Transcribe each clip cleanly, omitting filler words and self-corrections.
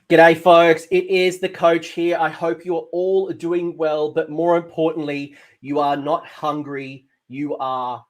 G'day, folks. It is the coach here. I hope you're all doing well, but more importantly, you are not hungry. You are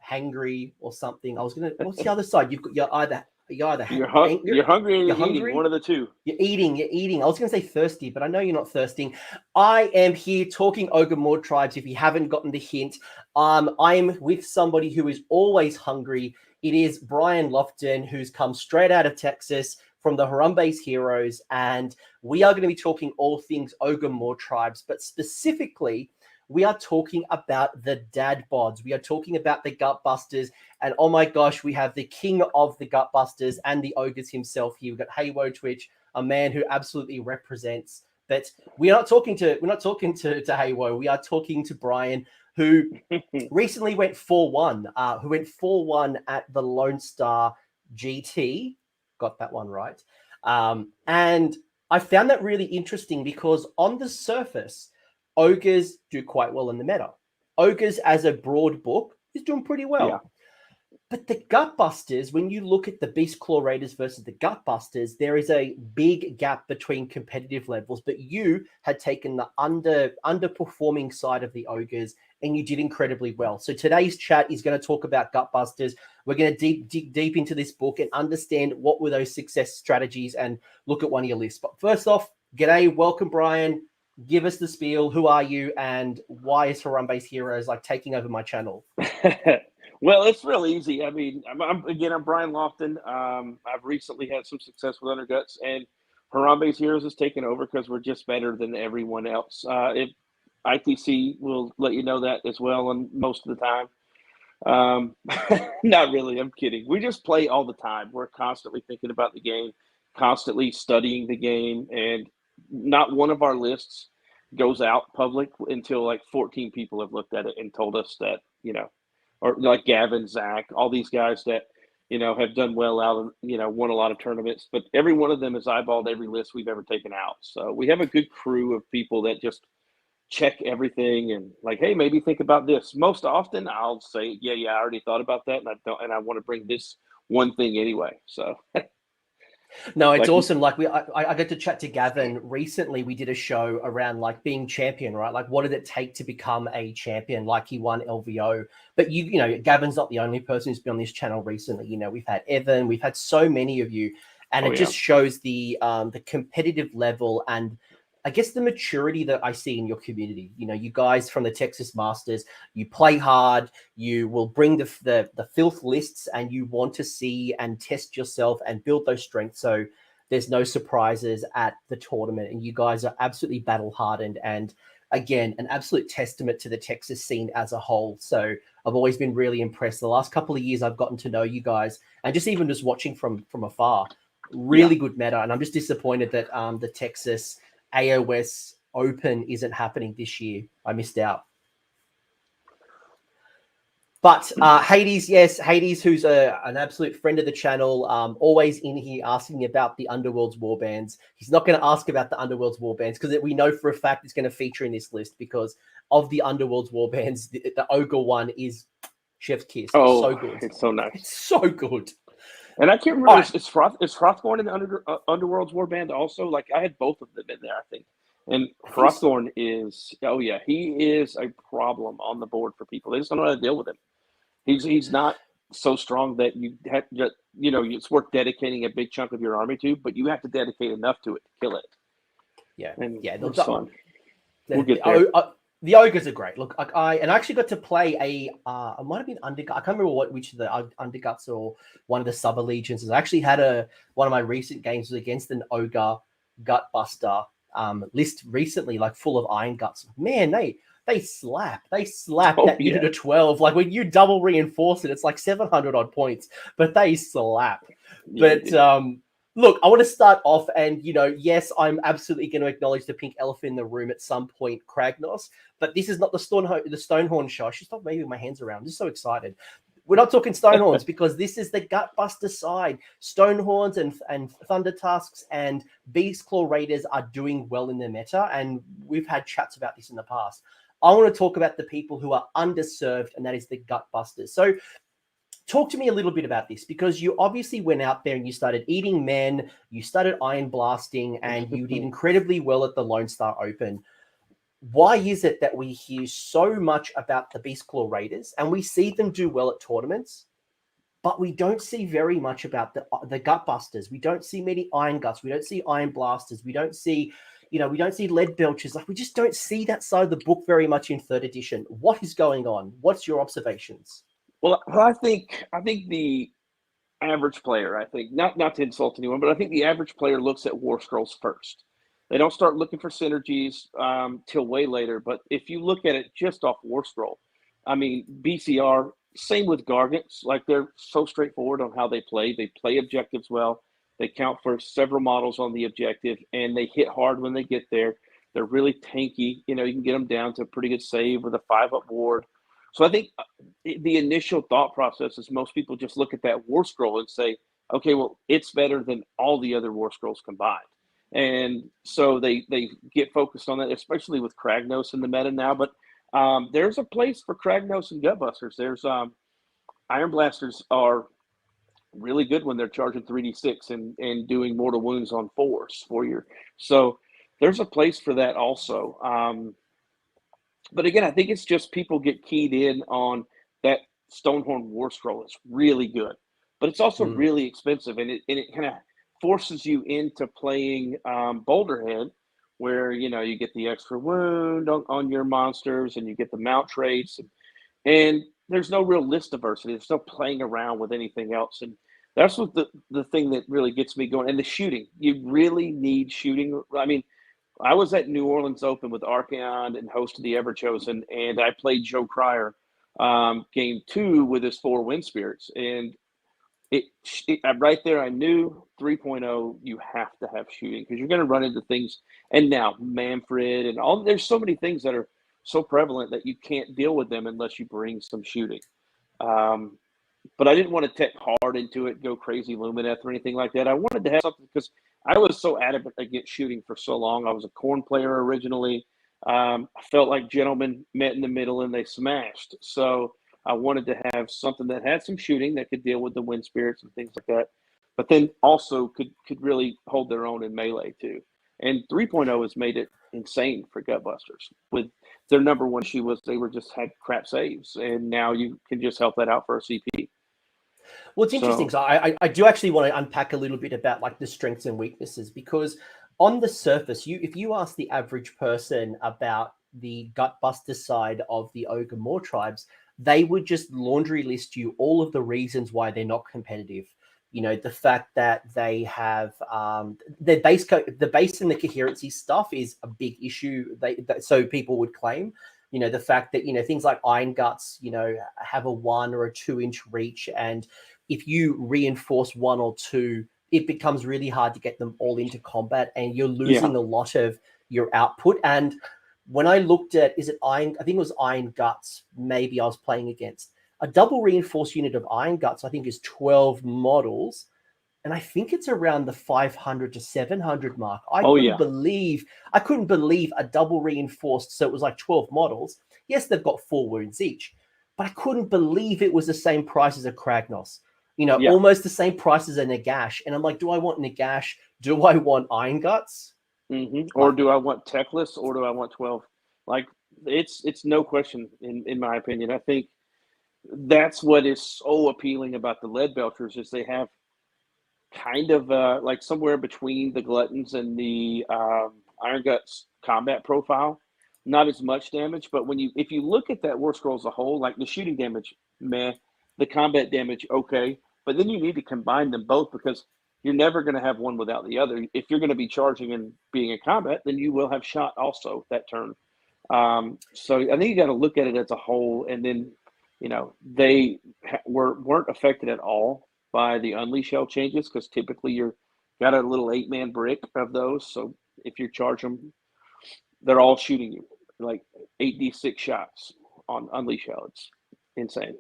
hangry or something. What's the other side? You're either You're hungry or you're eating. One of the two. You're eating. I was going to say thirsty, but I know you're not thirsting. I am here talking Ogor Mawtribes. If you haven't gotten the hint, I'm with somebody who is always hungry. It is Bryan Lofton, who's come straight out of Texas from the Harumbe's Heroes, and we are going to be talking all things Ogor Mawtribes, but specifically, we are talking about the Dadbods. We are talking about the Gutbusters, and oh my gosh, we have the king of the Gutbusters and the ogres himself here. We've got Howe Twitch, a man who absolutely represents. But we're not talking to Howe. We are talking to Bryan, who recently went 4-1. Who went 4-1 at the Lone Star GT. Got that one right. And I found that really interesting because on the surface, ogres do quite well in the meta. Ogres as a broad book is doing pretty well. Yeah. But the Gutbusters, when you look at the Beastclaw Raiders versus the Gutbusters, there is a big gap between competitive levels. But you had taken the underperforming side of the ogres, and you did incredibly well. So today's chat is going to talk about Gutbusters. We're going to dig deep into this book and understand what were those success strategies and look at one of your lists. But first off, g'day, welcome, Bryan. Give us the spiel. Who are you, and why is Harumbe's Heroes like taking over my channel? Well, it's real easy. I mean, I'm Bryan Lofton. I've recently had some success with Underguts, and Harumbe's Heroes has taken over because we're just better than everyone else. If ITC will let you know that as well, and most of the time. Not really. I'm kidding. We just play all the time. We're constantly thinking about the game, constantly studying the game, and not one of our lists goes out public until like 14 people have looked at it and told us that, or like Gavin, Zach, all these guys that, have done well out of, won a lot of tournaments, but every one of them has eyeballed every list we've ever taken out. So we have a good crew of people that just check everything and like, hey, maybe think about this. Most often I'll say, yeah, I already thought about that, and I want to bring this one thing anyway. So no, it's awesome. Like I got to chat to Gavin recently. We did a show around like being champion, right? Like what did it take to become a champion? Like he won LVO, but Gavin's not the only person who's been on this channel recently. We've had Evan, we've had so many of you, and it just shows the competitive level and I guess the maturity that I see in your community. You guys from the Texas Masters, you play hard, you will bring the filth lists, and you want to see and test yourself and build those strengths. So there's no surprises at the tournament, and you guys are absolutely battle hardened. And again, an absolute testament to the Texas scene as a whole. So I've always been really impressed. The last couple of years, I've gotten to know you guys, and just watching from afar, really good meta. And I'm just disappointed that the Texas AOS Open isn't happening this year. I missed out. But Hades, who's an absolute friend of the channel, always in here asking about the Underworld's warbands. He's not going to ask about the Underworld's warbands because we know for a fact it's going to feature in this list because of the Underworld's warbands. The Ogre one is chef's kiss. Oh, so good. It's so nice. It's so good. And I can't remember, is Hrothgorn in the Underworld's warband also? Like, I had both of them in there, I think. And Hrothgorn is, he is a problem on the board for people. They just don't know how to deal with him. He's not so strong that you have, it's worth dedicating a big chunk of your army to, but you have to dedicate enough to it to kill it. Yeah, and it's fun. We'll get there. The ogres are great. Look, I actually got to play it might have been Underguts. I can't remember which of the Underguts or one of the sub allegiances. I actually had one of my recent games was against an ogre Gutbuster list recently, like full of iron guts. Man, they slap that unit of 12. Like when you double reinforce it, it's like 700 odd points, but they slap. Look, I want to start off and, yes, I'm absolutely going to acknowledge the pink elephant in the room at some point, Kragnos, but this is not the Stonehorn show. I should stop moving my hands around. I'm just so excited. We're not talking Stonehorns because this is the Gutbuster side. Stonehorns and Thunder Tusks and Beastclaw Raiders are doing well in the meta, and we've had chats about this in the past. I want to talk about the people who are underserved, and that is the Gutbusters. So talk to me a little bit about this, because you obviously went out there and you started eating men, you started iron blasting, and you did incredibly well at the Lone Star Open. Why is it that we hear so much about the Beastclaw Raiders and we see them do well at tournaments, but we don't see very much about the Gutbusters? We don't see many Iron Guts. We don't see Iron Blasters. We don't see, we don't see Leadbelchers. Like, we just don't see that side of the book very much in 3rd edition. What is going on? What's your observations? Well, I think the average player, I think, not to insult anyone, but I think the average player looks at War Scrolls first. They don't start looking for synergies till way later. But if you look at it just off War Scroll, I mean, BCR, same with Gargants. Like, they're so straightforward on how they play. They play objectives well. They count for several models on the objective, and they hit hard when they get there. They're really tanky. You can get them down to a pretty good save with a 5-up ward. So I think the initial thought process is most people just look at that War Scroll and say, okay, well, it's better than all the other War Scrolls combined. And so they get focused on that, especially with Kragnos in the meta now. But there's a place for Kragnos and Gutbusters. There's Iron Blasters are really good when they're charging 3d6 and doing mortal wounds on 4s for you. So there's a place for that also. But again, I think it's just people get keyed in on that Stonehorn War Scroll. It's really good, but it's also really expensive, and it kind of forces you into playing Boulderhead, where you get the extra wound on your monsters, and you get the mount traits, and there's no real list diversity. There's no playing around with anything else, and that's what the thing that really gets me going. And the shooting, you really need shooting. I mean, I was at New Orleans Open with Archeon and host of the Everchosen, and I played Joe Cryer game 2 with his 4 Wind Spirits. And it right there, I knew 3.0, you have to have shooting, because you're going to run into things. And now Manfred and all, there's so many things that are so prevalent that you can't deal with them unless you bring some shooting. But I didn't want to tech hard into it, go crazy Lumineth or anything like that. I wanted to have something, because I was so adamant against shooting for so long. I was a corn player originally. I felt like gentlemen met in the middle and they smashed. So I wanted to have something that had some shooting that could deal with the wind spirits and things like that, but then also could really hold their own in melee too. And 3.0 has made it insane for Gutbusters. With their number one issue was they just had crap saves, and now you can just help that out for a CP. Well, it's interesting. So I do actually want to unpack a little bit about like the strengths and weaknesses, because on the surface, if you ask the average person about the Gutbuster side of the Ogor Mawtribes, they would just laundry list you all of the reasons why they're not competitive. The fact that they have their the base and the coherency stuff is a big issue. So people would claim, the fact that, things like Iron Guts, have a 1 or a 2-inch reach. And if you reinforce 1 or 2, it becomes really hard to get them all into combat, and you're losing a lot of your output. And when I looked at, I think it was Iron Guts, maybe I was playing against, a double reinforced unit of Iron Guts, I think, is 12 models. And I think it's around the 500 to 700 mark. I couldn't believe a double reinforced. So it was like 12 models. Yes, they've got 4 wounds each, but I couldn't believe it was the same price as a Kragnos, almost the same price as a Nagash. And I'm like, do I want Nagash? Do I want Iron Guts? Mm-hmm. Or do I want Techless, or do I want 12? Like, it's no question, in my opinion. I think that's what is so appealing about the Leadbelchers, is they have kind of like somewhere between the Gluttons and the Iron Guts combat profile. Not as much damage, but if you look at that War Scroll as a whole, like the shooting damage, meh, the combat damage, okay, but then you need to combine them both, because you're never going to have one without the other. If you're going to be charging and being in combat, then you will have shot also that turn. So I think you got to look at it as a whole, and then they weren't affected at all by the Unleash Hell changes, because typically you're got a little 8-man brick of those. So if you charge them, they're all shooting you like 8d6 shots on Unleash Hell. It's insane.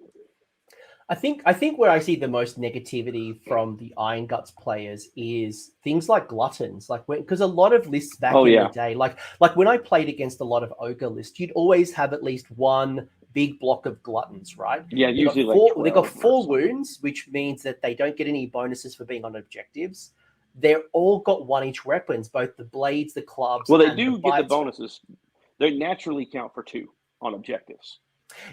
I think where I see the most negativity from the Iron Guts players is things like Gluttons, because a lot of lists back in the day, like when I played against a lot of Ogre lists, you'd always have at least 1, big block of gluttons, right? Yeah, usually They got 4 something. wounds, which means that they don't get any bonuses for being on objectives. They're all got 1 each weapons, both the blades, the clubs, Well, they and do the get the bites. bonuses. They naturally count for 2 on objectives.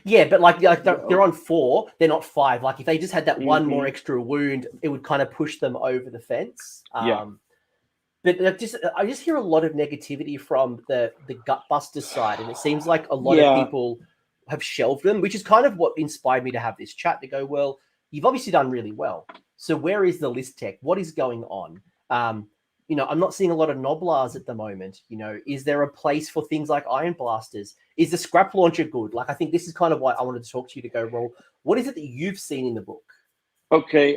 Yeah, but like they're on 4, they're not 5. Like if they just had that one more Mhm. extra wound, it would kind of push them over the fence. Yeah. But I just hear a lot of negativity from the Gutbusters side, and it seems like a lot of Yeah. people have shelved them, which is kind of what inspired me to have this chat to go, well, you've obviously done really well. So where is the list tech? What is going on? I'm not seeing a lot of Gnoblars at the moment. Is there a place for things like Iron Blasters? Is the scrap launcher good? Like, I think this is kind of why I wanted to talk to you to go, well, what is it that you've seen in the book? Okay.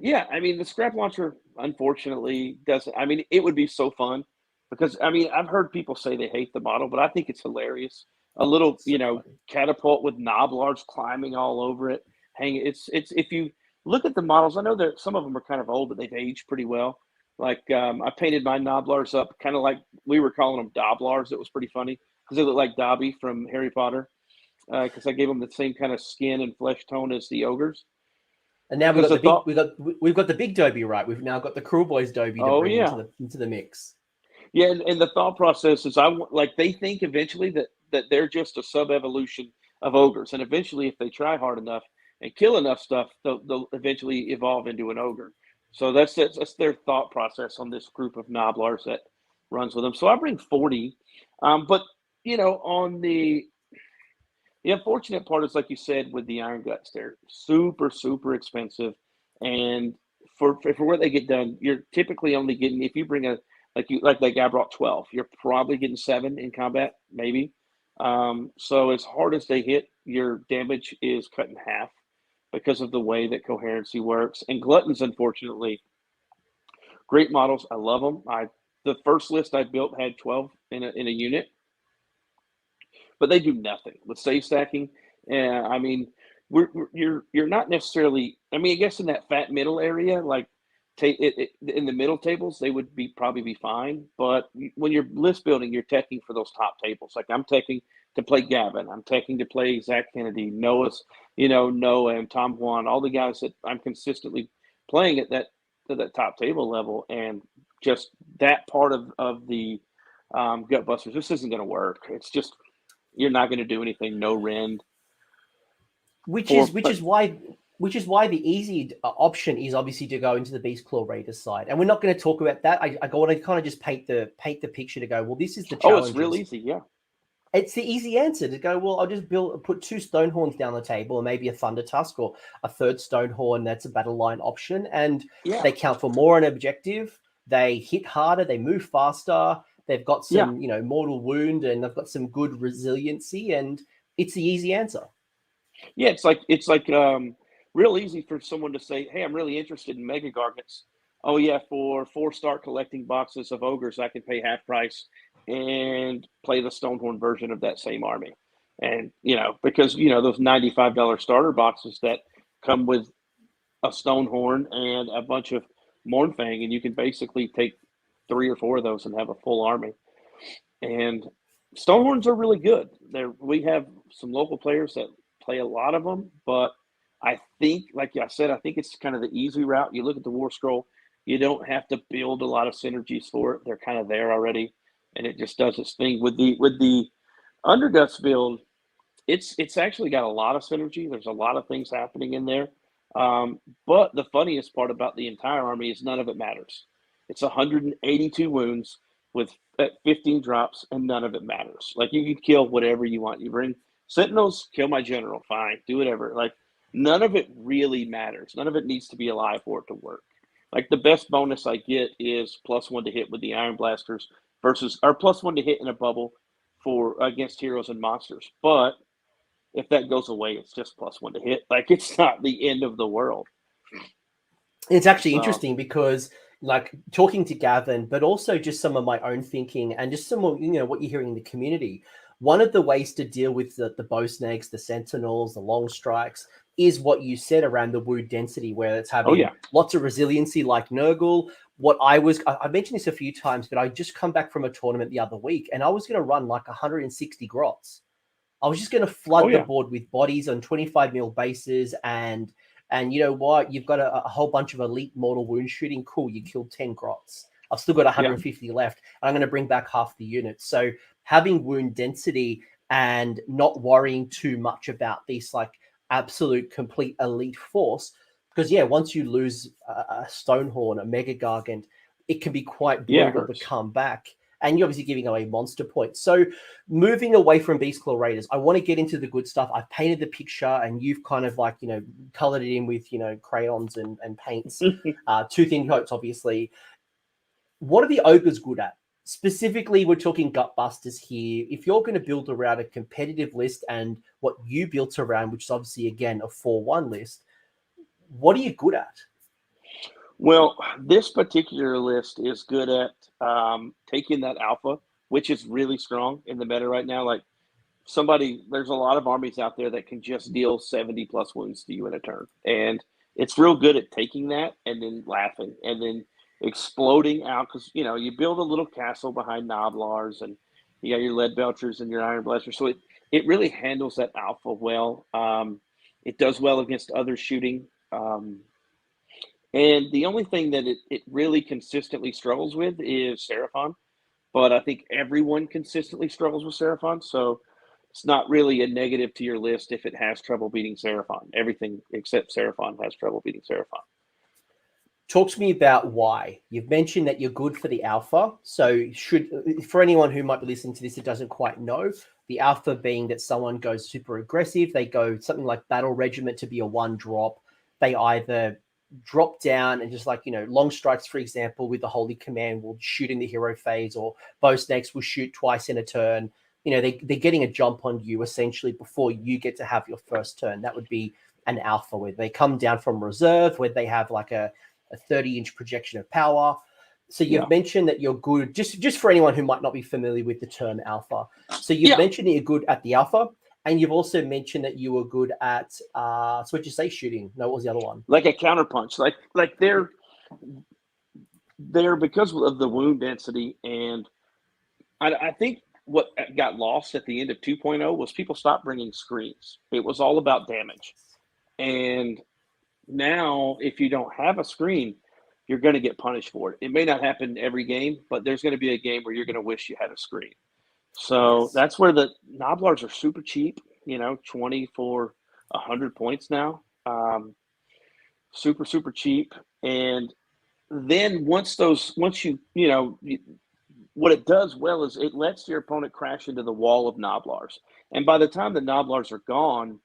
Yeah. I mean, the scrap launcher, unfortunately, doesn't. I mean, it would be so fun because I've heard people say they hate the model, but I think it's hilarious. A little, So funny. catapult with Gnoblars climbing all over it. Hanging. It's. If you look at the models, I know that some of them are kind of old, but they've aged pretty well. Like I painted my Gnoblars up, kind of like we were calling them Doblars. It was pretty funny because they look like Dobby from Harry Potter. Because I gave them the same kind of skin and flesh tone as the ogres. And now Because we've got the big Dobby, right? We've now got the Cruel Boys Dobby to bring yeah, into the mix. yeah, and the thought process is they think eventually that they're just a sub evolution of ogres, and eventually if they try hard enough and kill enough stuff, they'll eventually evolve into an ogre. So that's their thought process on this group of Gnoblars that runs with them. So I bring 40, but on the unfortunate part is, like you said, with the Iron Guts, they're super, super expensive. And for where they get done, you're typically only getting, if you bring like that guy brought 12, you're probably getting 7 in combat, maybe. So as hard as they hit, your damage is cut in half because of the way that coherency works. And gluttons, unfortunately, great models. I love them. The first list I built had 12 in a unit, but they do nothing with save stacking. And I mean, you're not necessarily. I mean, I guess in that fat middle area, like in the middle tables, they would probably be fine. But when you're list building, you're teching for those top tables. Like I'm teching to play Gavin. I'm teching to play Zach Kennedy, Noah, and Tom Juan, all the guys that I'm consistently playing at that top table level, and just that part of the Gutbusters. This isn't going to work. It's just you're not going to do anything. No rend. Which is why the easy option is obviously to go into the Beastclaw Raiders side, and we're not going to talk about that. I want to kind of just paint the picture to go, well, this is the challenge. Oh, it's real easy, yeah. It's the easy answer to go, well, I'll just put 2 Stonehorns down the table, and maybe a Thunder Tusk or a 3rd Stonehorn. That's a battle line option, and they count for more on objective. They hit harder, they move faster. They've got some, mortal wound, and they've got some good resiliency, and it's the easy answer. Yeah, it's like real easy for someone to say, "Hey, I'm really interested in Mega Gargants." Oh yeah, for 4 start collecting boxes of ogres, I can pay half price and play the Stonehorn version of that same army. And because those $95 starter boxes that come with a Stonehorn and a bunch of Mournfang, and you can basically take 3 or 4 of those and have a full army. And Stonehorns are really good. We have some local players that play a lot of them, but I think, like I said, I think it's kind of the easy route. You look at the War Scroll, you don't have to build a lot of synergies for it. They're kind of there already, and it just does its thing. With the Underguts build, it's actually got a lot of synergy. There's a lot of things happening in there. But the funniest part about the entire army is none of it matters. It's 182 wounds with 15 drops, and none of it matters. Like, you can kill whatever you want. You bring Sentinels, kill my general, fine, do whatever. Like, none of it really matters. None of it needs to be alive for it to work. Like, the best bonus I get is +1 to hit with the Iron Blasters or +1 to hit in a bubble against heroes and monsters. But if that goes away, it's just +1 to hit. Like, it's not the end of the world. It's actually interesting because, like, talking to Gavin, but also just some of my own thinking and just some of, what you're hearing in the community. One of the ways to deal with the bow snakes, the sentinels, the long strikes is what you said around the wound density, where it's having lots of resiliency like Nurgle. I mentioned this a few times, but I just come back from a tournament the other week, and I was going to run like 160 grots. I was just going to flood Oh, yeah. the board with bodies on 25 mil bases, and you know what? You've got a whole bunch of elite mortal wound shooting. Cool, you killed 10 grots. I've still got 150 left, and I'm going to bring back half the units. So having wound density and not worrying too much about this like absolute complete elite force, because once you lose a Stonehorn, a Mega Gargant, it can be quite brutal to come back. And you're obviously giving away monster points. So moving away from Beastclaw Raiders, I want to get into the good stuff. I've painted the picture, and you've kind of like, colored it in with, crayons and paints, two thin coats, obviously. What are the ogres good at? Specifically, we're talking Gutbusters here. If you're going to build around a competitive list and what you built around, which is obviously, again, a 4-1 list, what are you good at? Well, this particular list is good at taking that alpha, which is really strong in the meta right now. Like there's a lot of armies out there that can just deal 70 plus wounds to you in a turn. And it's real good at taking that and then laughing and then exploding out. Because, you build a little castle behind Gnoblars, and you got your Leadbelchers and your Iron Blasters. So it really handles that alpha well. It does well against other shooting. And the only thing that it really consistently struggles with is Seraphon. But I think everyone consistently struggles with Seraphon. So it's not really a negative to your list if it has trouble beating Seraphon. Everything except Seraphon has trouble beating Seraphon. Talk to me about why. You've mentioned that you're good for the alpha. So for anyone who might be listening to this that doesn't quite know, the alpha being that someone goes super aggressive, they go something like Battle Regiment to be a 1-drop. They either drop down and just like, long strikes, for example, with the Holy Command will shoot in the hero phase, or bow snakes will shoot twice in a turn. They're getting a jump on you essentially before you get to have your first turn. That would be an alpha, where they come down from reserve, where they have like a 30-inch projection of power. So you've mentioned that you're good, just for anyone who might not be familiar with the term alpha. So you've mentioned that you're good at the alpha, and you've also mentioned that you were good at, so what'd you say, shooting? No, what was the other one? Like a counterpunch. Like they're because of the wound density. And I think what got lost at the end of 2.0 was people stopped bringing screens. It was all about damage. And now, if you don't have a screen, you're going to get punished for it. It may not happen every game, but there's going to be a game where you're going to wish you had a screen. So that's where the Gnoblars are super cheap, 20 for 100 points now. Super, super cheap. And then once you, what it does well is it lets your opponent crash into the wall of Gnoblars. And by the time the Gnoblars are gone,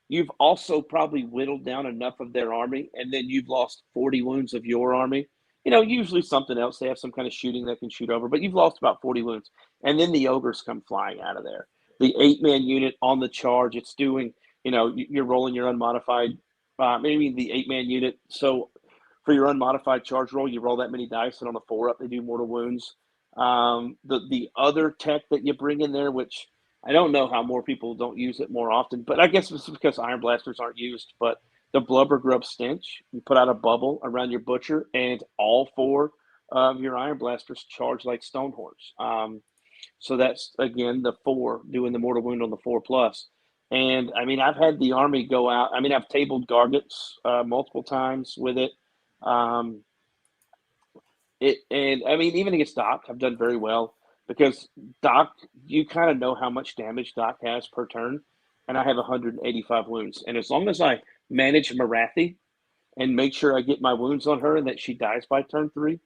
you've also probably whittled down enough of their army, and then you've lost 40 wounds of your army. Usually something else. They have some kind of shooting that can shoot over, but you've lost about 40 wounds. And then the ogres come flying out of there. The 8-man unit on the charge, it's doing, you're rolling your unmodified, maybe the 8-man unit. So for your unmodified charge roll, you roll that many dice, and on the 4-up, they do mortal wounds. The other tech that you bring in there, which I don't know how more people don't use it more often, but I guess it's because Iron Blasters aren't used. But the Blubber Grub Stench, you put out a bubble around your Butcher, and all 4 of your Iron Blasters charge like Stonehorns. So that's, again, the 4 doing the mortal wound on the 4+. And, I've had the army go out. I've tabled Gargants multiple times with it. Even against Doc, I've done very well. Because Doc, you kind of know how much damage Doc has per turn, and I have 185 wounds. And as long as I manage Marathi and make sure I get my wounds on her and that she dies by turn 3,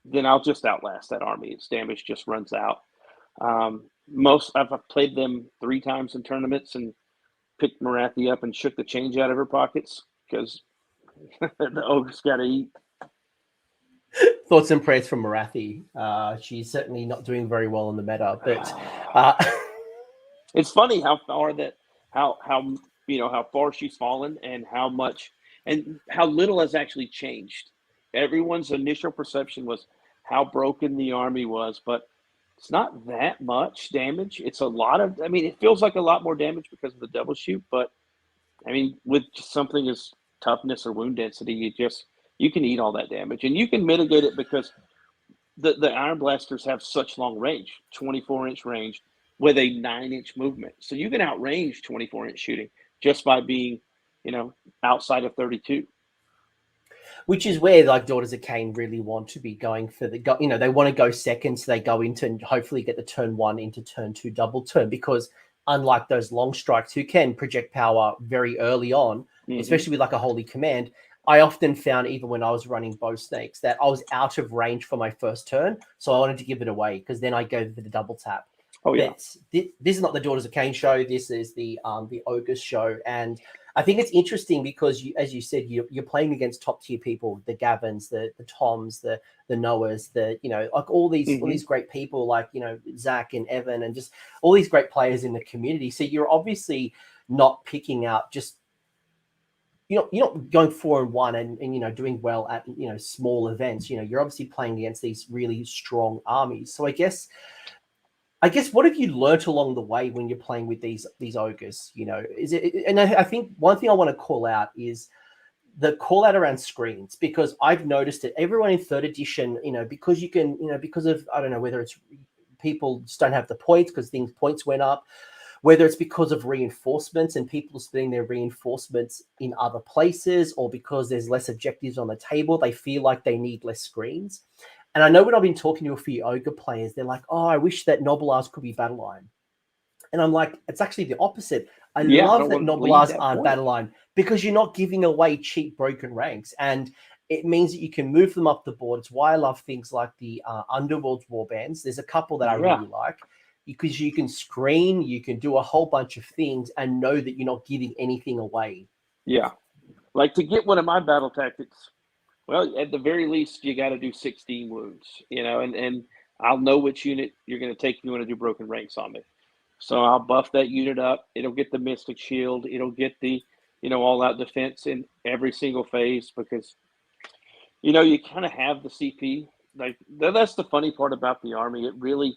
then I'll just outlast that army. Its damage just runs out. I've played them 3 times in tournaments and picked Marathi up and shook the change out of her pockets because the ogre's got to eat. Thoughts and prayers from Marathi. She's certainly not doing very well in the meta, but it's funny how far she's fallen and how much and how little has actually changed. Everyone's initial perception was how broken the army was, but it's not that much damage. It's a lot of, it feels like a lot more damage because of the double shoot, but with something as toughness or wound density, you can eat all that damage, and you can mitigate it because the Iron Blasters have such long range, 24-inch range, with a 9-inch movement. So you can outrange 24-inch shooting just by being, outside of 32. Which is where like Daughters of Cain really want to be going for they want to go second, so they go into and hopefully get the turn 1 into turn 2 double turn, because unlike those long strikes who can project power very early on, especially with like a holy command, I often found even when I was running bow snakes that I was out of range for my first turn, so I wanted to give it away because then I go for the double tap. Oh yeah. This is not the Daughters of Cain show. This is the Ogres show, and I think it's interesting because, as you said, you're playing against top tier people, the Gavins, the Toms, the Noahs, like all these great people, like Zach and Evan, and just all these great players in the community. So you're obviously not picking out just you're not going 4-1 and doing well at small events. You're obviously playing against these really strong armies. So I guess what have you learnt along the way when you're playing with these ogres? Is it? And I think one thing I want to call out is the call out around screens, because I've noticed that everyone in third edition, because you can, because of, I don't know whether it's people just don't have the points because points went up, whether it's because of reinforcements and people spending their reinforcements in other places, or because there's less objectives on the table, they feel like they need less screens. And I know when I've been talking to a few ogre players, they're like, "Oh, I wish that Gnoblars could be battle line." And I'm like, it's actually the opposite. I love that Gnoblars aren't battle line, because you're not giving away cheap broken ranks, and it means that you can move them up the board. It's why I love things like the Underworld warbands. There's a couple that I really like, because you can screen, you can do a whole bunch of things and know that you're not giving anything away. Yeah. Like, to get one of my battle tactics, well, at the very least, you got to do 16 wounds, and I'll know which unit you're going to take if you want to do broken ranks on me. So I'll buff that unit up. It'll get the Mystic Shield. It'll get the, all-out defense in every single phase, because, you kind of have the CP. Like, that's the funny part about the army. It really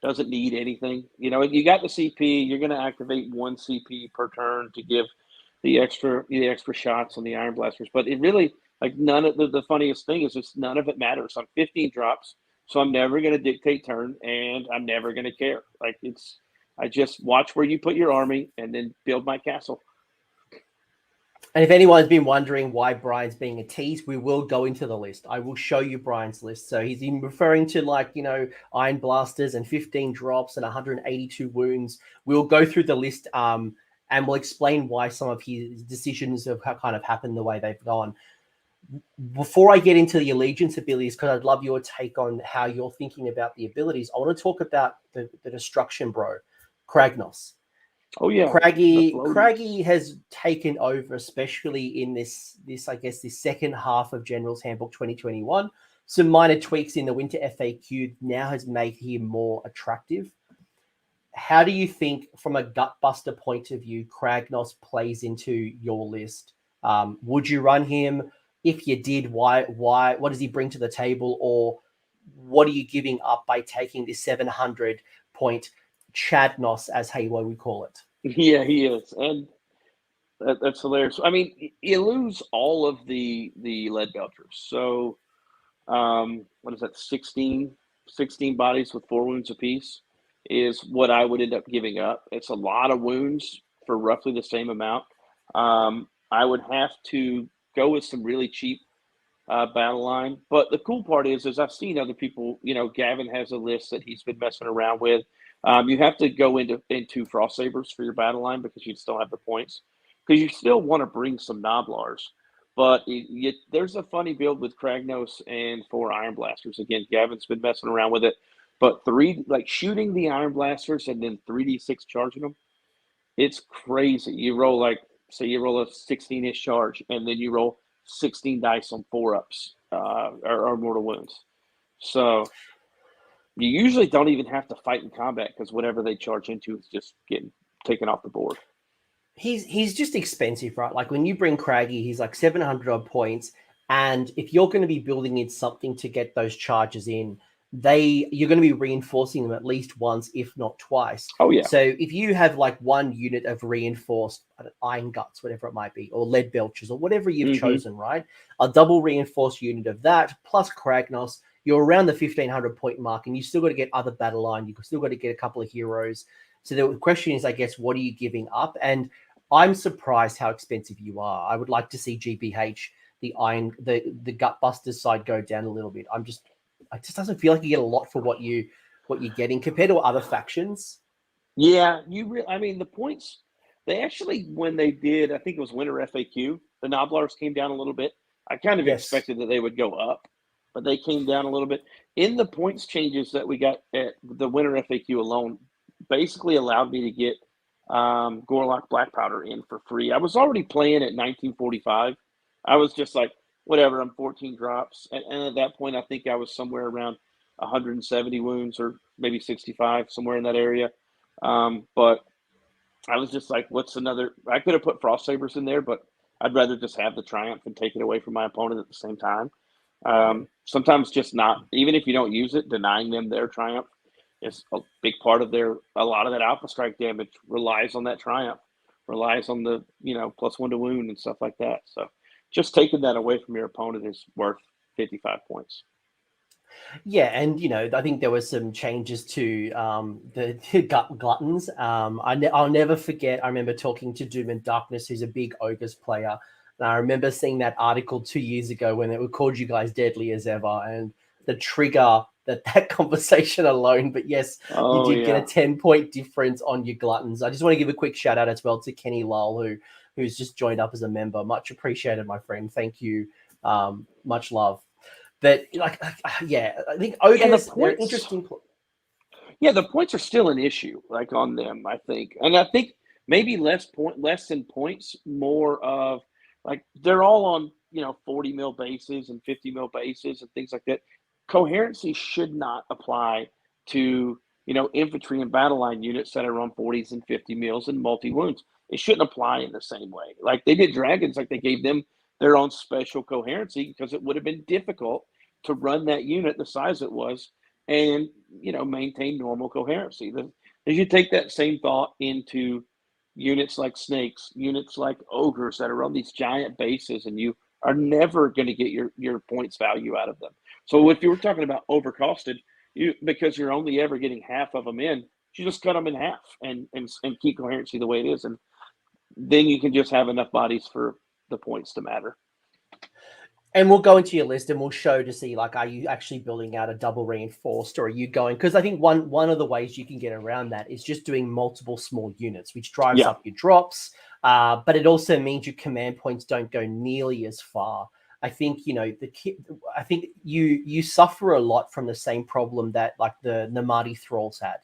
doesn't need anything. You got the CP. You're going to activate 1 CP per turn to give the extra shots on the Iron Blasters. But it really, like, none of the funniest thing is just none of it matters. I'm 15 drops, so I'm never going to dictate turn, and I'm never going to care. Like, I just watch where you put your army and then build my castle. And if anyone's been wondering why Brian's being a tease, we will go into the list. I will show you Brian's list. So he's been referring to Iron Blasters and 15 drops and 182 wounds. We'll go through the list and we'll explain why some of his decisions have kind of happened the way they've gone. Before I get into the allegiance abilities, because I'd love your take on how you're thinking about the abilities, I want to talk about the destruction bro, Kragnos. Oh yeah, Craggy has taken over, especially in this second half of General's Handbook 2021. Some minor tweaks in the Winter FAQ now has made him more attractive. How do you think, from a Gutbuster point of view, Kragnos plays into your list? Would you run him? If you did, why? What does he bring to the table, or what are you giving up by taking this 700-point Chadnos, as Halo we call it? Yeah, he is, and that's hilarious. I mean, you lose all of the Leadbelchers. So, what is that? 16 bodies with 4 wounds apiece is what I would end up giving up. It's a lot of wounds for roughly the same amount. I would have to go with some really cheap battle line. But the cool part is I've seen other people, Gavin has a list that he's been messing around with. You have to go into Frost Sabers for your battle line because you still have the points. Because you still want to bring some Gnoblars. But there's a funny build with Kragnos and 4 Iron Blasters. Again, Gavin's been messing around with it. But shooting the Iron Blasters and then 3d6 charging them, it's crazy. You roll say you roll a 16-ish charge, and then you roll 16 dice on 4-ups or mortal wounds. So you usually don't even have to fight in combat because whatever they charge into is just getting taken off the board. He's just expensive, right? Like when you bring Craggy, he's like 700 odd points, and if you're going to be building in something to get those charges in, you're going to be reinforcing them at least once, if not twice. Oh yeah. So if you have like 1 unit of reinforced Iron Guts, whatever it might be, or Leadbelchers, or whatever you've chosen, right? A double reinforced unit of that plus Kragnos, you're around the 1,500 point mark, and you still got to get other battle line. You've still got to get a couple of heroes. So the question is, I guess, what are you giving up? And I'm surprised how expensive you are. I would like to see GBH, the Gutbusters side go down a little bit. It just doesn't feel like you get a lot for what you're getting compared to other factions. Yeah, I mean, the points, they actually, when they did, I think it was Winter FAQ, the Gnoblars came down a little bit. I kind of expected that they would go up, but they came down a little bit. In the points changes that we got at the Winter FAQ alone, basically allowed me to get Gorlok Blackpowder in for free. I was already playing at 1945. I was just like, whatever, I'm 14 drops. And at that point, I think I was somewhere around 170 wounds or maybe 65, somewhere in that area. But I was just like, what's another? I could have put Frost Sabers in there, but I'd rather just have the Triumph and take it away from my opponent at the same time. Sometimes just not, even if you don't use it, denying them their Triumph is a big part of a lot of that Alpha Strike damage relies on that Triumph, relies on the, +1 to wound and stuff like that. So just taking that away from your opponent is worth 55 points. Yeah, and I think there were some changes to the gluttons. I'll never forget. I remember talking to Doom and Darkness, who's a big ogres player, and I remember seeing that article 2 years ago when it called you guys deadly as ever, and the trigger that conversation alone. But yes, you did get a 10-point difference on your gluttons. I just want to give a quick shout out as well to Kenny Lowell, who's just joined up as a member. Much appreciated, my friend. Thank you. Much love. But I think ogres, they're interesting. Yeah, the points are still an issue, on them, I think. And I think maybe less than points, more of they're all on, 40 mil bases and 50 mil bases and things like that. Coherency should not apply to, infantry and battle line units that are on 40s and 50 mils and multi-wounds. It shouldn't apply in the same way. Like they did dragons, they gave them their own special coherency because it would have been difficult to run that unit the size it was and, maintain normal coherency. As you take that same thought into units like snakes, units like ogres that are on these giant bases, and you are never going to get your points value out of them. So if you were talking about overcosted, because you're only ever getting half of them in, you just cut them in half and keep coherency the way it is. And then you can just have enough bodies for the points to matter. And we'll go into your list and we'll show to see, are you actually building out a double reinforced, or are you going? Because I think one of the ways you can get around that is just doing multiple small units, which drives up your drops. But it also means your command points don't go nearly as far. I think, I think you suffer a lot from the same problem that the Namadi Thralls had.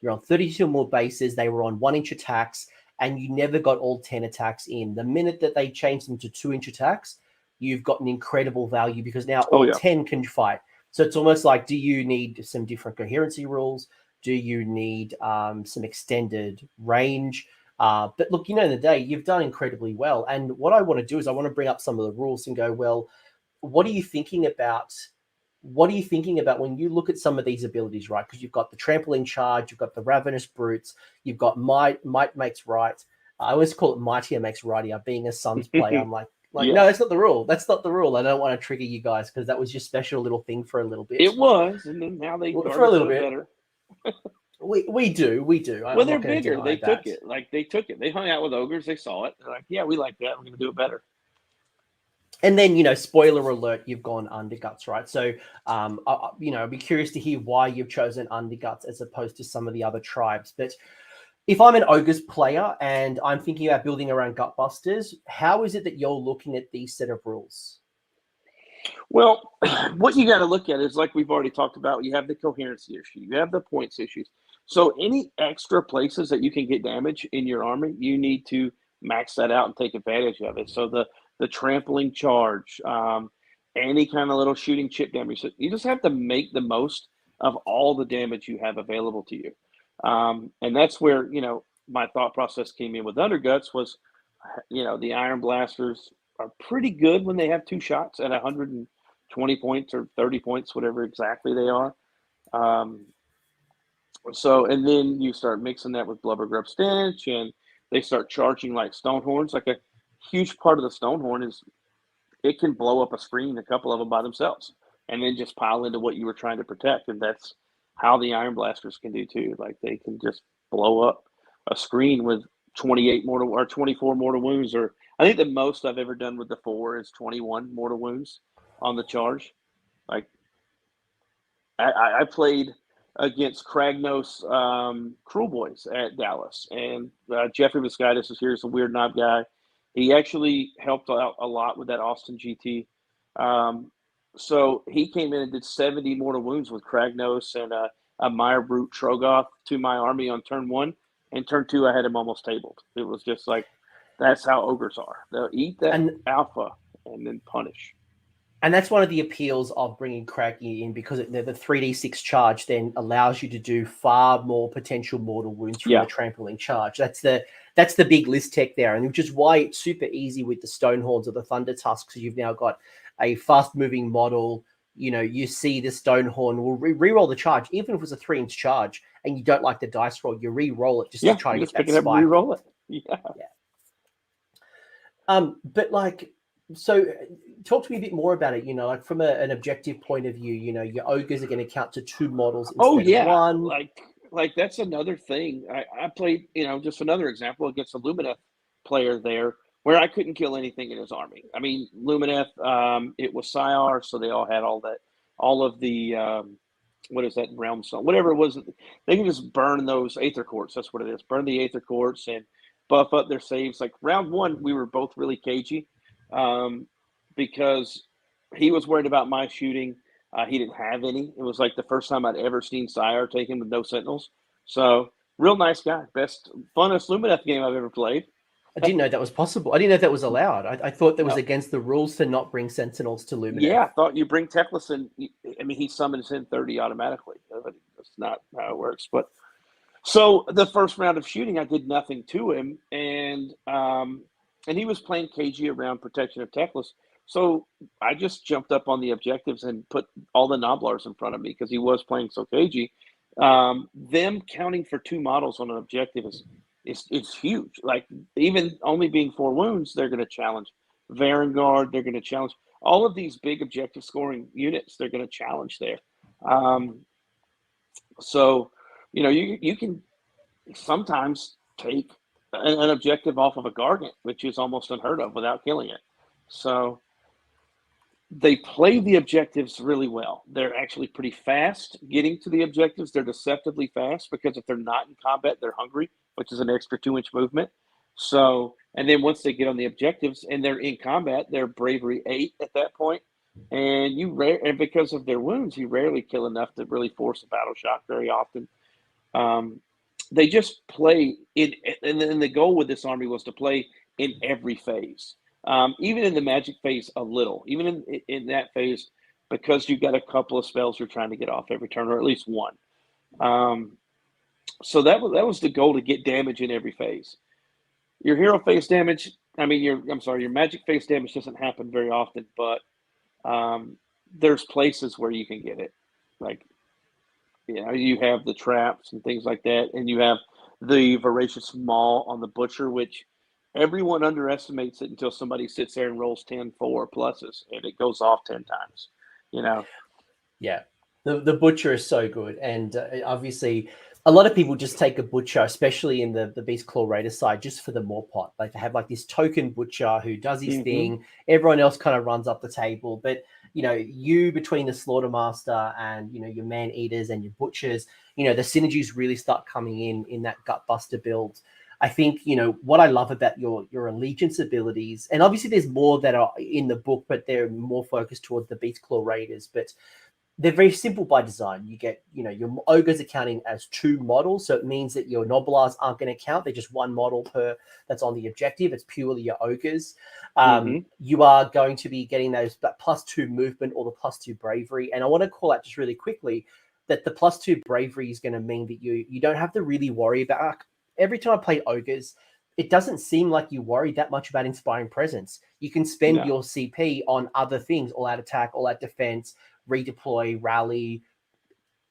You're on 32 more bases. They were on 1-inch attacks, and you never got all 10 attacks in. The minute that they changed them to 2-inch attacks, you've got an incredible value because now all 10 can fight. So it's almost like, do you need some different coherency rules? Do you need some extended range? But look, in the day, you've done incredibly well. And what I want to do is I want to bring up some of the rules and go, well, what are you thinking about? What are you thinking about when you look at some of these abilities, right? Because you've got the trampling charge, you've got the ravenous brutes, you've got might makes right. I always call it mightier makes rightier. Being a Suns player, I'm no, that's not the rule. That's not the rule. I don't want to trigger you guys because that was your special little thing for a little bit. It was, and then now they for a little bit better. we do. Well, they're bigger. They took it. They took it. They hung out with ogres. They saw it. They're like, yeah, we like that. We're going to do it better. And then, spoiler alert, you've gone Underguts, right? So, I'd be curious to hear why you've chosen Underguts as opposed to some of the other tribes. But if I'm an ogres player and I'm thinking about building around Gutbusters, how is it that you're looking at these set of rules? Well, what you got to look at is, like we've already talked about, you have the coherency issue, you have the points issues. So any extra places that you can get damage in your army, you need to max that out and take advantage of it. So the trampling charge, any kind of little shooting chip damage. So you just have to make the most of all the damage you have available to you. And that's where, my thought process came in with Underguts was, the Iron Blasters are pretty good when they have 2 shots at 120 points or 30 points, whatever exactly they are. And then you start mixing that with Blubbergrub Stench, and they start charging like Stonehorns. Like a huge part of the Stonehorn is it can blow up a screen, a couple of them by themselves. and then just pile into what you were trying to protect. And that's how the Iron Blasters can do too. Like they can just blow up a screen with 28 mortal or 24 mortal wounds, or I think the most I've ever done with the 4 is 21 mortal wounds on the charge. Like I played against Kragnos Cruel Boys at Dallas, and Jeffrey Viscitis is here. He's a weird knob guy. He actually helped out a lot with that Austin GT. So he came in and did 70 mortal wounds with Kragnos and a Meyer Brute Trogoth to my army on turn 1. And turn 2, I had him almost tabled. It was just like, that's how ogres are. They'll eat that alpha and then punish. And that's one of the appeals of bringing Craggy in, because the 3d6 charge then allows you to do far more potential mortal wounds from the trampling charge. That's the big list tech there, and which is why it's super easy with the Stonehorns or the Thunder Tusks. You've now got a fast-moving model. You know, you see the Stonehorn will re-roll the charge, even if it was a 3-inch charge, and you don't like the dice roll, you re-roll it just to try to get that spike. Up and re-roll it. But like, so talk to me a bit more about it. You know, like from an objective point of view, you know, your ogres are going to count to 2 models instead of 1. Like that's another thing. I played, you know, just another example against a Lumineth player there where I couldn't kill anything in his army. I mean, Lumineth, it was Syar, so they all had all of the what is that, realm stone, whatever it was. They can just burn those Aether Quartz. That's what it is. Burn the Aether Quartz and buff up their saves. Like round 1, we were both really cagey because he was worried about my shooting. He didn't have any. It was like the first time I'd ever seen Sire take him with no Sentinels. So real nice guy. Best, funnest Lumineth game I've ever played. I didn't know that was possible. I didn't know that was allowed. I thought that was against the rules to not bring Sentinels to Lumineth. Yeah, I thought you bring Teclis and I mean, he summons in 30 automatically. But that's not how it works. But so the first round of shooting, I did nothing to him, and he was playing cagey around protection of Teclis. So I just jumped up on the objectives and put all the Gnoblars in front of me because he was playing so cagey. Them counting for 2 models on an objective is huge. Like even only being 4 wounds, they're going to challenge Varangard. They're going to challenge all of these big objective scoring units. They're going to challenge there. So, you know, you can sometimes take an objective off of a Gargant, which is almost unheard of, without killing it. So they play the objectives really well. They're actually pretty fast getting to the objectives. They're deceptively fast because if they're not in combat, they're hungry, which is an extra 2-inch movement. So, and then once they get on the objectives and they're in combat, they're bravery 8 at that point. And and because of their wounds, you rarely kill enough to really force a battle shock very often. They just play it, and then the goal with this army was to play in every phase. Even in the magic phase a little, even in that phase, because you've got a couple of spells you're trying to get off every turn, or at least one. So that was the goal, to get damage in every phase. Your hero phase damage, your magic phase damage doesn't happen very often, but there's places where you can get it. Like, you know, you have the traps and things like that, and you have the Voracious Maul on the Butcher, which everyone underestimates it until somebody sits there and rolls 10 4 pluses, and it goes off 10 times, you know? Yeah. The Butcher is so good. And obviously, a lot of people just take a Butcher, especially in the Beastclaw Raider side, just for the Morpot. Like, they have like this token Butcher who does his thing. Everyone else kind of runs up the table. But, you know, you between the Slaughtermaster and, you know, your Man-Eaters and your Butchers, you know, the synergies really start coming in that Gutbuster build. I think, you know, what I love about your Allegiance abilities, and obviously there's more that are in the book, but they're more focused towards the Beastclaw Raiders, but they're very simple by design. You get, you know, your Ogres are counting as 2 models, so it means that your Gnoblars aren't going to count. They're just 1 model per that's on the objective. It's purely your Ogres. You are going to be getting that +2 movement or the +2 bravery. And I want to call out just really quickly that the +2 bravery is going to mean that you don't have to really worry about. Every time I play Ogres, it doesn't seem like you worry that much about Inspiring Presence. You can spend your CP on other things: all out attack, all out defense, redeploy, rally,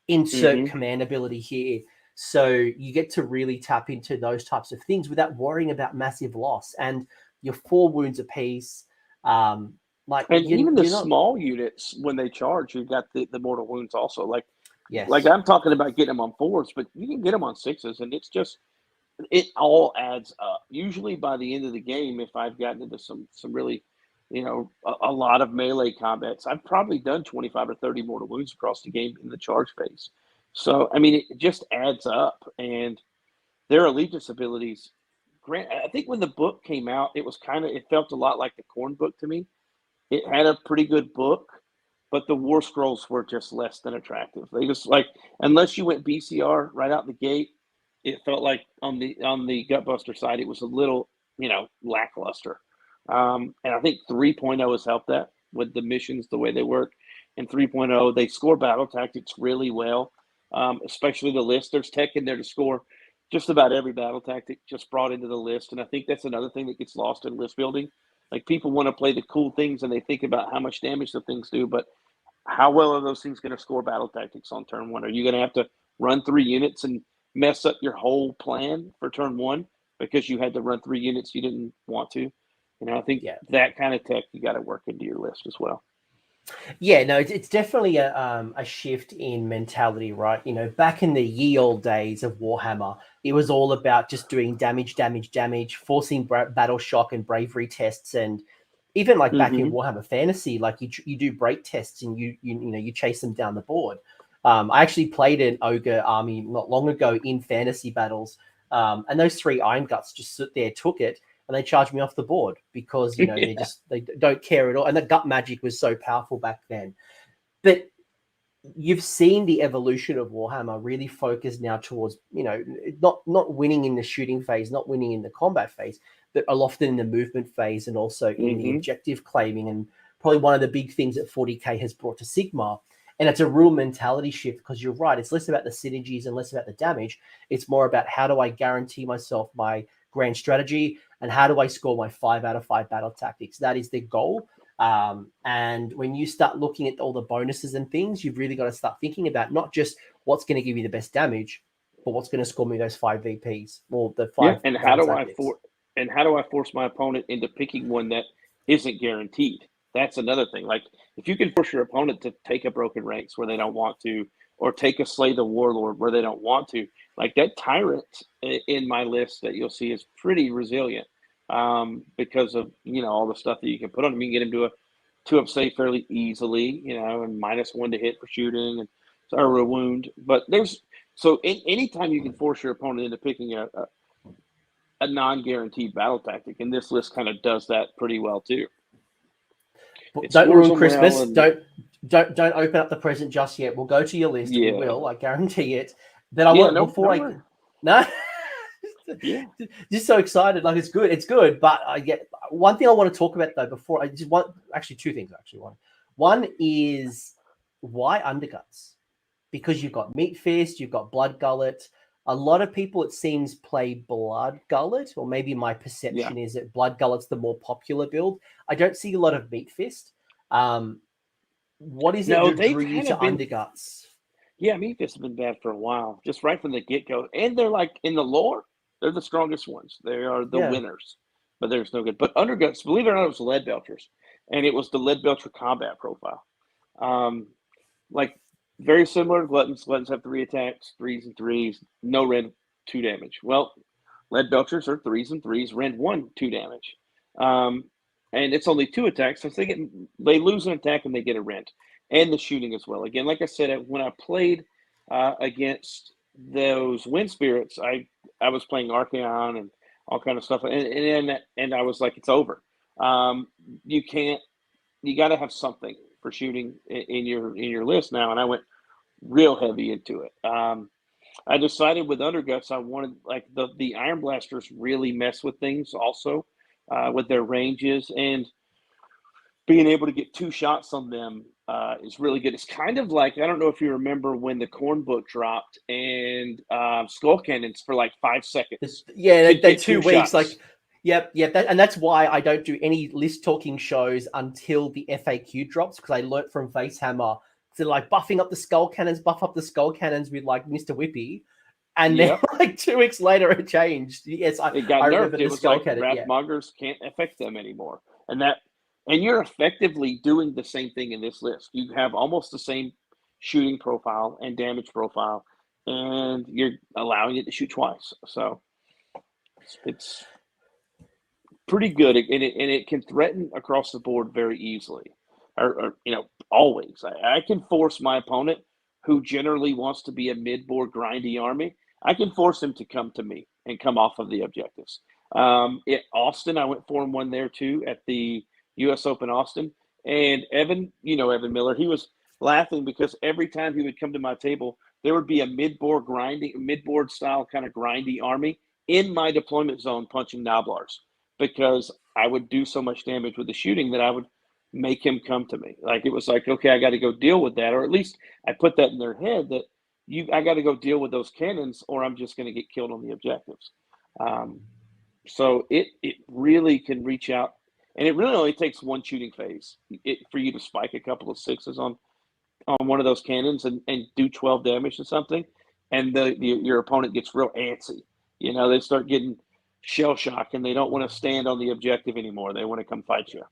insert command ability here. So you get to really tap into those types of things without worrying about massive loss. And your 4 wounds apiece, Like, And even the you're not. small units, when they charge, you've got the mortal wounds also. Like Yes. I'm talking about getting them on 4s, but you can get them on 6s, and it's just it all adds up. Usually by the end of the game, if I've gotten into some really, a lot of melee combats, I've probably done 25 or 30 mortal wounds across the game in the charge phase. So I mean, it just adds up, and their allegiance abilities. Grant, I think when the book came out, it felt a lot like the Corn book to me. It had a pretty good book, but the war scrolls were just less than attractive. They just unless you went BCR right out the gate, it felt like on the Gutbuster side, it was a little, lackluster. And I think 3.0 has helped that with the missions, the way they work. In 3.0, they score battle tactics really well, especially the list. There's tech in there to score just about every battle tactic just brought into the list. And I think that's another thing that gets lost in list building. Like, people want to play the cool things and they think about how much damage the things do, but how well are those things going to score battle tactics on turn 1? Are you going to have to run 3 units and mess up your whole plan for turn 1 because you had to run 3 units you didn't want to? I think that kind of tech you got to work into your list as well. Yeah, no, it's definitely a shift in mentality, right? Back in the ye old days of Warhammer, it was all about just doing damage, forcing battle shock and bravery tests, and even like back in Warhammer Fantasy, like you do break tests and you chase them down the board. I actually played an ogre army not long ago in fantasy battles, and those 3 Iron Guts just stood there, took it, and they charged me off the board because they don't care at all. And the gut magic was so powerful back then. But you've seen the evolution of Warhammer really focus now towards, not winning in the shooting phase, not winning in the combat phase, but often in the movement phase and also in the objective claiming. And probably one of the big things that 40K has brought to Sigmar. And it's a real mentality shift, because you're right. It's less about the synergies and less about the damage. It's more about, how do I guarantee myself my grand strategy, and how do I score my 5 out of 5 battle tactics? That is the goal. And when you start looking at all the bonuses and things, you've really got to start thinking about not just what's going to give you the best damage, but what's going to score me those 5 VPs or the 5. Yeah, and how do I force my opponent into picking one that isn't guaranteed? That's another thing. Like, if you can force your opponent to take a Broken Ranks where they don't want to, or take a Slay the Warlord where they don't want to, like that Tyrant in my list that you'll see is pretty resilient, because of all the stuff that you can put on him. You can get him to a 2-up save fairly easily, and -1 to hit for shooting and or a wound. But anytime you can force your opponent into picking a non-guaranteed battle tactic, and this list kind of does that pretty well too. Don't ruin Christmas. Don't open up the present just yet. We'll go to your list. Yeah. We will. I guarantee it. But I want just so excited. Like, it's good. It's good. But I get one thing I want to talk about though before I just want actually 2 things actually. One is, why Underguts? Because you've got Meat Fist, you've got Blood Gullet. A lot of people, it seems, play Blood Gullet, or maybe my perception is that Blood Gullet's the more popular build. I don't see a lot of Meat Fist. What is it that drew you to Underguts? Yeah, Meat Fist has been bad for a while, just right from the get-go. And they're like, in the lore, they're the strongest ones. They are the winners, but there's no good. But Underguts, believe it or not, it was Leadbelchers, and it was the Leadbelcher combat profile. Very similar to Gluttons. Gluttons have 3 attacks, 3s and 3s, no rend, 2 damage. Well, Leadbelchers are 3s and 3s, rend 1, 2 damage. And it's only 2 attacks, so they lose an attack and they get a rend. And the shooting as well. Again, like I said, when I played against those Wind Spirits, I was playing Archaon and all kind of stuff, and I was like, it's over. You got to have something for shooting in your list now, and I went real heavy into it. I decided with Underguts, I wanted, like, the Iron Blasters really mess with things also, with their ranges, and being able to get 2 shots on them is really good. It's kind of like, I don't know if you remember when the Corn book dropped, and Skull Cannons for like 5 seconds. They 2 weeks. Shots. Like, yep. And that's why I don't do any list talking shows until the FAQ drops, because I learnt from Facehammer to, like, buff up the Skull Cannons with, like, Mr. Whippy. And then, like, 2 weeks later, it changed. Yes, it got nerfed. It was like Wrathmongers can't affect them anymore. And And you're effectively doing the same thing in this list. You have almost the same shooting profile and damage profile, and you're allowing it to shoot twice. So it's pretty good, and it can threaten across the board very easily, or always. I can force my opponent, who generally wants to be a mid-board grindy army, I can force him to come to me and come off of the objectives. At Austin, I went 4-1 there too at the U.S. Open Austin, and Evan Miller, he was laughing because every time he would come to my table, there would be a mid-board style kind of grindy army in my deployment zone punching Gnoblars, because I would do so much damage with the shooting that I would make him come to me. Like, it was like, okay, I got to go deal with that, or at least I put that in their head that I got to go deal with those cannons, or I'm just going to get killed on the objectives. So it really can reach out, and it really only takes one shooting phase for you to spike a couple of 6s on one of those cannons and do 12 damage to something, and your opponent gets real antsy. They start getting shell shock, and they don't want to stand on the objective anymore. They want to come fight you.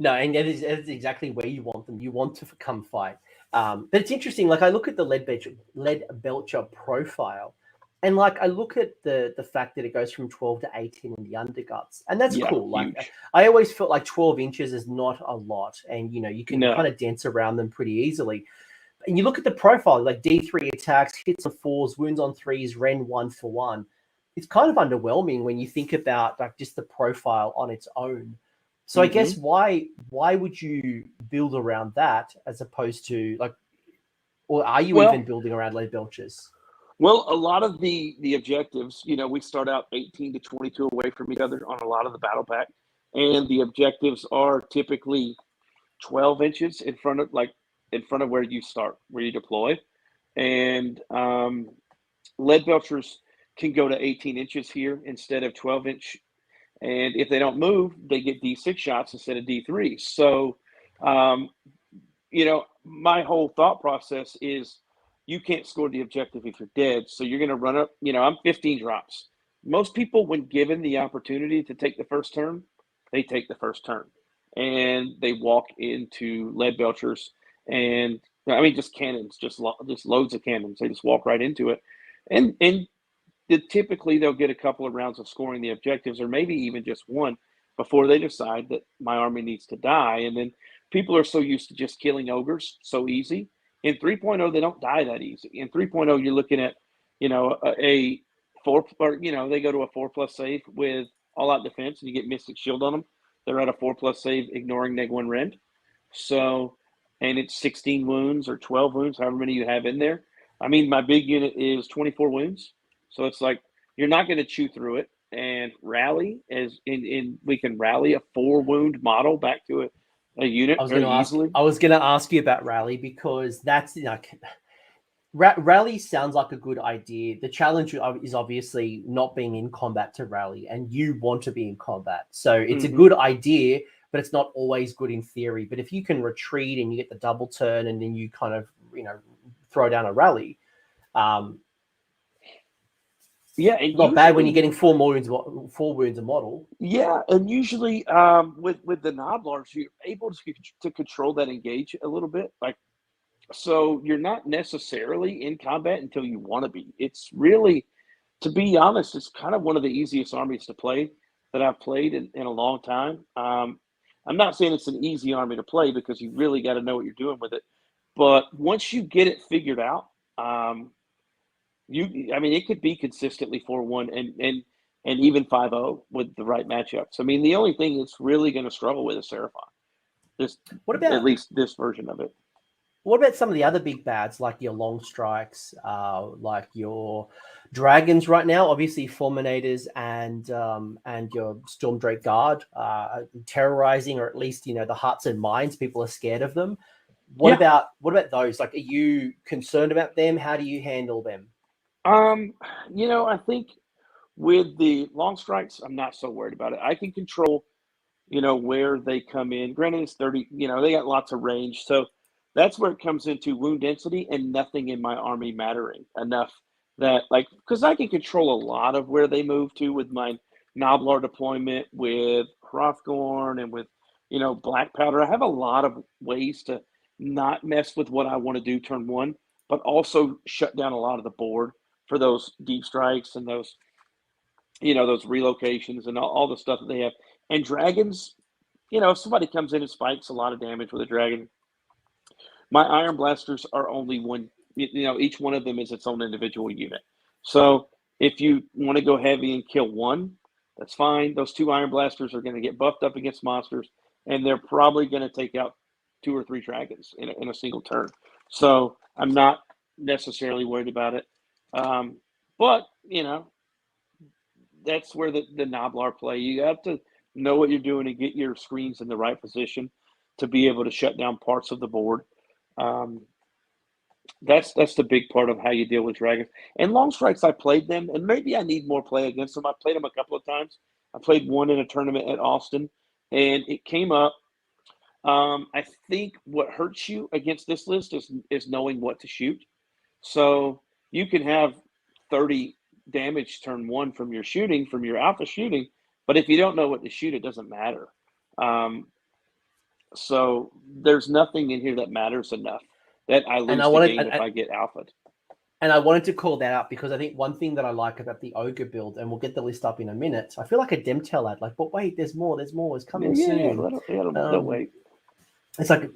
No, and that is exactly where you want them. You want to come fight. But it's interesting. Like, I look at the Leadbelcher profile, and like I look at the fact that it goes from 12 to 18 in the Underguts, and that's cool. Like, huge. I always felt like 12 inches is not a lot, and you can kind of dance around them pretty easily. And you look at the profile, like D3 attacks, hits on 4s, wounds on 3s, Ren 1 for 1. It's kind of underwhelming when you think about like just the profile on its own. So I guess why would you build around that as opposed to or are you even building around Leadbelchers? Well, a lot of the objectives, we start out 18 to 22 away from each other on a lot of the battle pack, and the objectives are typically 12 inches in front of where you start, where you deploy, and Leadbelchers can go to 18 inches here instead of 12 inch. And if they don't move, they get D6 shots instead of D3. So, my whole thought process is you can't score the objective if you're dead. So you're going to run up, I'm 15 drops. Most people, when given the opportunity to take the first turn, they take the first turn. And they walk into Leadbelchers and, just cannons, just loads of cannons. They just walk right into it. And typically they'll get a couple of rounds of scoring the objectives, or maybe even just one, before they decide that my army needs to die. And then people are so used to just killing ogres so easy. In 3.0, they don't die that easy. In 3.0, you're looking at, a 4, or, they go to a 4+ save with all-out defense, and you get Mystic Shield on them. They're at a 4+ save, ignoring -1 rend. So, and it's 16 wounds or 12 wounds, however many you have in there. My big unit is 24 wounds. So it's like, you're not going to chew through it and rally we can rally a 4-wound model back to a unit very easily. I was going to ask you about rally, because that's rally sounds like a good idea. The challenge is obviously not being in combat to rally, and you want to be in combat. So it's a good idea, but it's not always good in theory. But if you can retreat and you get the double turn, and then you kind of, throw down a rally, and not bad when you're getting 4 wounds a model. Yeah, and usually with the Gnoblars, you're able to control that engage a little bit. So you're not necessarily in combat until you want to be. It's really, to be honest, it's kind of one of the easiest armies to play that I've played in a long time. I'm not saying it's an easy army to play, because you really got to know what you're doing with it. But once you get it figured out, it could be consistently 4-1 and even 5-0 with the right matchups. The only thing it's really going to struggle with is Seraphon. At least this version of it. What about some of the other big bads, like your long strikes, like your dragons right now? Obviously, Fulminators and your Stormdrake Guard terrorizing, or at least the hearts and minds. People are scared of them. What about those? Like, are you concerned about them? How do you handle them? I think with the long strikes, I'm not so worried about it. I can control, where they come in. Granted, it's 30, they got lots of range. So that's where it comes into wound density and nothing in my army mattering enough that, because I can control a lot of where they move to with my Gnoblar deployment, with Hrothgorn, and with Blackpowder. I have a lot of ways to not mess with what I want to do turn one, but also shut down a lot of the board for those deep strikes and those relocations and all the stuff that they have. And dragons, if somebody comes in and spikes a lot of damage with a dragon, my iron blasters are only one. Each one of them is its own individual unit. So if you want to go heavy and kill one, that's fine. Those 2 iron blasters are going to get buffed up against monsters, and they're probably going to take out 2 or 3 dragons in a single turn. So I'm not necessarily worried about it. But that's where the Gnoblar play. You have to know what you're doing and get your screens in the right position to be able to shut down parts of the board. That's the big part of how you deal with dragons. And long strikes, I played them, and maybe I need more play against them. I played them a couple of times. I played one in a tournament at Austin, and it came up. I think what hurts you against this list is knowing what to shoot. So you can have 30 damage turn one from your alpha shooting, but if you don't know what to shoot, it doesn't matter. So there's nothing in here that matters enough that I lose the game if I get alphaed. And I wanted to call that out because I think one thing that I like about the Ogre build, and we'll get the list up in a minute, I feel like a Demtel ad, like, but wait, there's more, it's coming soon. Don't wait. It's like,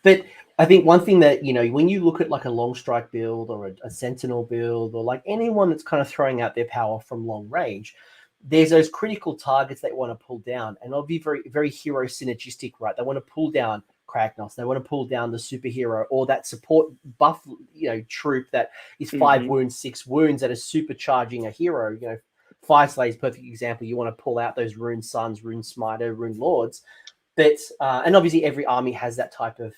but I think one thing that, when you look at like a long strike build or a sentinel build or like anyone that's kind of throwing out their power from long range, there's those critical targets they want to pull down, and they'll be very, very hero synergistic, right? They want to pull down Kragnos, they want to pull down the superhero or that support buff, troop that is 5 wounds, 6 wounds that is supercharging a hero. Fire Slayer's perfect example. You want to pull out those Rune Sons, Rune Smiter, Rune Lords. But and obviously every army has that type of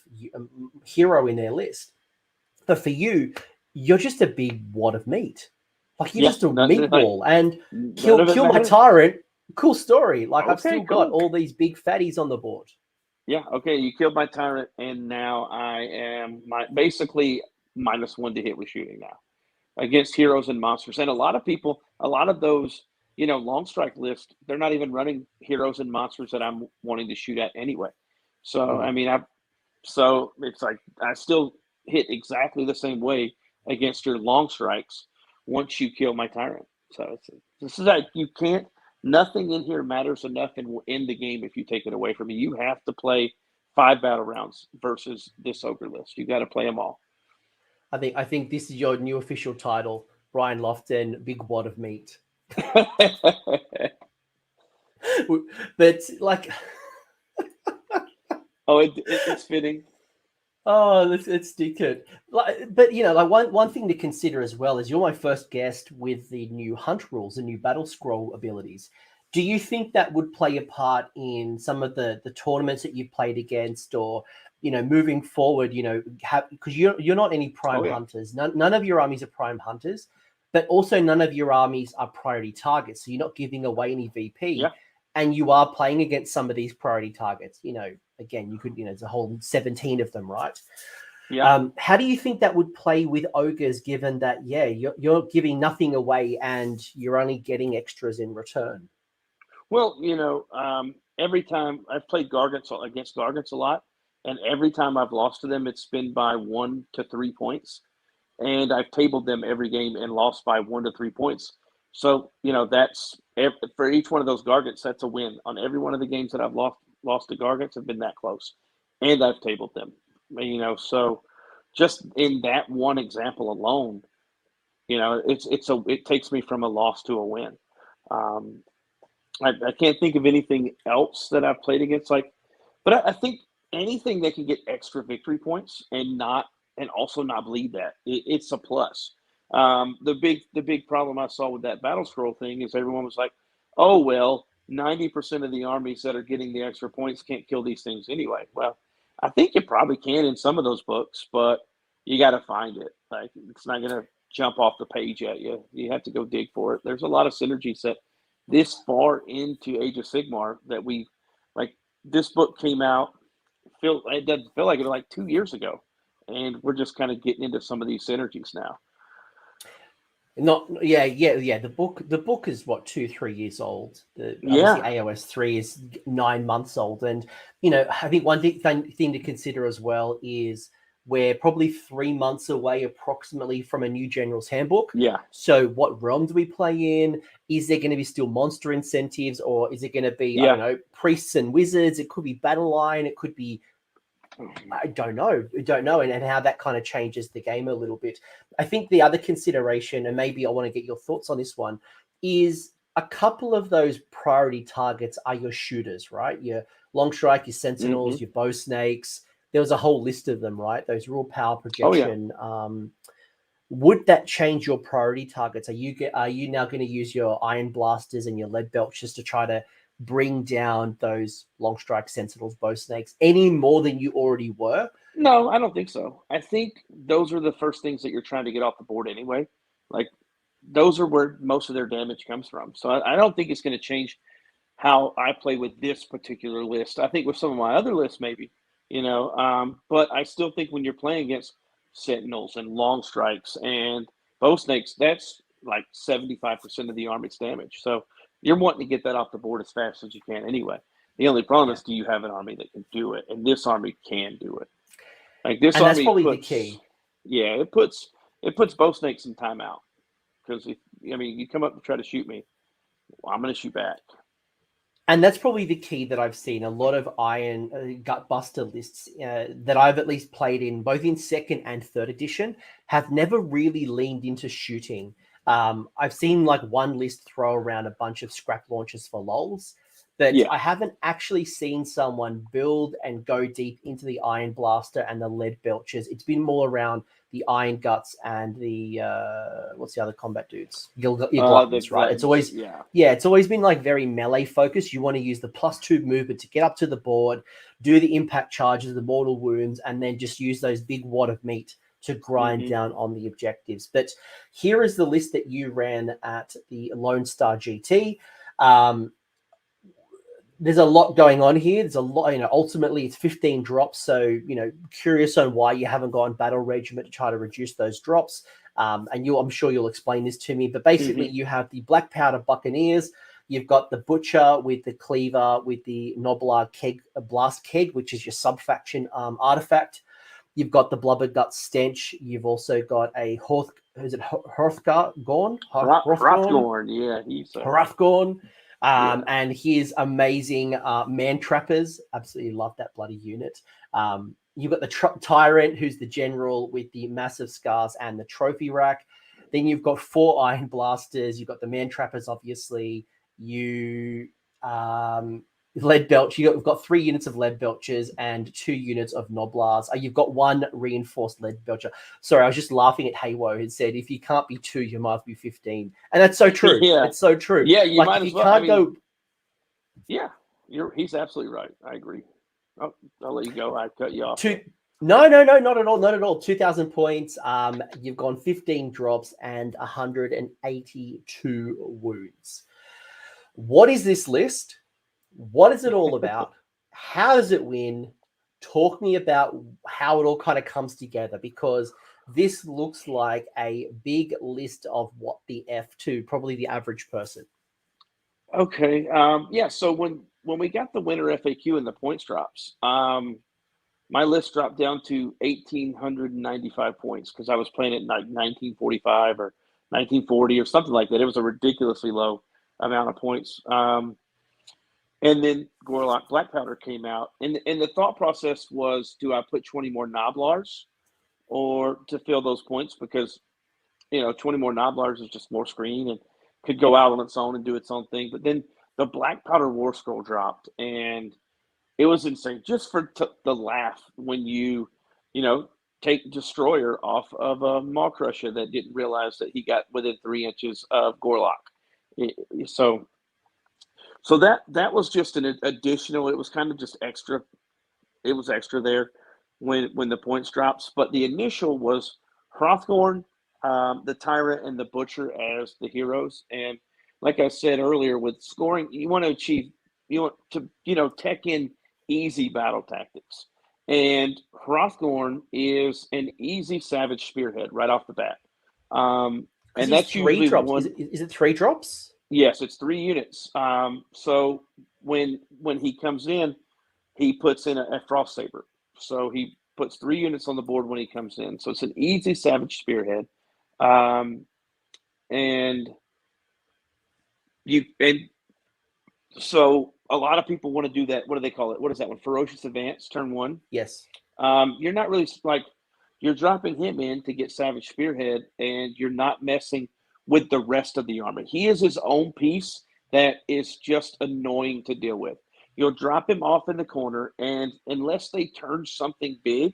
hero in their list. But for you, you're just a big wad of meat. Like you're just a meatball. And kill my Tyrant. Cool story. Like I've still got all these big fatties on the board. Yeah. Okay. You killed my Tyrant, and now I am basically -1 to hit with shooting now against heroes and monsters. And a lot of those. Long strike list, they're not even running heroes and monsters that I'm wanting to shoot at anyway. So, so it's like I still hit exactly the same way against your long strikes once you kill my Tyrant. So this is like nothing in here matters enough in the game if you take it away from me. You have to play 5 battle rounds versus this Ogre list. You got to play them all. I think this is your new official title, Bryan Lofton, Big Wad of Meat. But like it's fitting. It's dickhead. But one thing to consider as well is you're my first guest with the new hunt rules, the new battle scroll abilities. Do you think that would play a part in some of the tournaments that you've played against, or moving forward, because you're not any prime hunters. None of your armies are prime hunters. But also none of your armies are priority targets. So you're not giving away any VP. And you are playing against some of these priority targets. Again, you could, it's a whole 17 of them, right? Yeah. How do you think that would play with ogres, given that, you're giving nothing away and you're only getting extras in return? Well, every time I've played against Gargants a lot, and every time I've lost to them, it's been by 1 to 3 points. And I've tabled them every game and lost by 1 to 3 points. So, that's for each one of those Gargants, that's a win. On every one of the games that I've lost to Gargants have been that close. And I've tabled them. So just in that one example alone, it takes me from a loss to a win. I can't think of anything else that I've played against. But I think anything that can get extra victory points and also not bleed that, it's a plus. The big problem I saw with that battle scroll thing is everyone was like, oh, well, 90% of the armies that are getting the extra points can't kill these things anyway. Well, I think you probably can in some of those books, but you got to find it. Like, it's not going to jump off the page at you. You have to go dig for it. There's a lot of synergies that this far into Age of Sigmar that this book came out, it doesn't feel like it was like 2 years ago. And we're just kind of getting into some of these synergies now. Not yeah. The book is what 2-3 years old. Obviously Yeah, AOS 3 is 9 months old, and I think one thing to consider as well is we're probably 3 months away approximately from a new general's handbook. yeah, So what realm do we play in? Is there going to be still monster incentives, or is it going to be, I don't yeah. know, priests and wizards? It could be battle line. It could be, I don't know. And how that kind of changes the game a little bit. I think the other consideration, and maybe I want to get your thoughts on this one, is a couple of those priority targets are your shooters, right? Your long strike, your Hmm. sentinels, your bow snakes. There was a whole list of them, right? Those raw power Oh yeah. projection. Would that change your priority targets? Are you now going to use your iron blasters and your lead belchers to try to bring down those long strike sentinels, bow snakes any more than you already were? No, I don't think so. I think those are the first things that you're trying to get off the board anyway. Like those are where most of their damage comes from. So I don't think it's going to change how I play with this particular list. I think with some of my other lists, maybe, but I still think when you're playing against Sentinels and Long Strikes and Bow Snakes, that's like 75% of the army's damage. So you're wanting to get that off the board as fast as you can anyway. The only problem Yeah. is, do you have an army that can do it? And this army can do it. Like this And that's army probably the puts, key. yeah, it puts Bow Snakes in timeout because if you come up and try to shoot me, well, I'm going to shoot back. And that's probably the key that I've seen. A lot of Iron Gutbuster lists that I've at least played in, both in second and third edition, have never really leaned into shooting. I've seen like one list throw around a bunch of scrap launchers for lols, but Yeah. I haven't actually seen someone build and go deep into the Iron Blaster and the Lead Belchers. It's been more around the Iron Guts and the what's the other combat dudes? Your The Gluttons, right? Gluttons. Yeah. It's always been like very melee focused. You want to use the +2 movement to get up to the board, do the impact charges, the mortal wounds, and then just use those big wad of meat to grind Hmm. down on the objectives. But here is the list that you ran at the Lone Star GT. There's a lot going on here. There's a lot, ultimately it's 15 drops. So, curious on why you haven't gone battle regiment to try to reduce those drops. And I'm sure you'll explain this to me, but basically Hmm. you have the Black Powder Buccaneers. You've got the Butcher with the Cleaver, with the Gnoblar keg, blast keg, which is your sub-faction artifact. You've got the Blubber Gut Stench. You've also got a Hearthgorn? Hrothgorn. Yeah. Hrothgorn. Yeah. And his amazing man trappers. Absolutely love that bloody unit. You've got the Tyrant, who's the general with the massive scars and the trophy rack. Then you've got 4 iron blasters. You've got the man trappers, obviously. You lead belch. We've got 3 units of lead belchers and 2 units of Gnoblars. You've got 1 reinforced lead belcher. Sorry, I was just laughing at Haywo, who said, if you can't be 2, you might be 15. And that's so true. Yeah. It's so true. Yeah. You Like, might if as you well. can't go... Yeah. He's absolutely right. I agree. I'll let you go. I cut you off. No, not at all. Not at all. 2,000 points. You've gone 15 drops and 182 wounds. What is this list? What is it all about? How does it win? Talk me about how it all kind of comes together, because this looks like a big list of what the F to probably the average person. Okay. Yeah. So when we got the winter FAQ and the points drops, my list dropped down to 1,895 points because I was playing it like 1945 or 1940 or something like that. It was a ridiculously low amount of points. And then Gorlok Blackpowder came out, and the thought process was, do I put 20 more Gnoblars or to fill those points, because 20 more Gnoblars is just more screen and could go out on its own and do its own thing. But then the Black Powder War Scroll dropped, and it was insane just for the laugh when take Destroyer off of a Maw Crusher that didn't realize that he got within 3 inches of Gorlok. So that was just an additional. It was kind of just extra. It was extra there when the points drops. But the initial was Hrothgorn, the Tyrant, and the Butcher as the heroes. And like I said earlier, with scoring, you want to tech in easy battle tactics. And Hrothgorn is an easy Savage Spearhead right off the bat. And that's three usually drops. one. Is it 3 drops? Yes, it's 3 units. So when he comes in, he puts in a frost saber. So he puts 3 units on the board when he comes in. So it's an easy savage spearhead. And so a lot of people want to do that. What do they call it? What is that one? Ferocious Advance, turn 1. Yes. You're not really you're dropping him in to get Savage Spearhead, and you're not messing with the rest of the army. He is his own piece that is just annoying to deal with. You'll drop him off in the corner, and unless they turn something big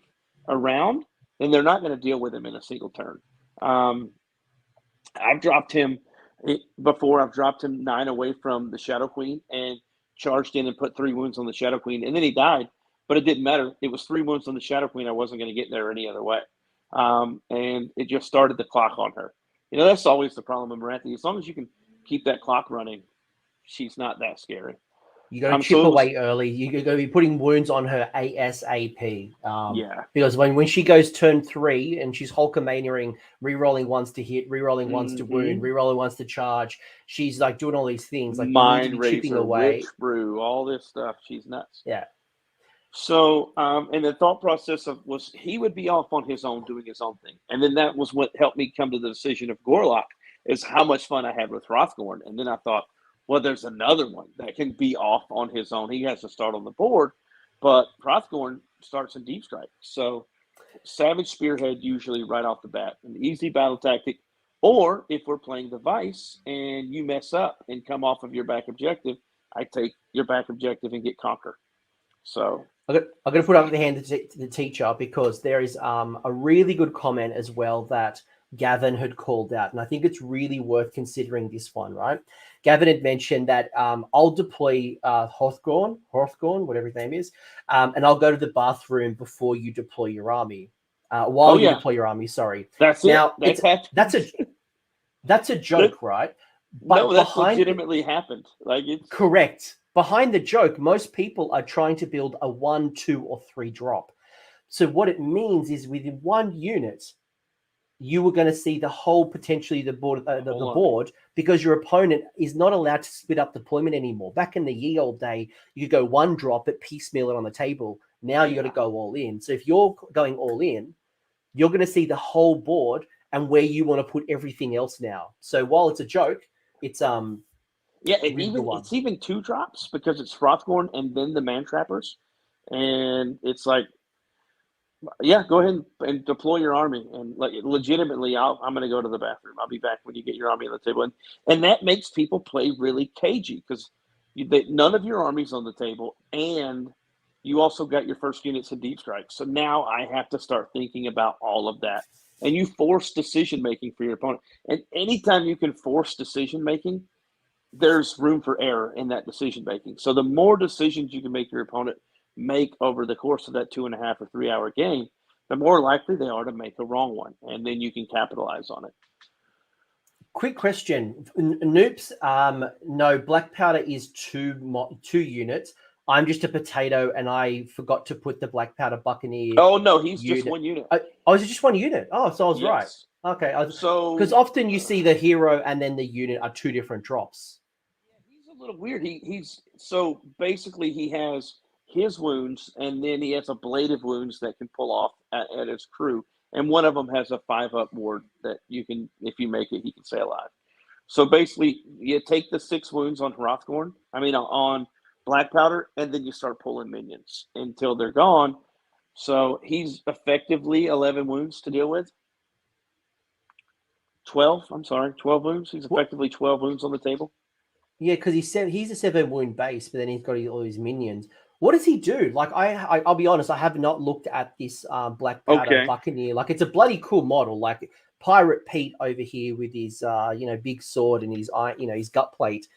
around, then they're not going to deal with him in a single turn. I've dropped him before. I've dropped him 9 away from the Shadow Queen and charged in and put 3 wounds on the Shadow Queen, and then he died. But it didn't matter. It was 3 wounds on the Shadow Queen. I wasn't going to get there any other way. And it just started the clock on her. That's always the problem with Morathi. As long as you can keep that clock running, she's not that scary. You got to chip away early. You're going to be putting wounds on her ASAP. Yeah. Because when she goes turn 3 and she's Hulkamaniaing, re-rolling ones to hit, re-rolling ones to wound, re-rolling ones to charge, she's like doing all these things. Like Mind you need to be Razor, chipping away. Witch Brew, all this stuff. She's nuts. Yeah. So, and the thought process was he would be off on his own doing his own thing. And then that was what helped me come to the decision of Gorlok, is how much fun I had with Hrothgorn. And then I thought, well, there's another one that can be off on his own. He has to start on the board, but Hrothgorn starts in Deep Strike. So Savage Spearhead usually right off the bat, an easy battle tactic. Or if we're playing the Vice and you mess up and come off of your back objective, I take your back objective and get Conquer. So I'm going to put up the hand to the teacher, because there is a really good comment as well that Gavin had called out, and I think it's really worth considering this one, right? Gavin had mentioned that I'll deploy Hrothgorn, whatever his name is, and I'll go to the bathroom before you deploy your army. While you deploy your army, sorry. That's now, it. That's a joke, right? But no, that's legitimately happened. It's correct. Behind the joke, most people are trying to build a 1, 2, or 3 drop. So what it means is within 1 unit, you were going to see the whole, potentially the board, board, because your opponent is not allowed to split up deployment anymore. Back in the ye old day, you could go 1 drop but piecemeal it on the table. Now you got to go all in. So if you're going all in, you're going to see the whole board and where you want to put everything else now. So while it's a joke, it's it's even 2 drops, because it's Hrothgorn and then the Man Trappers, and it's like, go ahead and deploy your army, and legitimately, I'm going to go to the bathroom. I'll be back when you get your army on the table, and that makes people play really cagey, because none of your army's on the table, and you also got your first units in Deep Strike. So now I have to start thinking about all of that, and you force decision making for your opponent. And anytime you can force decision making, there's room for error in that decision making. So the more decisions you can make your opponent make over the course of that 2.5 or 3 hour game, the more likely they are to make a wrong one, and then you can capitalize on it. Quick question, Noops. No, Blackpowder is 2 units. I'm just a potato, and I forgot to put the Blackpowder Buccaneer. Oh no, he's just 1 unit. Is it just 1 unit? Oh, so I was right. Okay, so because often you see the hero and then the unit are 2 different drops. Yeah, he's a little weird. He's so basically he has his wounds, and then he has a blade of wounds that can pull off at his crew, and one of them has a 5-up ward that you can, if you make it, he can stay alive. So basically, you take the 6 wounds on Hrothgorn, on Blackpowder, and then you start pulling minions until they're gone. So he's effectively 11 wounds to deal with. 12 wounds. He's effectively 12 wounds on the table. Yeah, because he's a 7 wound base, but then he's got all his minions. What does he do? Like, I'll be honest, I have not looked at this Blackpowder Buccaneer. Like, it's a bloody cool model. Like Pirate Pete over here with his big sword and his his gut plate.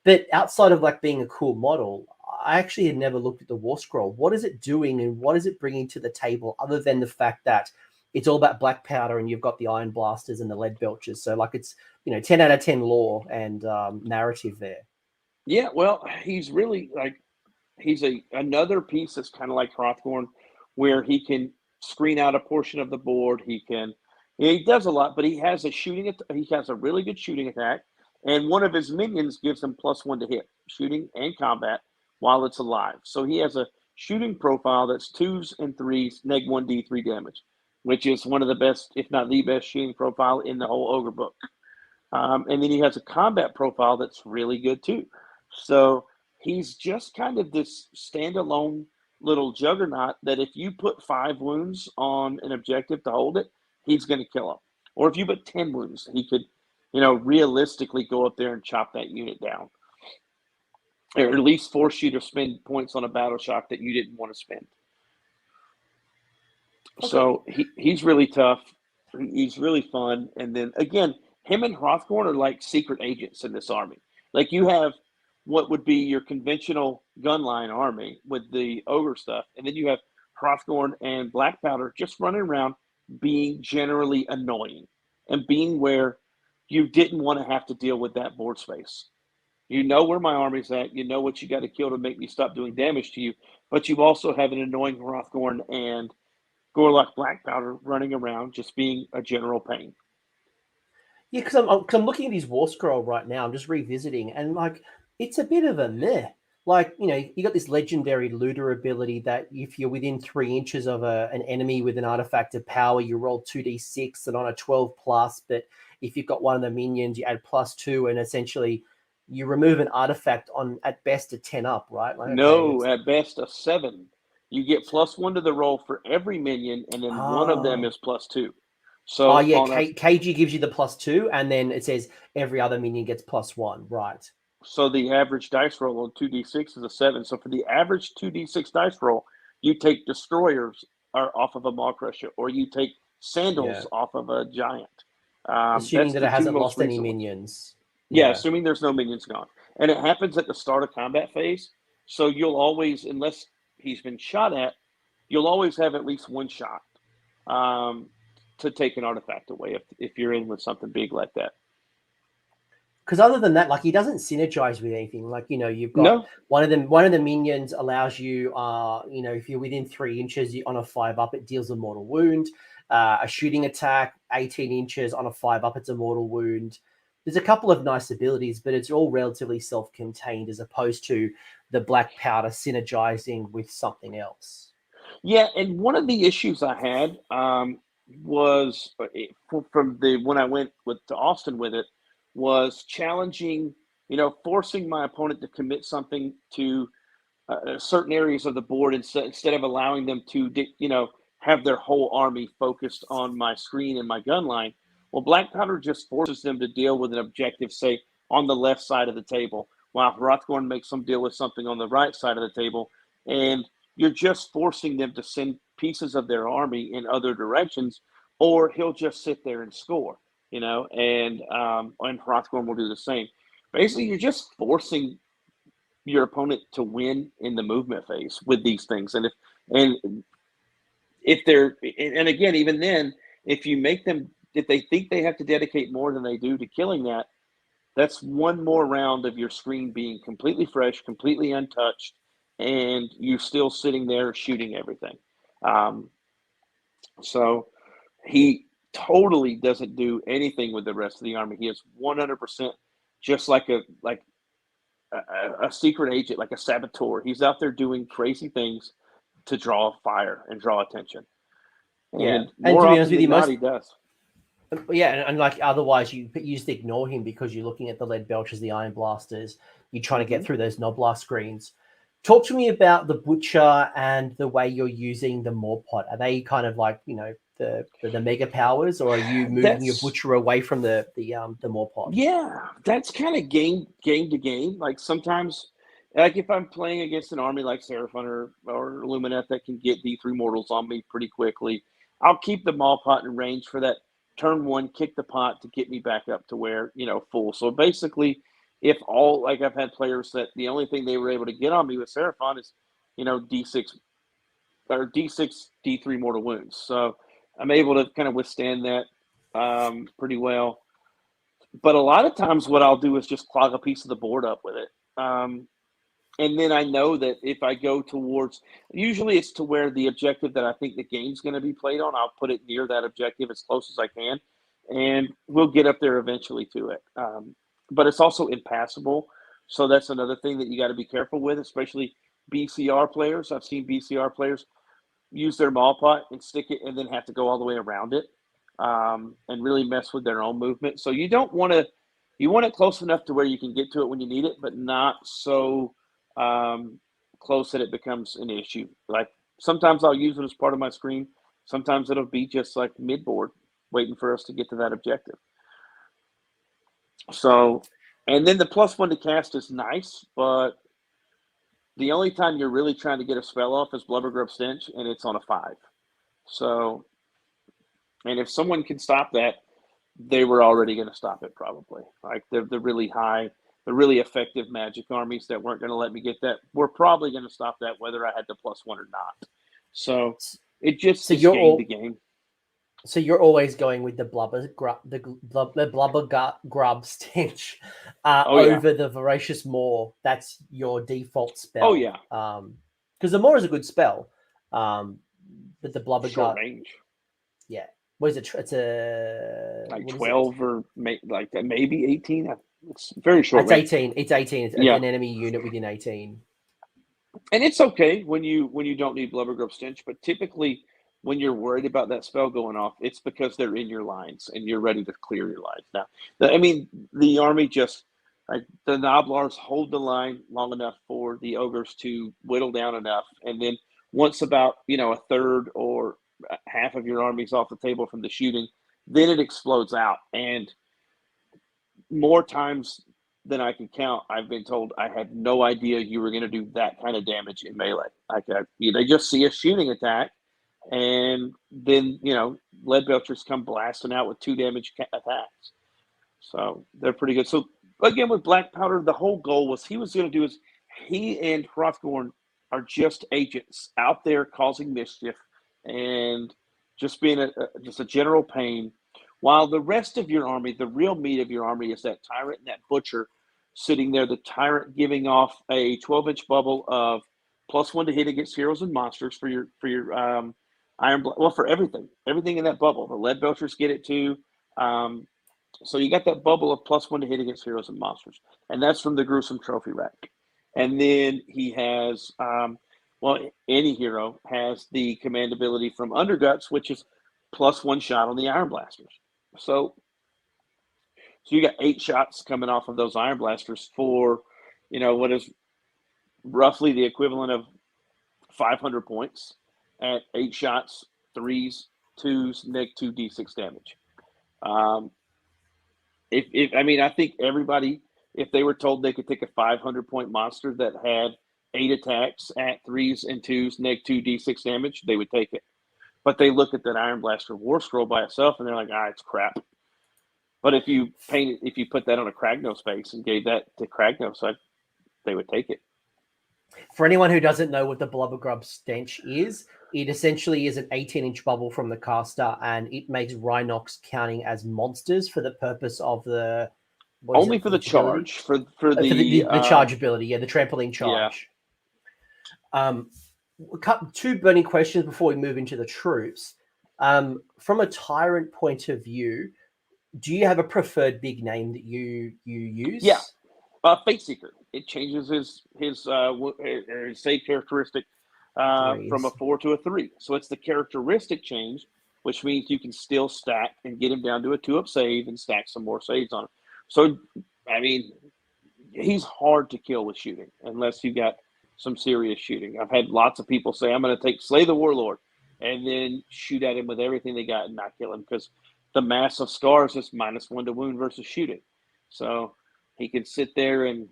But outside of like being a cool model, I actually had never looked at the War Scroll. What is it doing, and what is it bringing to the table, other than the fact that it's all about Blackpowder and you've got the Iron Blasters and the Leadbelchers? So like it's 10 out of 10 lore and narrative there. Yeah, well, he's really he's another piece that's kind of like Hrothgorn, where he can screen out a portion of the board. He can Yeah, he does a lot, but he has he has a really good shooting attack, and one of his minions gives him +1 to hit, shooting and combat while it's alive. So he has a shooting profile that's 2s and 3s, -1 D3 damage, which is one of the best, if not the best, shooting profile in the whole Ogre book. And then he has a combat profile that's really good too. So he's just kind of this standalone little juggernaut that if you put 5 wounds on an objective to hold it, he's going to kill him. Or if you put 10 wounds, he could, realistically go up there and chop that unit down. Or at least force you to spend points on a battle shock that you didn't want to spend. Okay. So he's really tough. He's really fun. And then, again, him and Hrothgorn are like secret agents in this army. Like, you have what would be your conventional gunline army with the ogre stuff, and then you have Hrothgorn and Blackpowder just running around being generally annoying and being where you didn't want to have to deal with that board space. You know where my army's at. You know what you got to kill to make me stop doing damage to you, but you also have an annoying Hrothgorn and Gorlok Blackpowder running around just being a general pain. Yeah, because I'm looking at his war scroll right now. I'm just revisiting, and like, it's a bit of a meh. Like, you got this legendary looter ability that if you're within 3 inches of an enemy with an artifact of power, you roll 2d6, and on a 12 plus. But if you've got one of the minions, you add +2, and essentially you remove an artifact on at best a 10 up, right? Like, no, at best a 7. You get +1 to the roll for every minion, and then one of them is +2. So, yeah, KG gives you the +2, and then it says every other minion gets +1, right? So the average dice roll on 2d6 is a 7. So for the average 2d6 dice roll, you take destroyers off of a Maw Crusher, or you take sandals off of a giant. Assuming that it hasn't lost any minions. Yeah, assuming there's no minions gone. And it happens at the start of combat phase. So you'll always, unless he's been shot at, you'll always have at least one shot to take an artifact away if you're in with something big like that. Because other than that, like, he doesn't synergize with anything. Like, you've got one of the minions allows you, if you're within 3 inches on a 5 up, it deals a mortal wound. A shooting attack, 18 inches on a 5 up, it's a mortal wound. There's a couple of nice abilities, but it's all relatively self-contained as opposed to the Blackpowder synergizing with something else. Yeah, and one of the issues I had was from when I went to Austin with it, was challenging, forcing my opponent to commit something to certain areas of the board instead of allowing them to, have their whole army focused on my screen and my gun line. Well, Blackpowder just forces them to deal with an objective, say, on the left side of the table, while Hrothgorn makes them deal with something on the right side of the table. And you're just forcing them to send pieces of their army in other directions, or he'll just sit there and score. And Hrothgorn will do the same. Basically, you're just forcing your opponent to win in the movement phase with these things. And again, even then, if you make them, if they think they have to dedicate more than they do to killing that, that's one more round of your screen being completely fresh, completely untouched, and you're still sitting there shooting everything. So he totally doesn't do anything with the rest of the army. He is 100% just like a secret agent, like a saboteur. He's out there doing crazy things to draw fire and draw attention. And to be honest with you, he does. Yeah, and like otherwise you just ignore him because you're looking at the Leadbelchers, the Iron Blasters. You're trying to get through those Gnoblar screens. Talk to me about the Butcher and the way you're using the Morpot. Are they kind of like, the mega powers, or are you moving your Butcher away from the Morpot? Yeah, that's kind of game to game. Like sometimes, like if I'm playing against an army like Seraphon or Lumineth that can get D3 mortals on me pretty quickly, I'll keep the Morpot in range for that turn 1, kick the pot to get me back up to where, full. So basically, I've had players that the only thing they were able to get on me with Seraphon is, D6 or D6, D3 mortal wounds. So I'm able to kind of withstand that pretty well. But a lot of times what I'll do is just clog a piece of the board up with it. And then I know that if I go towards, usually it's to where the objective that I think the game's going to be played on, I'll put it near that objective as close as I can, and we'll get up there eventually to it. But it's also impassable, so that's another thing that you got to be careful with, especially BCR players. I've seen BCR players use their maul pot and stick it and then have to go all the way around it, and really mess with their own movement. So you don't want to, you want it close enough to where you can get to it when you need it, but not so close that it becomes an issue. Like sometimes I'll use it as part of my screen. Sometimes it'll be just like mid-board waiting for us to get to that objective. So, and then the +1 to cast is nice, but the only time you're really trying to get a spell off is Blubbergrub Stench, and it's on a 5. So, and if someone can stop that, they were already going to stop it probably. Like the really high, the really effective magic armies that weren't going to let me get that were probably going to stop that whether I had the +1 or not. So it just so gained the game. So you're always going with the blubber grub stench over the voracious maw. That's your default spell. Oh yeah. Because the maw is a good spell, but the blubber short range. Yeah. What is it? It's a like 12 or like maybe 18. It's very short. It's range. 18. It's 18. It's an enemy unit within 18. And it's okay when you don't need Blubbergrub Stench, but typically when you're worried about that spell going off, it's because they're in your lines and you're ready to clear your lines. Now, the army just, like the Gnoblars hold the line long enough for the ogres to whittle down enough. And then once about, a third or half of your army's off the table from the shooting, then it explodes out. And more times than I can count, I've been told I had no idea you were going to do that kind of damage in melee. They just see a shooting attack, and then, Leadbelchers come blasting out with 2 damage attacks. So they're pretty good. So again, with Blackpowder, the whole goal was he was going to do is he and Hrothgorn are just agents out there causing mischief and just being just a general pain, while the rest of your army, the real meat of your army, is that Tyrant and that Butcher sitting there. The Tyrant giving off a 12-inch bubble of +1 to hit against heroes and monsters for your Iron, for everything in that bubble. The Leadbelchers get it too. So you got that bubble of +1 to hit against heroes and monsters, and that's from the Gruesome Trophy Rack. And then he has, any hero has the command ability from Underguts, which is +1 shot on the Iron Blasters. So you got 8 shots coming off of those Iron Blasters for, what is roughly the equivalent of 500 points at 8 shots, 3s, 2s, -2 d6 damage. I think everybody, if they were told they could take a 500-point monster that had 8 attacks at 3s and 2s, -2 d6 damage, they would take it. But they look at that Iron Blaster War Scroll by itself and they're like, it's crap. But if you put that on a Kragnos base and gave that to Kragnos, they would take it. For anyone who doesn't know what the Blubbergrub Stench is, it essentially is an 18-inch bubble from the caster, and it makes Rhinox counting as monsters for the purpose of the only for the charge for the charge ability, the trampoline charge. Yeah. 2 burning questions before we move into the troops. From a Tyrant point of view, do you have a preferred big name that you use? Yeah, Fate Seeker. It changes his save characteristic from a 4 to a 3. So it's the characteristic change, which means you can still stack and get him down to a 2-up save and stack some more saves on him. So, he's hard to kill with shooting unless you got some serious shooting. I've had lots of people say, I'm going to slay the Warlord and then shoot at him with everything they got and not kill him, because the mass of scars is -1 to wound versus shooting. So he can sit there and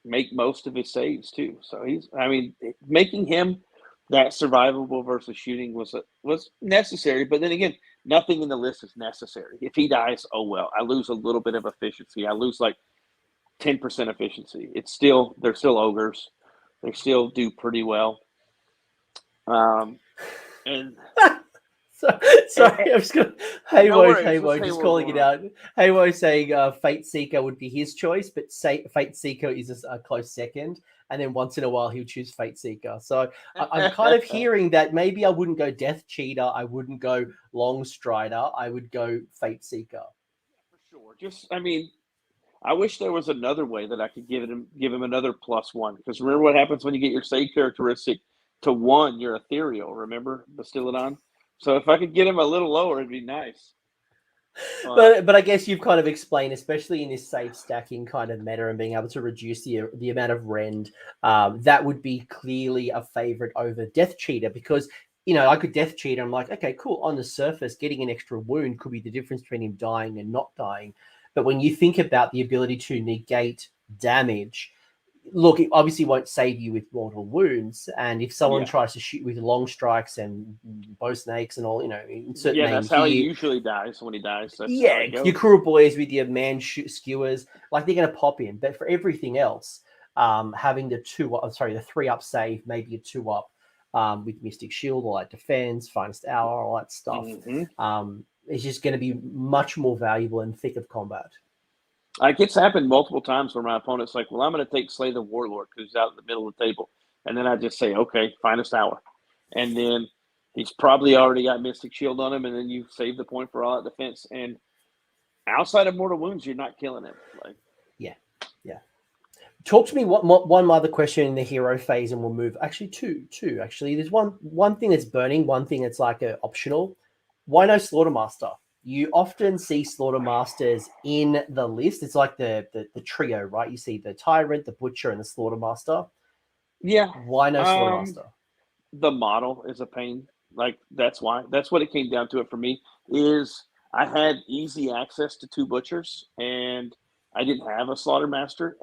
make most of his saves too. So making him that survivable versus shooting was necessary. But then again, nothing in the list is necessary. If he dies, oh well. I lose a little bit of efficiency. I lose like 10% efficiency. They're still ogres. They still do pretty well. And sorry, I'm just going to... Haywo just calling it out. Haywo saying Fate Seeker would be his choice, but Fate Seeker is a close second. and then once in a while he'll choose Fate Seeker. So I'm kind of hearing that maybe I wouldn't go Death Cheater, I wouldn't go Long Strider, I would go Fate Seeker. For sure. Just, I mean, I wish there was another way that I could give him another +1. Because remember what happens when you get your save characteristic to 1, you're ethereal. Remember Bastiladon? So if I could get him a little lower, it'd be nice. But I guess you've kind of explained, especially in this safe stacking kind of meta and being able to reduce the amount of rend, that would be clearly a favorite over Death Cheater, because I could Death Cheater. I'm like, okay, cool. On the surface, getting an extra wound could be the difference between him dying and not dying. But when you think about the ability to negate damage, look, it obviously won't save you with mortal wounds. And if someone tries to shoot with long strikes and bow snakes and all, insert name that's how he usually dies when he dies. That's your cruel boys with your man skewers, like they're going to pop in. But for everything else, having the 3-up save, maybe a 2-up with Mystic Shield, all that defense, Finest Hour, all that stuff, it's just going to be much more valuable in thick of combat. It's happened multiple times where my opponent's like, well, I'm going to take Slay the Warlord because he's out in the middle of the table. And then I just say, okay, Finest Hour. And then he's probably already got Mystic Shield on him, and then you save the point for all that defense. And outside of mortal wounds, you're not killing him. Yeah. Talk to me one other question in the hero phase, and we'll move. Actually, two. Actually, there's one thing that's burning, one thing that's like a optional. Why no Slaughtermaster? You often see Slaughtermasters in the list. It's like the trio, right? You see the Tyrant, the Butcher, and the Slaughtermaster. Yeah. Why no Slaughtermaster? The model is a pain. That's why. That's what it came down to it for me, is I had easy access to 2 Butchers, and I didn't have a Slaughtermaster,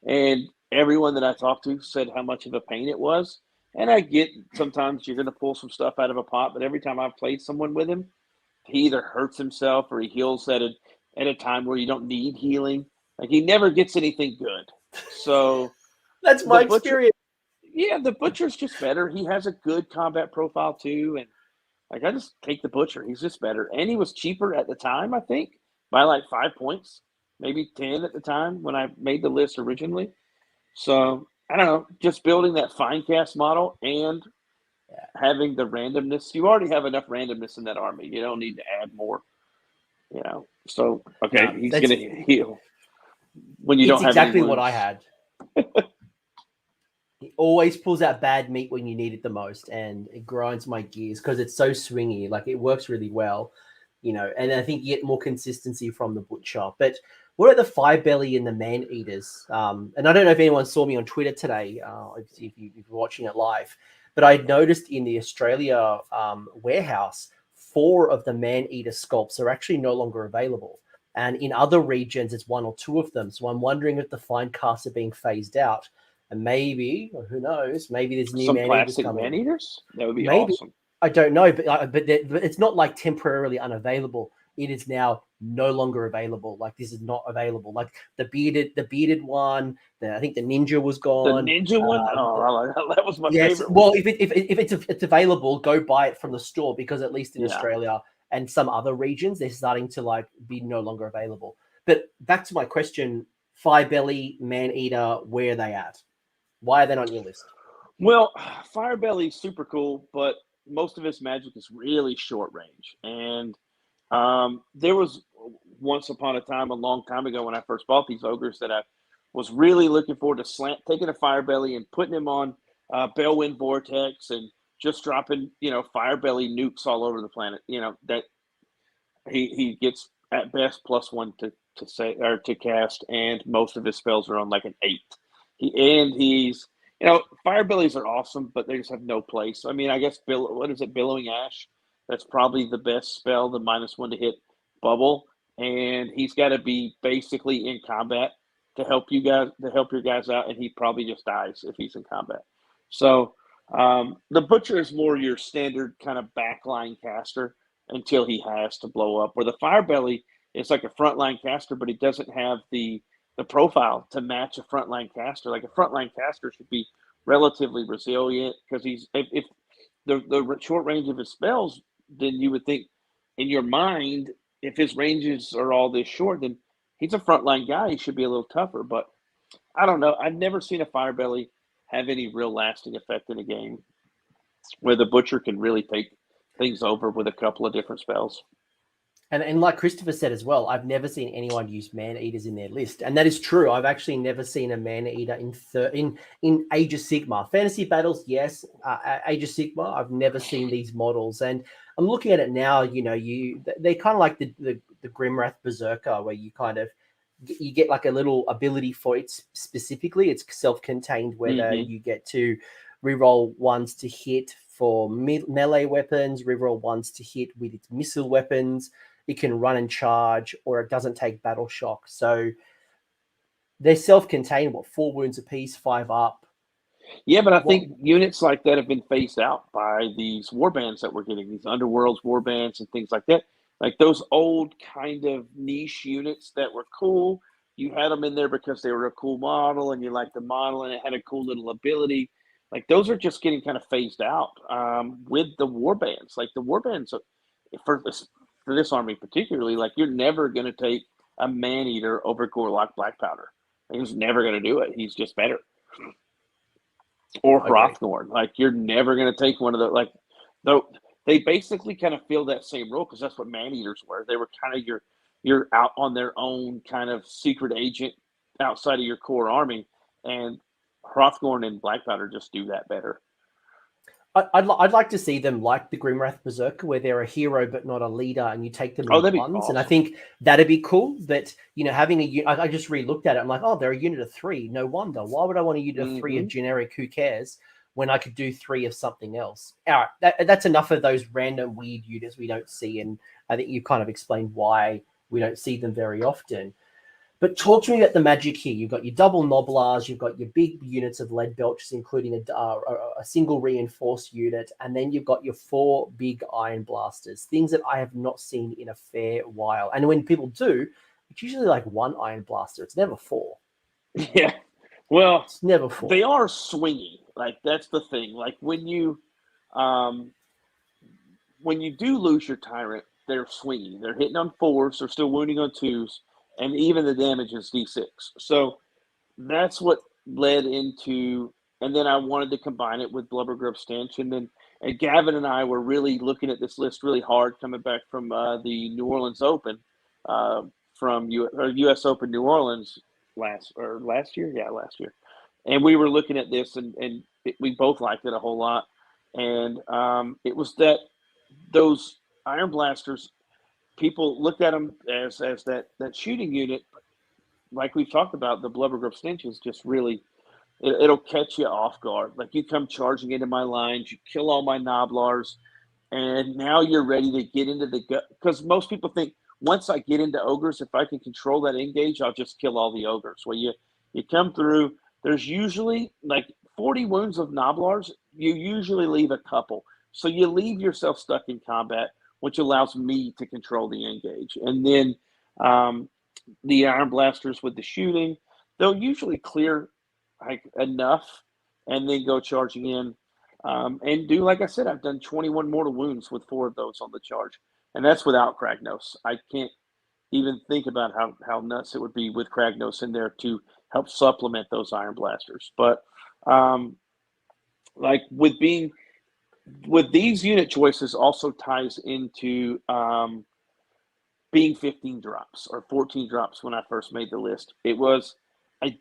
and everyone that I talked to said how much of a pain it was. And I get sometimes you're going to pull some stuff out of a pot, but every time I've played someone with him, he either hurts himself or he heals at a time where you don't need healing. He never gets anything good. So that's my experience. The Butcher's just better. He has a good combat profile too, and I just take the Butcher. He's just better, and he was cheaper at the time. I think by 5 points, maybe 10 at the time when I made the list originally. So I don't know, just building that fine cast model and having the randomness. You already have enough randomness in that army. You don't need to add more. So he's going to heal when you don't have exactly what I had. He always pulls out bad meat when you need it the most, and it grinds my gears because it's so swingy. It works really well, and I think you get more consistency from the Butcher. But what are the Firebelly and the Man Eaters? And I don't know if anyone saw me on Twitter today, if you're watching it live, but I noticed in the Australia warehouse, 4 of the Man Eater sculpts are actually no longer available. And in other regions, it's 1 or 2 of them. So I'm wondering if the fine casts are being phased out. And maybe, or who knows, maybe there's new Man Eaters coming. Man Eaters? That would be awesome. I don't know, but it's not temporarily unavailable. It is now no longer available. This is not available. The bearded one. I think the ninja was gone. The ninja one. That was my favorite. Well, if it's available, go buy it from the store, because at least in Australia and some other regions, they're starting to be no longer available. But back to my question: Firebelly, Man Eater, where are they at? Why are they not on your list? Well, Firebelly's super cool, but most of his magic is really short range. And there was once upon a time, a long time ago, when I first bought these ogres, that I was really looking forward to taking a Firebelly and putting him on Bellwind Vortex and just dropping, Firebelly nukes all over the planet. That he gets at best +1 to cast, and most of his spells are on an 8. He's Firebellies are awesome, but they just have no place. I mean, I guess Billowing Ash? That's probably the best spell, the -1 to hit bubble, and he's got to be basically in combat to help your guys out, and he probably just dies if he's in combat. So the Butcher is more your standard kind of backline caster until he has to blow up. Where the Firebelly is like a frontline caster, but he doesn't have the profile to match a frontline caster. A frontline caster should be relatively resilient, because if the short range of his spells, then you would think in your mind, if his ranges are all this short, then he's a frontline guy. He should be a little tougher. But I don't know. I've never seen a Firebelly have any real lasting effect in a game where the Butcher can really take things over with a couple of different spells. And like Christopher said as well, I've never seen anyone use Mana Eaters in their list, and that is true. I've actually never seen a Mana Eater in Age of Sigmar. Fantasy Battles, yes. Age of Sigmar, I've never seen these models, and I'm looking at it now. You know, they're kind of like the Grimwrath Berserker, where you kind of you get like a little ability for it specifically. It's self-contained, whether you get to reroll ones to hit for melee weapons, reroll ones to hit with its missile weapons. It can run and charge, or it doesn't take battle shock. So they're self-contained. 4 wounds apiece, 5 up. Yeah, but I think units like that have been phased out by these warbands that we're getting, these Underworlds warbands and things like that. Like those old kind of niche units that were cool. You had them in there because they were a cool model, and you liked the model, and it had a cool little ability. Like those are just getting kind of phased out with the warbands. Like the warbands, for this army particularly, like you're never going to take a man-eater over Gorlok Blackpowder. He's never going to do it. He's just better. Or Hrothgorn. Like you're never going to take one of the, like, though they basically kind of fill that same role because that's what man-eaters were. They were kind of you're out on their own kind of secret agent outside of your core army, and Hrothgorn and Blackpowder just do that better. I'd like to see them like the Grimwrath Berserker, where they're a hero but not a leader, and you take them in ones. Awesome. And I think that'd be cool. But you know, having I just re-looked at it. I'm like, oh, they're a unit of 3. No wonder. Why would I want a unit of 3 of generic? Who cares? When I could do 3 of something else. All right, that's enough of those random weird units we don't see, and I think you kind of explained why we don't see them very often. But talk to me about the magic here. You've got your double Gnoblars, you've got your big units of Leadbelchers, including a single reinforced unit, and then you've got your 4 big Iron Blasters, things that I have not seen in a fair while. And when people do, it's usually like 1 Iron Blaster. It's never 4. Yeah. Well, it's never 4. They are swinging. Like, that's the thing. Like, when you do lose your Tyrant, they're swinging. They're hitting on 4s. They're still wounding on 2s. And even the damage is D6. So that's what led into, and then I wanted to combine it with Blubbergrub Stench. And Gavin and I were really looking at this list really hard coming back from the New Orleans Open, from U.S. Open New Orleans last year. Yeah, last year. And we were looking at this, and we both liked it a whole lot. And it was that those Iron Blasters, people looked at them as that shooting unit. Like we've talked about, the Blubbergrub Stench is just really, it'll catch you off guard. Like you come charging into my lines, you kill all my Gnoblars, and now you're ready to get into the gut. Because most people think once I get into ogres, if I can control that engage, I'll just kill all the ogres. Well, you come through, there's usually like 40 wounds of Gnoblars, you usually leave a couple. So you leave yourself stuck in combat, which allows me to control the engage. And then the Iron Blasters with the shooting, they'll usually clear like enough and then go charging in and do, like I said, I've done 21 mortal wounds with 4 of those on the charge. And that's without Kragnos. I can't even think about how nuts it would be with Kragnos in there to help supplement those Iron Blasters. But like with these unit choices also ties into being 15 drops or 14 drops when I first made the list. It was, I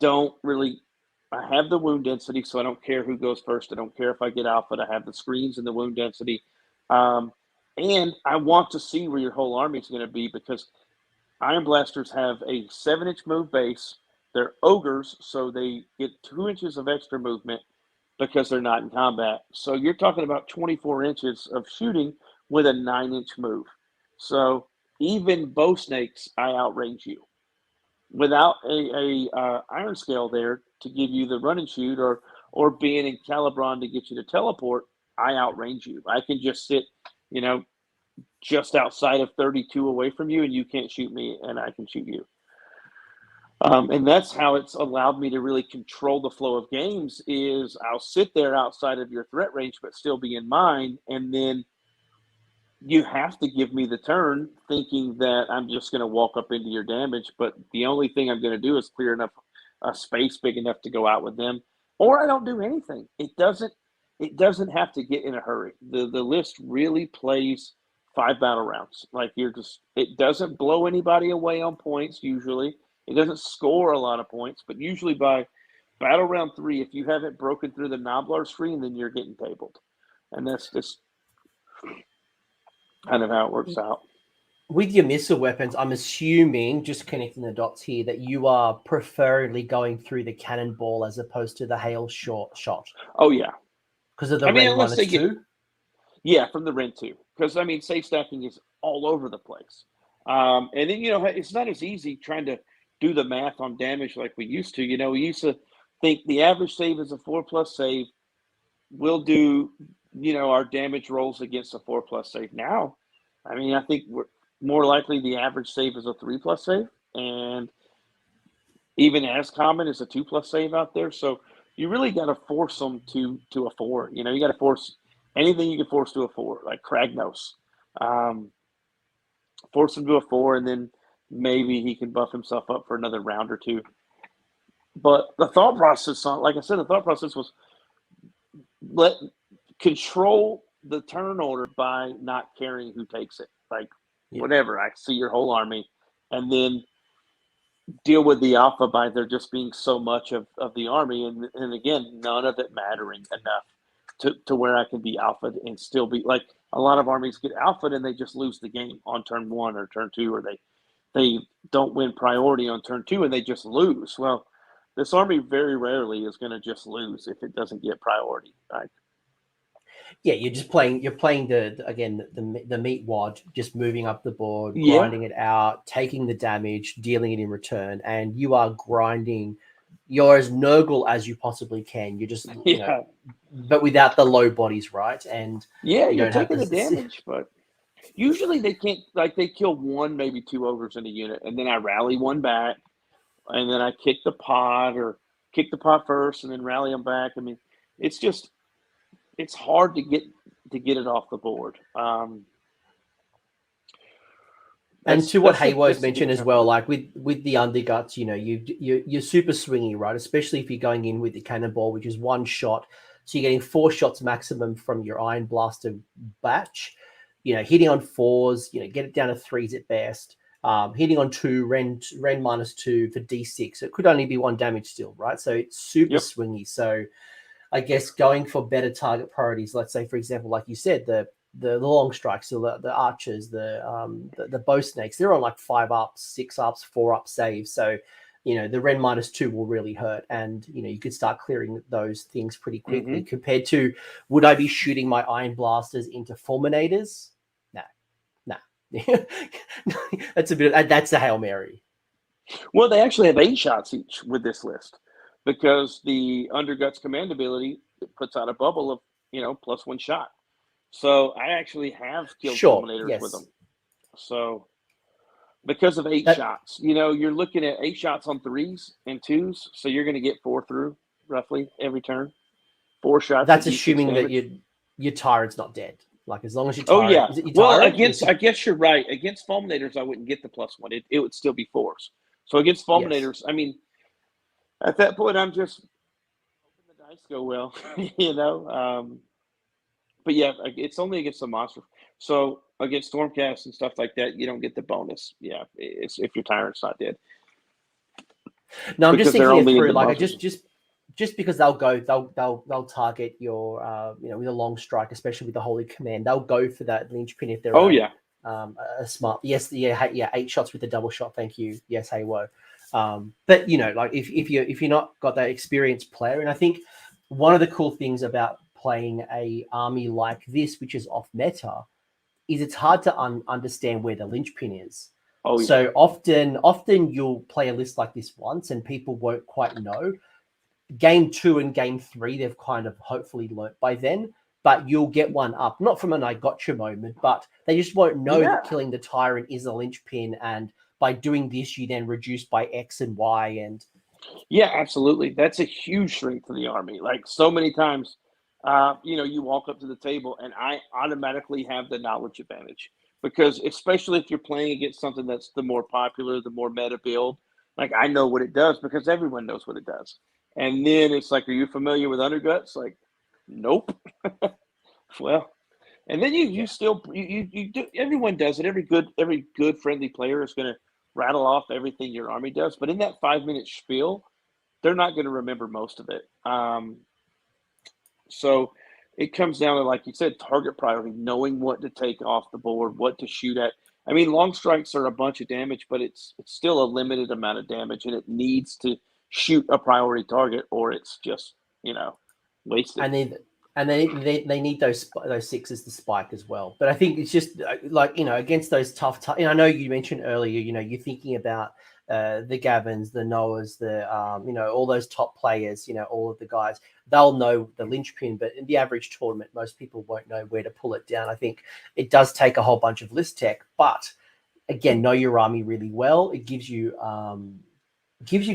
have the wound density, so I don't care who goes first. I don't care if I get alpha. I have the screens and the wound density. And I want to see where your whole army is going to be, because Iron Blasters have a 7-inch move base. They're ogres, so they get 2 inches of extra movement because they're not in combat. So you're talking about 24 inches of shooting with a 9-inch move. So even bow snakes, I outrange you. Without a iron scale there to give you the run and shoot, or being in Calibron to get you to teleport, I outrange you. I can just sit, just outside of 32 away from you, and you can't shoot me, and I can shoot you. And that's how it's allowed me to really control the flow of games, is I'll sit there outside of your threat range but still be in mine, and then you have to give me the turn thinking that I'm just going to walk up into your damage, but the only thing I'm going to do is clear enough a space big enough to go out with them, or I don't do anything. It doesn't have to get in a hurry. The list really plays 5 battle rounds. Like it doesn't blow anybody away on points usually. It doesn't score a lot of points, but usually by battle round 3, if you haven't broken through the Gnoblar screen, then you're getting tabled. And that's just kind of how it works out. With your missile weapons, I'm assuming, just connecting the dots here, that you are preferably going through the cannonball as opposed to the hail shot. Oh, yeah. Because of the Ren -2? Yeah, from the Ren 2. Because, I mean, safe stacking is all over the place. And then, it's not as easy trying to do the math on damage like we used to. We used to think the average save is a 4+ save. We'll do, our damage rolls against a 4+ save. Now, I mean, I think we're more likely the average save is a 3+ save. And even as common as a 2+ save out there. So you really got to force them to a 4. You got to force anything you can force to a 4, like Kragnos. Force him to a 4, and then maybe he can buff himself up for another round or 2. But the thought process, like I said, was control the turn order by not caring who takes it. Like, whatever, I see your whole army, and then deal with the alpha by there just being so much of the army, and again, none of it mattering enough to where I can be alpha and still be like a lot of armies get alpha and they just lose the game on turn 1 or turn 2, or they don't win priority on turn 2 and they just lose. Well, this army very rarely is going to just lose if it doesn't get priority. Right? Yeah, you're playing the meat wad, just moving up the board, grinding it out, taking the damage, dealing it in return, and you are grinding. You're as Nurgle as you possibly can. You're just but without the low bodies, right? And you're taking the damage, but usually they can't. Like, they kill 1, maybe 2 ogres in a unit, and then I rally 1 back, and then I kick the pot first, and then rally them back. I mean, it's hard to get it off the board. And to what Haywo's mentioned as well, like with the Underguts, you're super swingy, right? Especially if you're going in with the cannonball, which is 1 shot. So you're getting 4 shots maximum from your Iron Blaster batch. Hitting on 4s, get it down to 3s at best. Hitting on 2, Ren -2 for D6. So it could only be 1 damage still, right? So it's super swingy. So I guess going for better target priorities, let's say, for example, like you said, the long strikes, the archers, the bow snakes, they're on like 5 ups, 6 ups, 4 up saves. So, the Ren -2 will really hurt. And, you could start clearing those things pretty quickly compared to, would I be shooting my Iron Blasters into Fulminators? No. That's the Hail Mary. Well, they actually have 8 shots each with this list, because the Underguts command ability puts out a bubble of, +1 shot. So I actually have killed Fulminators with them. So because of 8 shots, you're looking at 8 shots on 3s and 2s. So you're going to get 4 through roughly every turn. 4 shots. That's assuming that your Tyrant's not dead. Like, as long as your Tyrant. Oh, yeah. Is it your Well, Tyrant? I guess you're right. Against Fulminators, I wouldn't get the +1. It would still be 4s. So against Fulminators, I mean, at that point, I'm just hoping the dice go well, But yeah, it's only against the monster. So against Stormcast and stuff like that, you don't get the bonus. Yeah, it's if your Tyrant's not dead. No, I'm just thinking it through. Like, just because they'll target your with a long strike, especially with the Holy Command, they'll go for that linchpin if they're a smart. Yes, 8 shots with the double shot. Thank you. Yes, Haywo. But like if you're not got that experienced player, and I think one of the cool things about playing a army like this, which is off meta, is it's hard to understand where the linchpin is. So often you'll play a list like this once and people won't quite know. Game 2 and game 3, they've kind of hopefully learnt by then, but you'll get one up, not from an I gotcha moment, but they just won't know that killing the Tyrant is a linchpin, and by doing this, you then reduce by X and Y. And yeah, absolutely. That's a huge strength for the army. Like, so many times, you walk up to the table and I automatically have the knowledge advantage, because especially if you're playing against something that's the more popular, the more meta build, Like, I know what it does because everyone knows what it does. And then it's like, are you familiar with Underguts? Like, nope. Well, and then you still you do, everyone does it. Every good friendly player is going to rattle off everything your army does. But in that 5-minute spiel, they're not going to remember most of it. So it comes down to, like you said, target priority, knowing what to take off the board, what to shoot at. I mean, long strikes are a bunch of damage, but it's still a limited amount of damage, and it needs to shoot a priority target, or it's just wasted. And they need those sixes to spike as well. But I think it's just like against those tough. I know you mentioned earlier, you're thinking about the Gavins, the Noahs, the all those top players, all of the guys. They'll know the linchpin, but in the average tournament, most people won't know where to pull it down. I think it does take a whole bunch of list tech, but again, know your army really well. It gives you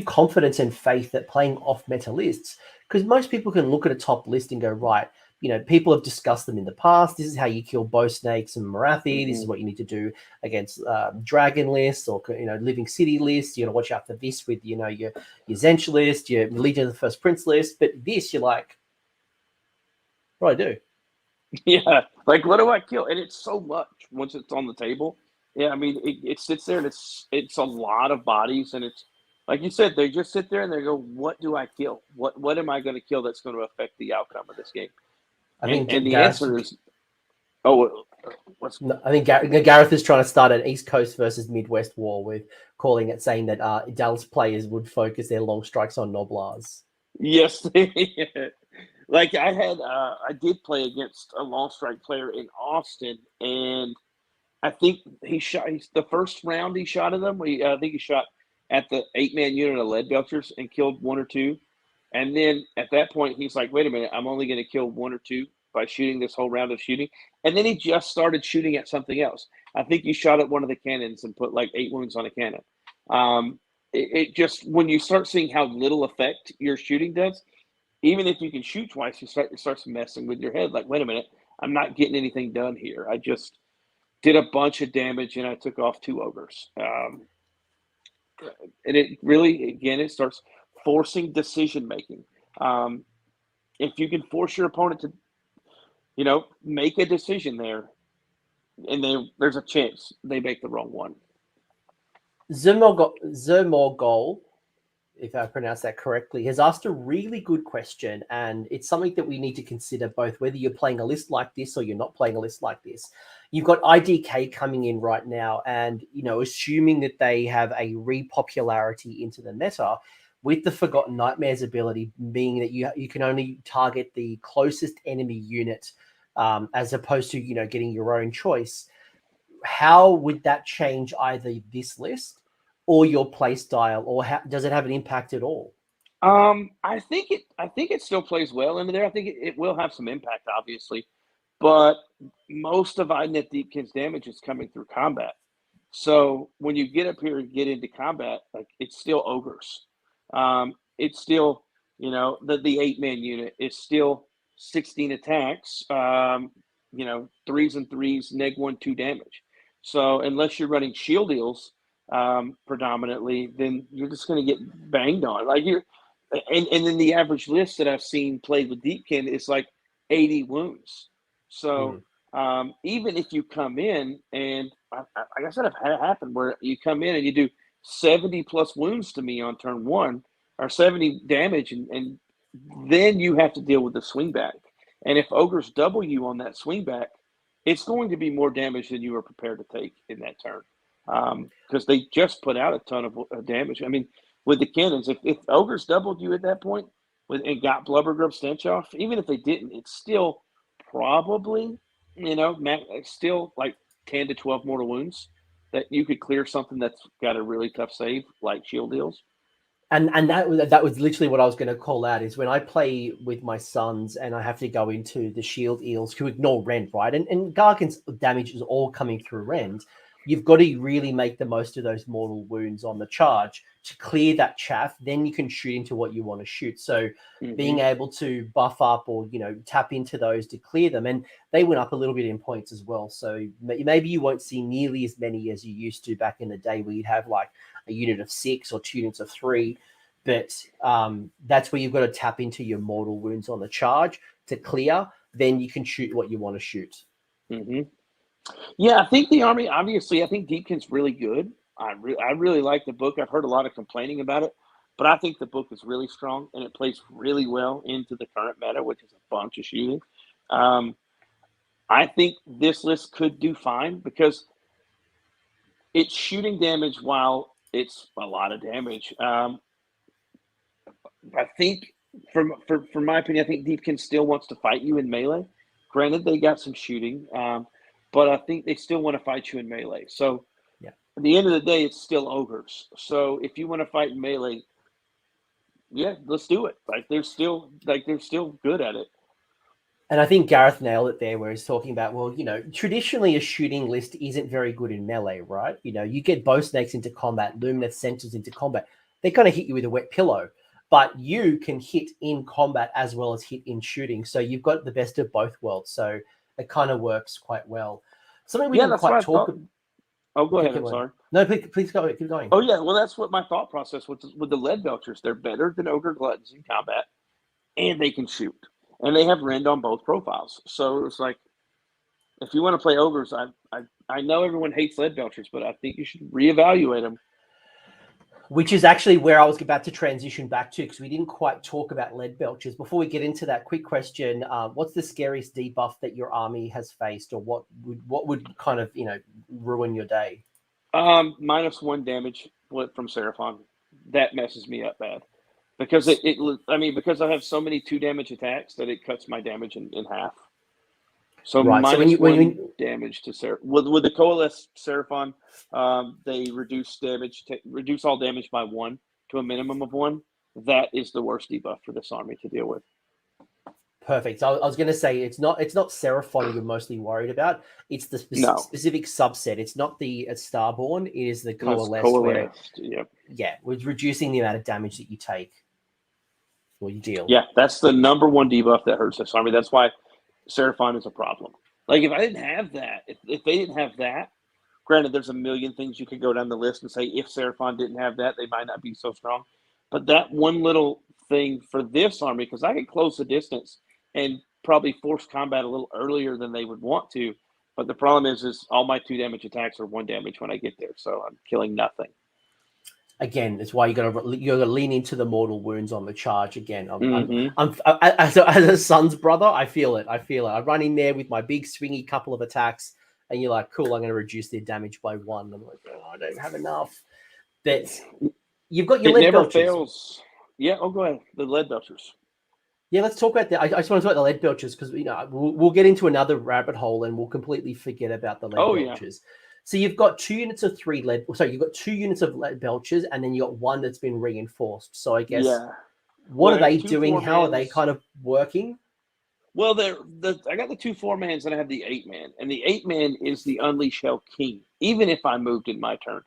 confidence and faith that playing off meta lists, because most people can look at a top list and go, right, people have discussed them in the past. This is how you kill bow snakes and Marathi. This is what you need to do against dragon lists or living city lists. You got to watch out for this with your Zench list, your Legion of the First Prince list. But this, you're like, what do I do? Yeah, like, what do I kill? And it's so much once it's on the table. Yeah, I mean, it sits there and it's a lot of bodies, and it's like you said, they just sit there and they go, what do I kill? What am I going to kill that's going to affect the outcome of this game? And the answer is, I think Gareth is trying to start an East Coast versus Midwest war with calling it, saying that Dallas players would focus their long strikes on Gnoblars. Yes. Like, I did play against a long strike player in Austin, and I think the first round he shot at them. I think he shot at the 8-man unit of Leadbelchers and killed 1 or 2. And then at that point, he's like, wait a minute, I'm only going to kill 1 or 2 by shooting this whole round of shooting. And then he just started shooting at something else. I think he shot at one of the cannons and put like 8 wounds on a cannon. It just, when you start seeing how little effect your shooting does, even if you can shoot twice, it starts messing with your head. Like, wait a minute, I'm not getting anything done here. I just did a bunch of damage and I took off 2 ogres. And it really, again, it starts forcing decision making. If you can force your opponent to, make a decision there, and there's a chance they make the wrong one. Zermorgol, if I pronounce that correctly, has asked a really good question, and it's something that we need to consider, both whether you're playing a list like this or you're not playing a list like this. You've got IDK coming in right now, and assuming that they have a repopularity into the meta, with the Forgotten Nightmares ability being that you can only target the closest enemy unit, as opposed to getting your own choice. How would that change either this list or your play style, or does it have an impact at all? I think it still plays well into there. I think it will have some impact, obviously, but most of Idnet Deepkin's damage is coming through combat. So when you get up here and get into combat, like, it's still ogres. It's still, the 8-man unit is still 16 attacks. 3s and 3s, neg 1/2 damage. So unless you're running shield deals predominantly, then you're just going to get banged on. Like, and then the average list that I've seen played with Deepkin is like 80 wounds. So even if you come in and, like I said, I've had it happen where you come in and you do 70 plus wounds to me on turn 1, or 70 damage, and then you have to deal with the swing back. And if ogres double you on that swing back, it's going to be more damage than you were prepared to take in that turn, because they just put out a ton of damage. I mean, with the cannons, if ogres doubled you at that point and got Blubbergrub Stench off, even if they didn't, it's still probably, still like 10 to 12 mortal wounds that you could clear something that's got a really tough save, like shield deals. And that was literally what I was going to call out, is when I play with my sons and I have to go into the shield eels who ignore rend, right? And Gargan's damage is all coming through rend. You've got to really make the most of those mortal wounds on the charge to clear that chaff. Then you can shoot into what you want to shoot. So being able to buff up or, tap into those to clear them. And they went up a little bit in points as well. So maybe you won't see nearly as many as you used to back in the day, where you'd have like a unit of 6 or 2 units of 3. But that's where you've got to tap into your mortal wounds on the charge to clear. Then you can shoot what you want to shoot. Mm-hmm. Yeah, I think the army, obviously, I think Deepkin's really good. I really like the book. I've heard a lot of complaining about it, but I think the book is really strong, and it plays really well into the current meta, which is a bunch of shooting. I think this list could do fine because it's shooting damage while it's a lot of damage. I think, from my opinion, I think Deepkin still wants to fight you in melee. Granted, they got some shooting, but I think they still want to fight you in melee. So at the end of the day, it's still ogres. So if you want to fight in melee, yeah, let's do it. They're still good at it. And I think Gareth nailed it there, where he's talking about, well, traditionally a shooting list isn't very good in melee, right? You get bow snakes into combat, lumineth centers into combat. They kind of hit you with a wet pillow, but you can hit in combat as well as hit in shooting. So you've got the best of both worlds. So it kind of works quite well. Something we didn't quite talk about. Oh, go ahead. I'm sorry. No, please go. Keep going. Oh, yeah. Well, that's what my thought process was with the Leadbelchers. They're better than Ogre Gluttons in combat, and they can shoot. And they have rend on both profiles. So it's like, if you want to play ogres, I know everyone hates Leadbelchers, but I think you should reevaluate them. Which is actually where I was about to transition back to, because we didn't quite talk about Leadbelchers. Before we get into that, quick question: what's the scariest debuff that your army has faced, or what would kind of ruin your day? -1 damage from Seraphon. That messes me up bad. Because because I have so many 2 damage attacks that it cuts my damage in half. So right. -1 damage to Seraphon. With the Coalesce Seraphon, they reduce all damage by 1 to a minimum of 1. That is the worst debuff for this army to deal with. Perfect. So I was going to say it's not Seraphon you're mostly worried about. It's the specific subset. It's not the Starborn. It is the Coalesced. Yeah, with reducing the amount of damage that you take or you deal. Yeah, that's the #1 debuff that hurts this army. That's why Seraphon is a problem. Like, if I didn't have that, if they didn't have that, granted, there's a million things you could go down the list and say if Seraphon didn't have that, they might not be so strong. But that one little thing for this army, because I could close the distance and probably force combat a little earlier than they would want to. But the problem is all my 2 damage attacks are 1 damage when I get there, so I'm killing nothing. Again, that's why you got to lean into the mortal wounds on the charge. Again, as a son's brother, I feel it. I run in there with my big swingy couple of attacks, and you're like, cool, I'm going to reduce their damage by 1. I'm like, oh, I don't have enough. But you've got your Leadbelchers. It never fails. Yeah, go ahead. The Leadbelchers. Yeah, let's talk about that. I just want to talk about the Leadbelchers because we'll get into another rabbit hole and we'll completely forget about the Leadbelchers. Oh, yeah. So you've got 2 units of you've got 2 units of Leadbelchers, and then you got 1 that's been reinforced. So I guess what are they doing? How are they kind of working? Well, I got the 2 4-mans and I have the 8-man, and the 8-man is the Unleash Hell King. Even if I moved in my turn,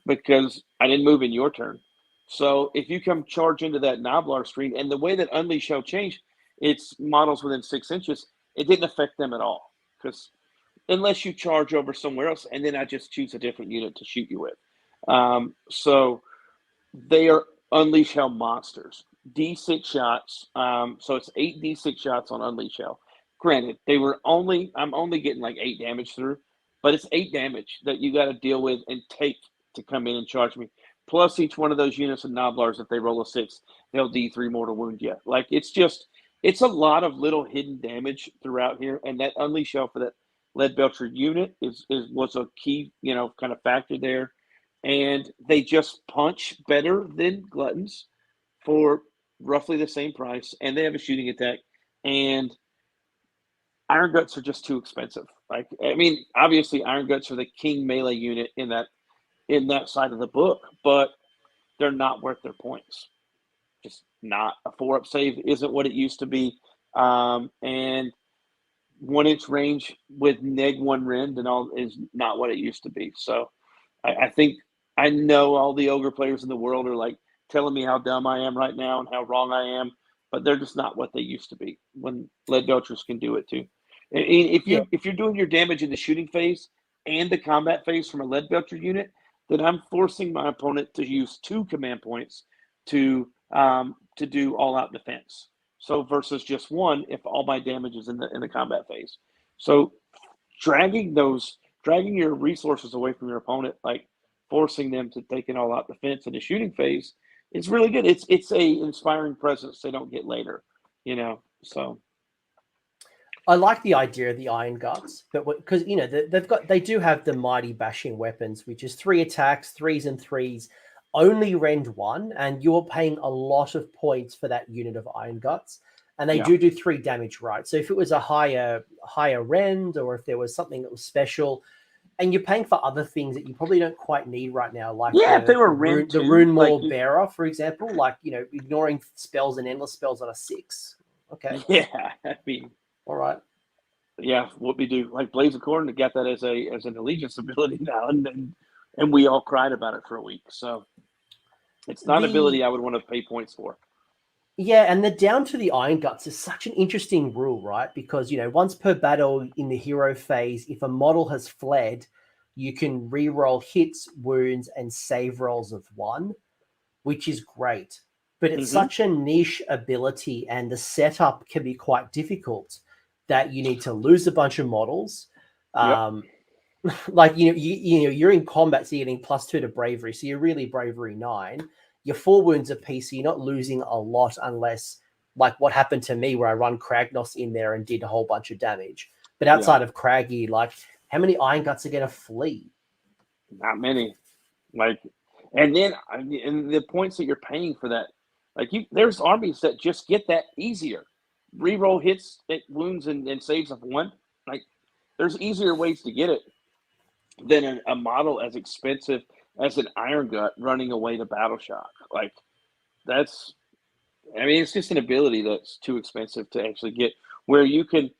because I didn't move in your turn. So if you come charge into that Gnoblar screen, and the way that Unleash Hell changed, it's models within 6 inches, it didn't affect them at all. Because unless you charge over somewhere else, and then I just choose a different unit to shoot you with. So they are Unleash Hell monsters. D6 shots. So it's 8 D6 shots on Unleash Hell. Granted, I'm only getting like 8 damage through, but it's 8 damage that you got to deal with and take to come in and charge me. Plus each one of those units of Gnoblars, if they roll a 6, they'll D3 mortal wound you. Like, it's a lot of little hidden damage throughout here, and that Unleash Hell for that Leadbelcher unit was a key, kind of factor there. And they just punch better than Gluttons for roughly the same price, and they have a shooting attack. And Iron Guts are just too expensive. Like, I mean, obviously Iron Guts are the king melee unit in that side of the book, but they're not worth their points. Just not. A 4-up save isn't what it used to be. And 1-inch range with -1 rend and all is not what it used to be. So I think I know all the ogre players in the world are like telling me how dumb I am right now and how wrong I am, but they're just not what they used to be when Leadbelchers can do it too. If you're doing your damage in the shooting phase and the combat phase from a Leadbelcher unit, then I'm forcing my opponent to use 2 command points to do all-out defense. So versus just 1 if all my damage is in the combat phase. So dragging your resources away from your opponent, like forcing them to take an all-out defense in the shooting phase, is really good. It's a inspiring presence they don't get later, So I like the idea of the Iron Guts, but because they do have the mighty bashing weapons, which is 3 attacks, 3s and 3s, only rend 1, and you're paying a lot of points for that unit of Iron Guts, and they do 3 damage, right? So if it was a higher rend, or if there was something that was special, and you're paying for other things that you probably don't quite need right now, like if they were the Rune Maul Bearer, for example, like ignoring spells and endless spells on a 6. Okay. Yeah, I mean, all right. Yeah, what we do, like Blaze of Corn, got that as an allegiance ability now, and we all cried about it for a week. So it's not an ability I would want to pay points for. Yeah, and the down to the Iron Guts is such an interesting rule, right? Because once per battle in the hero phase, if a model has fled, you can re-roll hits, wounds, and save rolls of 1, which is great. But it's such a niche ability, and the setup can be quite difficult, that you need to lose a bunch of models. Like you're in combat, so you're getting +2 to bravery, so you're really bravery 9. Your 4 wounds apiece, so you're not losing a lot, unless like what happened to me, where I run Kragnos in there and did a whole bunch of damage. But outside of Craggy, like how many Iron Guts are going to flee? Not many. Like, and then and the points that you're paying for that, like there's armies that just get that easier. Reroll hits, wounds, and saves of 1. Like, there's easier ways to get it than a model as expensive as an Iron Gut running away to Battle Shock. Like, it's just an ability that's too expensive to actually get. Where you can,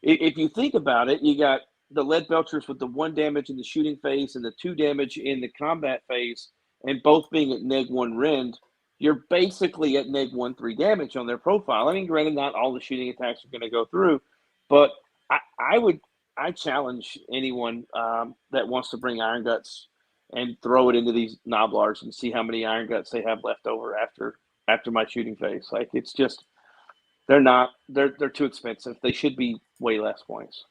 if you think about it, you got the Leadbelchers with the 1 damage in the shooting phase and the 2 damage in the combat phase, and both being at -1 rend. You're basically at -1/3 damage on their profile. I mean, granted, not all the shooting attacks are going to go through, but I challenge anyone that wants to bring Iron Guts and throw it into these Gnoblars and see how many Iron Guts they have left over after my shooting phase. Like, it's just they're too expensive. They should be way less points.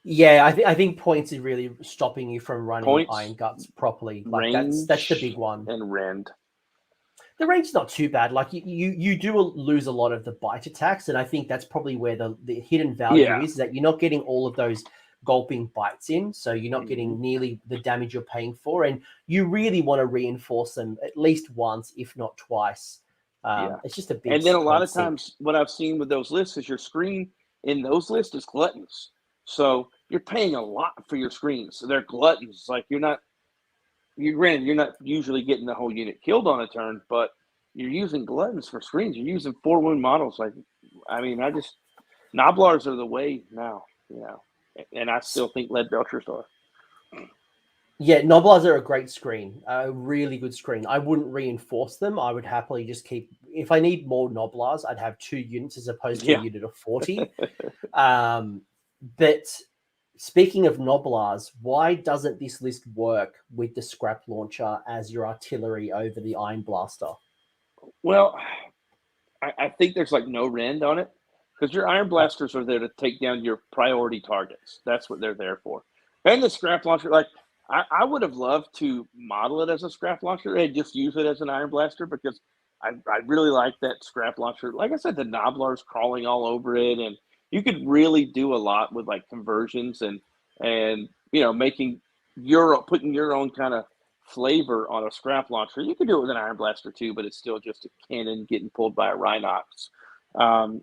Yeah, I think points is really stopping you from running Points, Iron Guts properly. Like range, that's the big one. And rend. The range is not too bad. Like you do lose a lot of the bite attacks, and I think that's probably where the hidden value is that you're not getting all of those gulping bites in, so you're not getting nearly the damage you're paying for, and you really want to reinforce them at least once, if not twice. It's just a big. And then a lot of times, what I've seen with those lists is your screen in those lists is gluttons, so you're paying a lot for your screens. So they're gluttons. Like, you're not usually getting the whole unit killed on a turn, but you're using gluttons for screens. You're using 4 wound models. Like, Gnoblars are the way now, and I still think Leadbelchers are. Yeah, Gnoblars are a great screen, a really good screen. I wouldn't reinforce them. I would happily just keep. If I need more Gnoblars, I'd have 2 units as opposed to a unit of 40. But speaking of Gnoblars, why doesn't this list work with the Scrap Launcher as your artillery over the Iron Blaster? Well, I think there's like no rend on it, because your Iron Blasters are there to take down your priority targets. That's what they're there for. And the Scrap Launcher, like, I would have loved to model it as a Scrap Launcher and just use it as an Iron Blaster, because I really like that Scrap Launcher. Like I said, the Gnoblar's crawling all over it, and you could really do a lot with like conversions and putting your own kind of flavor on a Scrap Launcher. You could do it with an Iron Blaster too, but it's still just a cannon getting pulled by a Rhinox. The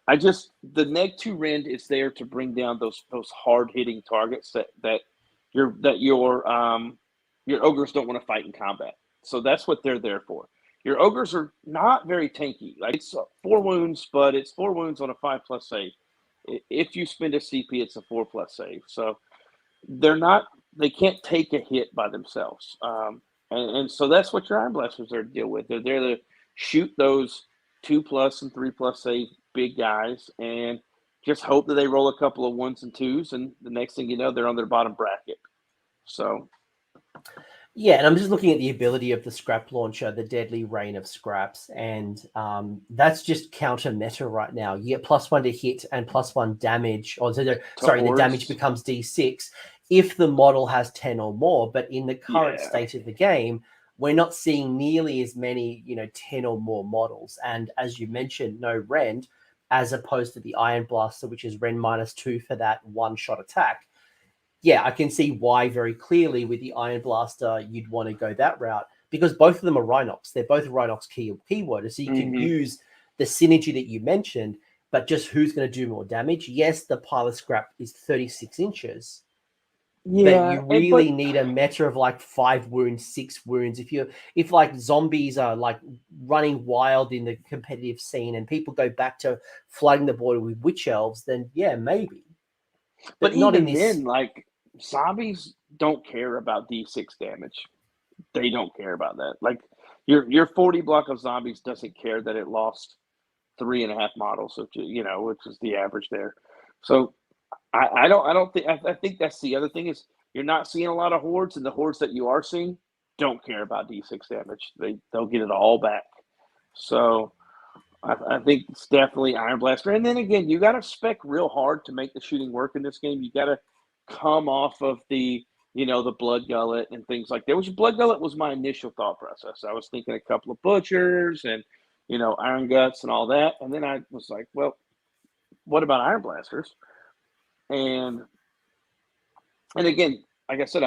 -2 rend is there to bring down those hard hitting targets that your ogres don't want to fight in combat. So that's what they're there for. Your ogres are not very tanky. Like, it's 4 wounds, but it's 4 wounds on a 5+ save. If you spend a CP, it's a 4+ save. So they can't take a hit by themselves. And so that's what your Iron Blasters are to deal with. They're there to shoot those 2+ and 3+ save big guys and just hope that they roll a couple of 1s and 2s, and the next thing you know, they're on their bottom bracket. So Yeah, and I'm just looking at the ability of the scrap launcher, the deadly rain of scraps, and that's just counter meta right now. You get +1 to hit and +1 damage, or sorry, the damage becomes D6 if the model has 10 or more. But in the current state of the game, we're not seeing nearly as many, 10 or more models. And as you mentioned, no rend, as opposed to the Iron Blaster, which is rend -2 for that one-shot attack. Yeah, I can see why very clearly with the Iron Blaster you'd want to go that route, because both of them are Rhinox. They're both Rhinox keyworders, so you can use the synergy that you mentioned, but just who's going to do more damage? Yes, the pile of scrap is 36 inches, but you really need a meta of like 5 wounds, 6 wounds. If like zombies are like running wild in the competitive scene and people go back to flooding the border with witch elves, then yeah, maybe. But not even in this. Then, like, zombies don't care about D6 damage. They don't care about that. Like, your 40 block of zombies doesn't care that it lost 3.5 models, which is the average there. So I think that's the other thing, is you're not seeing a lot of hordes, and the hordes that you are seeing don't care about D6 damage. They'll get it all back. So I think it's definitely Iron Blaster. And then again, you got to spec real hard to make the shooting work in this game. You got to come off of the Blood Gullet and things like that. Blood Gullet was my initial thought process. I was thinking a couple of Butchers and, Iron Guts and all that. And then I was like, well, what about Iron Blasters? And again, like I said,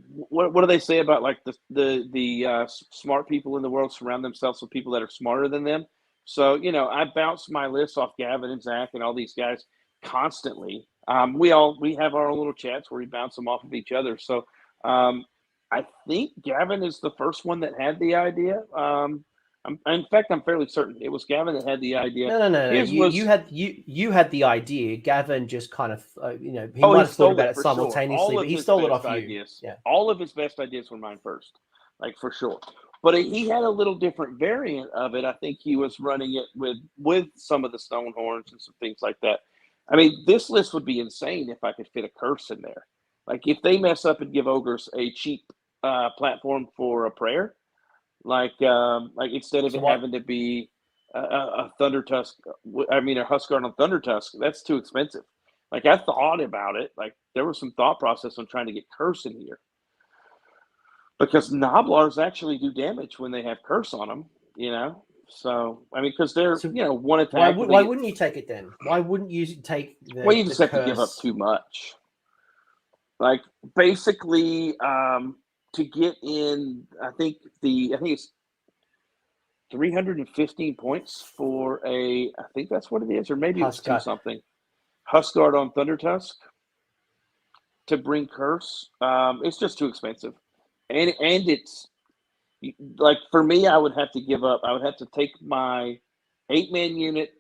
what do they say about like the smart people in the world surround themselves with people that are smarter than them? So, I bounce my list off Gavin and Zach and all these guys constantly. We have our own little chats where we bounce them off of each other. So I think Gavin is the first one that had the idea. In fact, I'm fairly certain it was Gavin that had the idea. No. You had the idea. Gavin just kind of, he might have thought about it simultaneously, but he stole it off you. Yeah. All of his best ideas were mine first, like for sure. But he had a little different variant of it. I think he was running it with some of the stone horns and some things like that. I mean, this list would be insane if I could fit a curse in there. Like if they mess up and give ogres a cheap platform for a prayer, like instead of having to be a Thunder Tusk, a Huskguard on Thunder Tusk, that's too expensive. Like I thought about it. Like there was some thought process on trying to get curse in here. Because Gnoblars actually do damage when they have curse on them, So, I mean, because they're, one attack. Why wouldn't you take it then? Why wouldn't you take the Well, you just have to give up too much. Like, basically, to get in, I think it's 315 points for I think that's what it is, or maybe it's 2 something. Huskguard on Thunder Tusk to bring curse. It's just too expensive. And it's like for me, I would have to give up. I would have to take my 8-man unit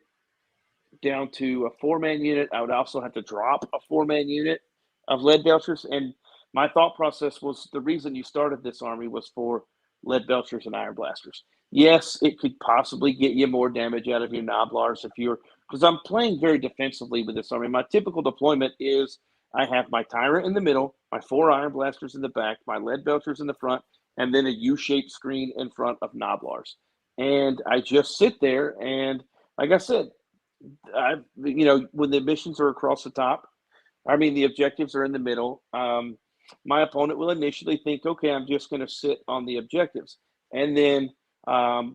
down to a 4-man unit. I would also have to drop a 4-man unit of Leadbelchers. And my thought process was the reason you started this army was for Leadbelchers and Iron Blasters. Yes, it could possibly get you more damage out of your Gnoblars because I'm playing very defensively with this army. My typical deployment is I have my Tyrant in the middle, my 4 Iron Blasters in the back, my Leadbelchers in the front, and then a U-shaped screen in front of Gnoblars. And I just sit there, and like I said, when the missions are across the top, the objectives are in the middle, my opponent will initially think, okay, I'm just going to sit on the objectives. And then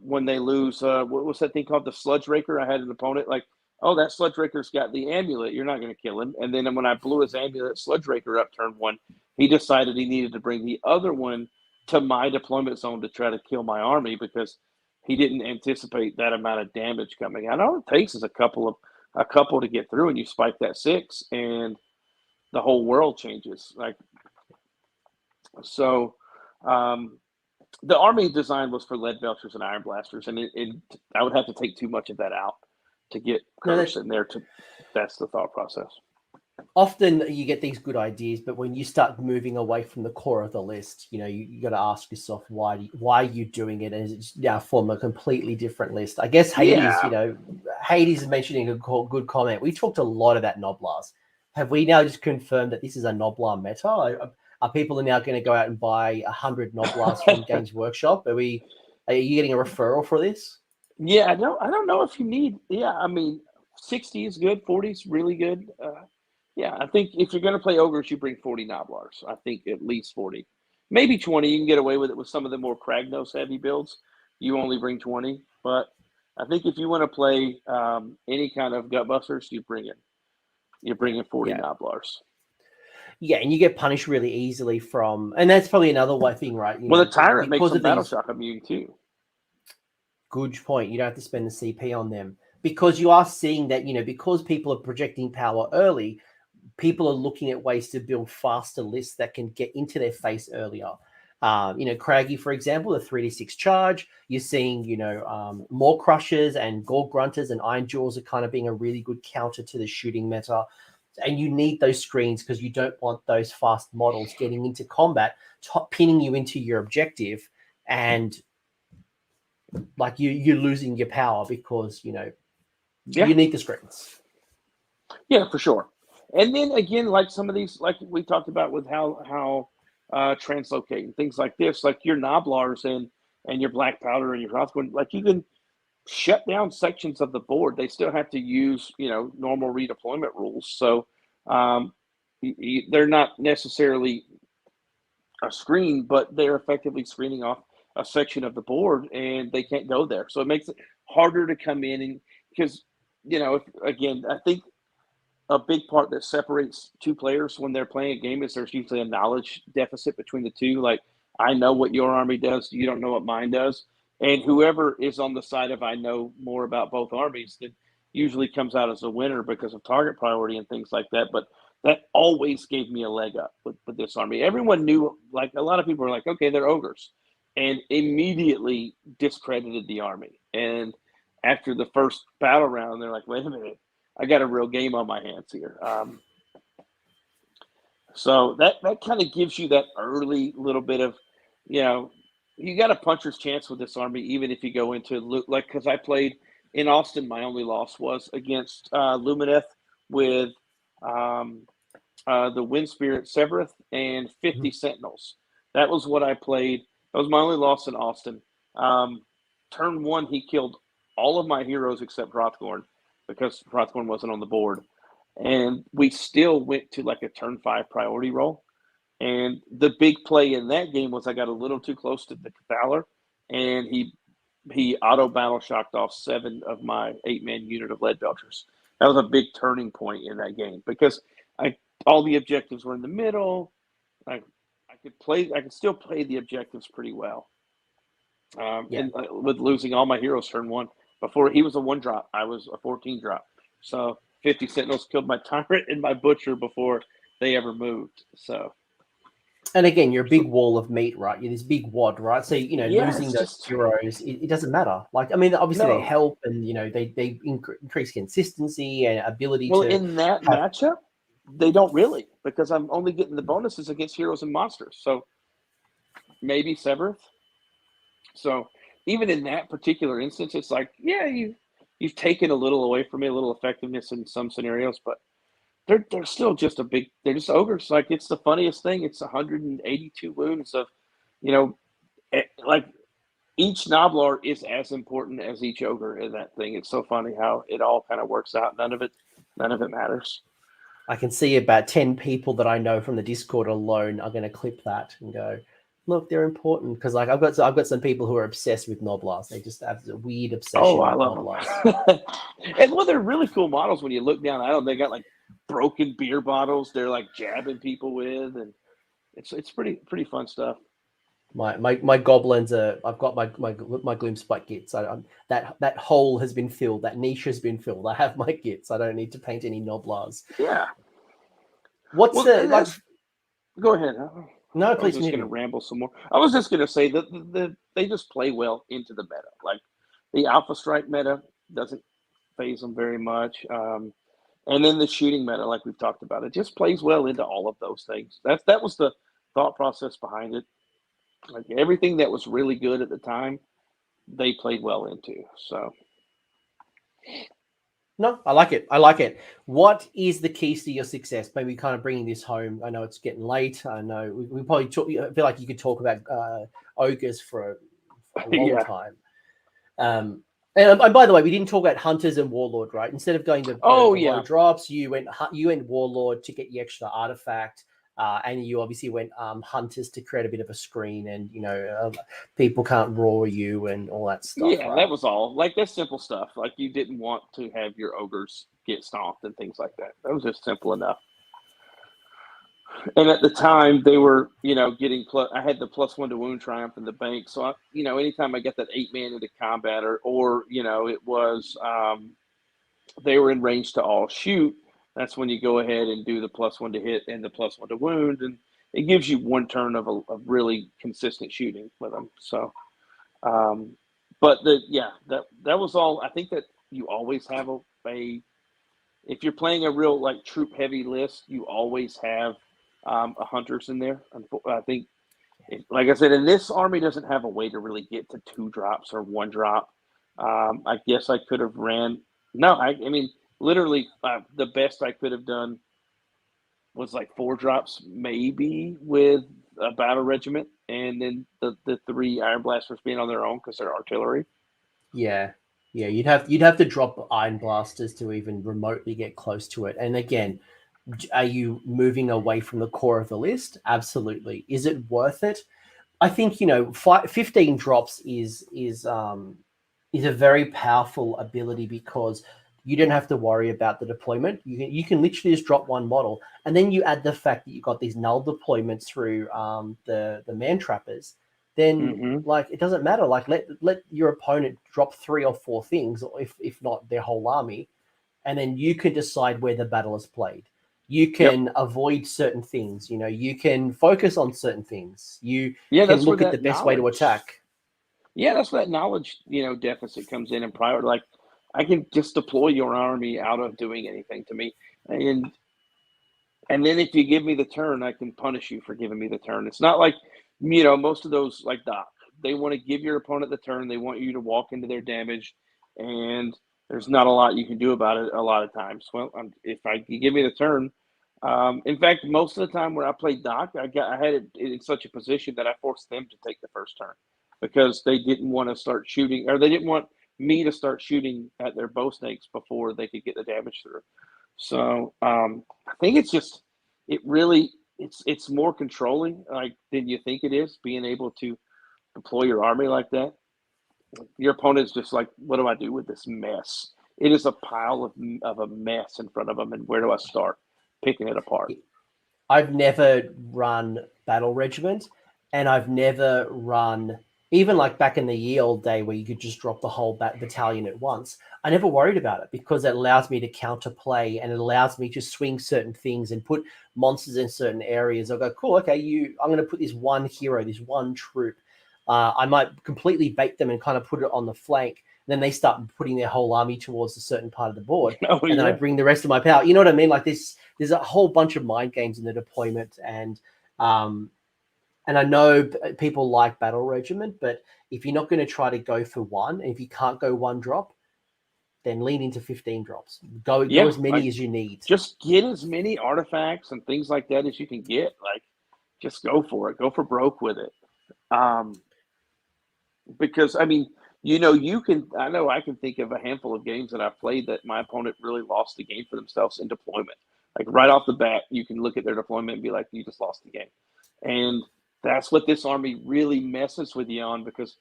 when they lose, what was that thing called? The Sludge Raker? I had an opponent like, oh, that Sludge Raker's got the amulet. You're not going to kill him. And then when I blew his amulet Sludge Raker up turn 1, he decided he needed to bring the other one to my deployment zone to try to kill my army because he didn't anticipate that amount of damage coming out. All it takes is a couple to get through, and you spike that 6, and the whole world changes. The army design was for Leadbelchers and Iron Blasters, and I would have to take too much of that out to get curse in there. That's the thought process. Often you get these good ideas, but when you start moving away from the core of the list, you got to ask yourself why are you doing it, and it's now form a completely different list. I guess Hades, Hades is mentioning a good comment. We talked a lot about Gnoblars. Have we now just confirmed that this is a Gnoblar meta? Are people now going to go out and buy 100 Gnoblars from Games Workshop? Are you getting a referral for this? Yeah, I don't know if you need. Yeah, I mean, 60 is good. 40 is really good. Yeah, I think if you're going to play ogres, you bring 40 Gnoblars. I think at least 40, maybe 20. You can get away with it with some of the more Kragnos heavy builds. You only bring 20, but I think if you want to play any kind of Gutbusters, you're bringing 40 Gnoblars. Yeah, and you get punished really easily from, and that's probably another thing, right? Well, the Tyrant makes them Battle Shock immune too. Good point. You don't have to spend the CP on them because you are seeing that, because people are projecting power early, people are looking at ways to build faster lists that can get into their face earlier. Craggy, for example, the 3d6 charge. You're seeing, more crushers and gore grunters and iron jaws are kind of being a really good counter to the shooting meta. And you need those screens because you don't want those fast models getting into combat, pinning you into your objective, and like you're losing your power because you need the screens. Yeah, for sure. And then again, like some of these, like we talked about with how translocate and things like this, like your Gnoblars and your Blackpowder and your Hrothgorn, like you can shut down sections of the board. They still have to use normal redeployment rules. So they're not necessarily a screen, but they're effectively screening off a section of the board, and they can't go there. So it makes it harder to come in, and because again, I think a big part that separates two players when they're playing a game is there's usually a knowledge deficit between the two. Like, I know what your army does, you don't know what mine does. And whoever is on the side of I know more about both armies, that usually comes out as a winner because of target priority and things like that. But that always gave me a leg up with this army. Everyone knew, like a lot of people were like, okay, they're ogres, and immediately discredited the army. And after the first battle round, they're like, wait a minute, I got a real game on my hands here. So that kind of gives you that early little bit of, you got a puncher's chance with this army, even if you go into, like, because I played in Austin, my only loss was against Lumineth with the Wind Spirit Severeth and 50 Sentinels. That was what I played. That was my only loss in Austin. Turn one, he killed all of my heroes except Hrothgorn, because Hrothgorn wasn't on the board. And we still went to like a turn 5 priority roll. And the big play in that game was I got a little too close to the Castello, and he auto battle shocked off 7 of my 8-man unit of Leadbelchers. That was a big turning point in that game because all the objectives were in the middle. I could still play the objectives pretty well. And with losing all my heroes turn 1. Before, he was a 1-drop, I was a 14-drop. So 50 Sentinels killed my Tyrant and my Butcher before they ever moved. So, and again, you're a big wall of meat, right? You're this big wad, right? So losing those heroes, it doesn't matter. Like, I mean, obviously they help, and they increase consistency and ability. Well, in that matchup, they don't really, because I'm only getting the bonuses against heroes and monsters. So maybe Severeth. So even in that particular instance, it's like, yeah, you've taken a little away from me, a little effectiveness in some scenarios, but they're still just they're just ogres. Like, it's the funniest thing. It's 182 wounds of, like each Gnoblar is as important as each ogre in that thing. It's so funny how it all kind of works out. None of it matters. I can see about 10 people that I know from the Discord alone are going to clip that and go, look, they're important. Because like I've got some people who are obsessed with Gnoblars. They just have a weird obsession with Gnoblars. And well, they're really cool models when you look down at them. They got like broken beer bottles they're like jabbing people with, and it's pretty fun stuff. My goblins are. I've got my Gloomspite gits. That hole has been filled. That niche has been filled. I have my gits. I don't need to paint any Gnoblars. Yeah. Go ahead. No, please. I was just going to ramble some more. I was just going to say that they just play well into the meta. Like, the Alpha Strike meta doesn't phase them very much. And then the shooting meta, like we've talked about, it just plays well into all of those things. That was the thought process behind it. Like, everything that was really good at the time, they played well into. So, No, I like it. I like it. What is the keys to your success? Maybe kind of bringing this home. I know it's getting late. I know we probably talk, I feel like you could talk about ogres for a long Yeah. time. And by the way, we didn't talk about hunters and warlord, right? Instead of going the Oh low yeah. drops, you went warlord to get the extra artifact, and you obviously went hunters to create a bit of a screen, and people can't roar you and all that stuff, Yeah, right? that was all. Like that's simple stuff. Like you didn't want to have your ogres get stomped and things like that. That was just simple enough. And at the time, they were, getting plus. I had the +1 to wound triumph in the bank, so anytime I get that 8-man into combat, or it was they were in range to all shoot. That's when you go ahead and do the +1 to hit and the +1 to wound, and it gives you one turn of really consistent shooting with them. So, but that was all. I think that you always have a if you're playing a real like troop heavy list, you always have a hunters in there. I think, like I said, and this army doesn't have a way to really get to 2 drops or 1 drop. I guess I could have ran. No, I mean, literally, the best I could have done was like 4 drops, maybe with a battle regiment, and then the 3 iron blasters being on their own because they're artillery. Yeah. Yeah, you'd have to drop iron blasters to even remotely get close to it. And again, are you moving away from the core of the list? Absolutely. Is it worth it? I think 15 drops is a very powerful ability because you don't have to worry about the deployment. You can literally just drop one model, and then you add the fact that you've got these null deployments through the man trappers. Then Mm-hmm. like it doesn't matter. Like let your opponent drop 3 or 4 things, or if not their whole army, and then you can decide where the battle is played. You Yep. can avoid certain things. You can focus on certain things. You Yeah, can that's where look at the that best way to knowledge. attack. Yeah, that's where that knowledge, deficit comes in and prior. Like, I can just deploy your army out of doing anything to me, and then if you give me the turn, I can punish you for giving me the turn. It's not like, most of those like Doc, they want to give your opponent the turn. They want you to walk into their damage, and there's not a lot you can do about it a lot of times. Well, if you give me the turn, in fact, most of the time when I played Doc, I had it in such a position that I forced them to take the first turn because they didn't want to start shooting, or they didn't want me to start shooting at their bow snakes before they could get the damage through. So I think it really it's more controlling like than you think it is, being able to deploy your army like that. Your opponent's just like, what do I do with this mess? It is a pile of a mess in front of them, and where do I start picking it apart? I've never run Battle Regiment, and I've never run even like back in the ye old day where you could just drop the whole battalion at once. I never worried about it because it allows me to counterplay and it allows me to swing certain things and put monsters in certain areas. I'll go, cool, okay, I'm going to put this one hero, this one troop. I might completely bait them and kind of put it on the flank. Then they start putting their whole army towards a certain part of the board, Oh and then I yeah, bring the rest of my power. You know what I mean? Like this, there's a whole bunch of mind games in the deployment, and I know people like Battle Regiment, but if you're not going to try to go for one, and if you can't go 1 drop, then lean into 15 drops. Go yeah. as many Like, as you need. just get as many artifacts and things like that as you can get. Like, just go for it. Go for broke with it. Because I mean, you can. I know I can think of a handful of games that I've played that my opponent really lost the game for themselves in deployment. Like right off the bat, you can look at their deployment and be like, "You just lost the game," and that's what this army really messes with you on, because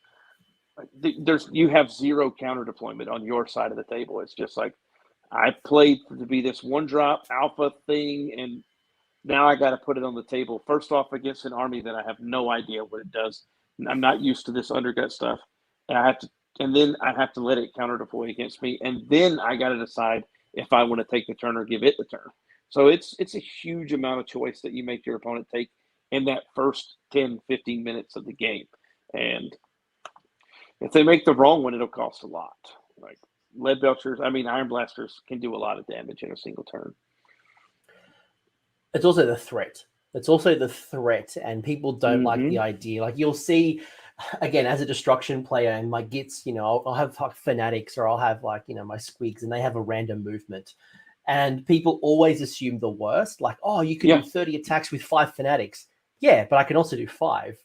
you have 0 counter deployment on your side of the table. It's just like, I played to be this 1 drop alpha thing, and now I got to put it on the table. First off, against an army that I have no idea what it does. I'm not used to this undergut stuff, and then I have to let it counter deploy against me, and then I got to decide if I want to take the turn or give it the turn. So it's a huge amount of choice that you make your opponent take in that first 10, 15 minutes of the game, and if they make the wrong one, it'll cost a lot. Like Leadbelchers, I mean, Iron Blasters can do a lot of damage in a single turn. It's also the threat. It's also the threat, and people don't like the idea. Like you'll see again, as a destruction player, and my gits, I'll have like fanatics, or I'll have like, my squigs, and they have a random movement. And people always assume the worst, like, oh, you can do 30 attacks with 5 fanatics. Yeah, but I can also do 5.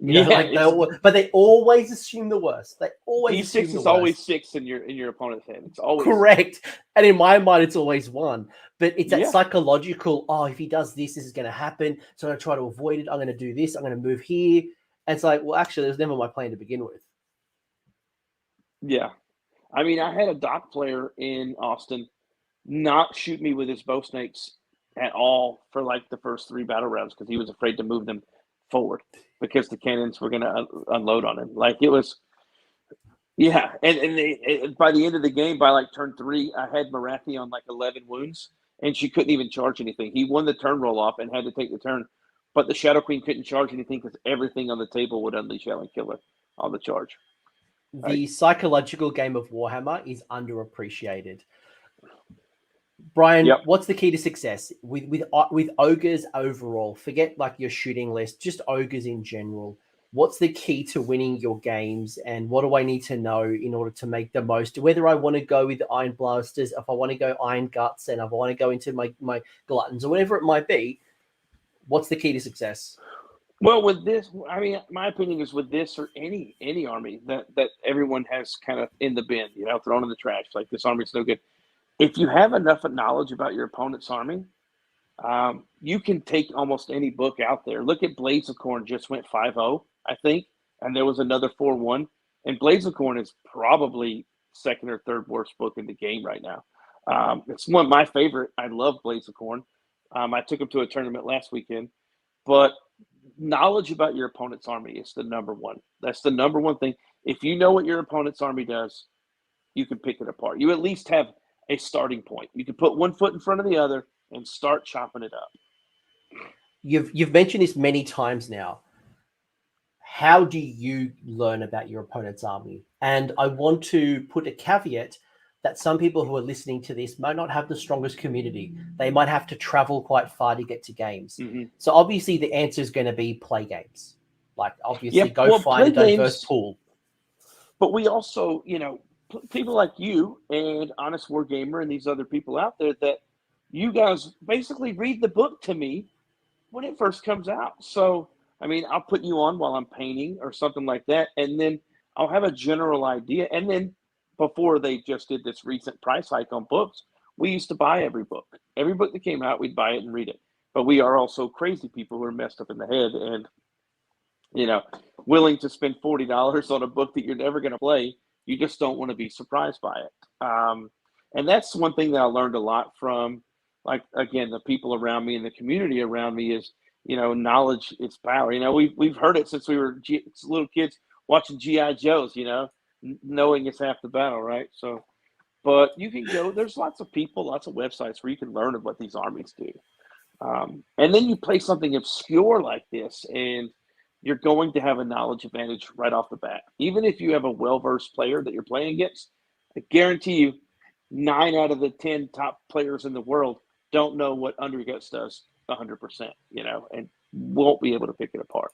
But they always assume the worst. They always assume the worst. D6 is always 6 in your opponent's hand. It's always correct. And in my mind, it's always 1. But it's that psychological, oh, if he does this, this is going to happen. So I'm going to try to avoid it. I'm going to do this. I'm going to move here. And it's like, well, actually, it was never my plan to begin with. Yeah. I mean, I had a dock player in Austin not shoot me with his bow snakes at all for like the first 3 battle rounds because he was afraid to move them forward because the cannons were going to unload on him. Like it was, yeah. And by the end of the game, by like turn 3, I had Marathi on like 11 wounds and she couldn't even charge anything. He won the turn roll off and had to take the turn, but the Shadow Queen couldn't charge anything because everything on the table would unleash Helen Killer on the charge. The psychological game of Warhammer is underappreciated. Bryan, what's the key to success with ogres overall? Forget like your shooting list, just ogres in general. What's the key to winning your games, and what do I need to know in order to make the most? Whether I want to go with Iron Blasters, if I want to go Iron Guts, and if I want to go into my Gluttons or whatever it might be, what's the key to success? Well, with this, I mean, my opinion is with this or any army that everyone has kind of in the bin, thrown in the trash. Like this army's no good. If you have enough knowledge about your opponent's army, you can take almost any book out there. Look at Blades of Corn just went 5-0, I think, and there was another 4-1. And Blades of Corn is probably second or third worst book in the game right now. It's one of my favorite. I love Blades of Corn. I took him to a tournament last weekend. But knowledge about your opponent's army is the number one. That's the number one thing. If you know what your opponent's army does, you can pick it apart. You at least have a starting point. You can put one foot in front of the other and start chopping it up. You've mentioned this many times now. How do you learn about your opponent's army? And I want to put a caveat that some people who are listening to this might not have the strongest community. They might have to travel quite far to get to games. Mm-hmm. So obviously the answer is going to be play games. Like obviously find a diverse pool. But we also, people like you and Honest Wargamer and these other people out there that you guys basically read the book to me when it first comes out. So, I mean, I'll put you on while I'm painting or something like that. And then I'll have a general idea. And then before they just did this recent price hike on books, we used to buy every book. Every book that came out, we'd buy it and read it. But we are also crazy people who are messed up in the head and, willing to spend $40 on a book that you're never going to play. You just don't want to be surprised by it. And that's one thing that I learned a lot from, like, again, the people around me and the community around me is, knowledge is power. We've heard it since we were little kids watching G.I. Joes, knowing it's half the battle, right? So, but you can go, there's lots of people, lots of websites where you can learn what these armies do. And then you play something obscure like this, and you're going to have a knowledge advantage right off the bat. Even if you have a well-versed player that you're playing against, I guarantee you 9 out of the 10 top players in the world don't know what Underguts does 100%, and won't be able to pick it apart.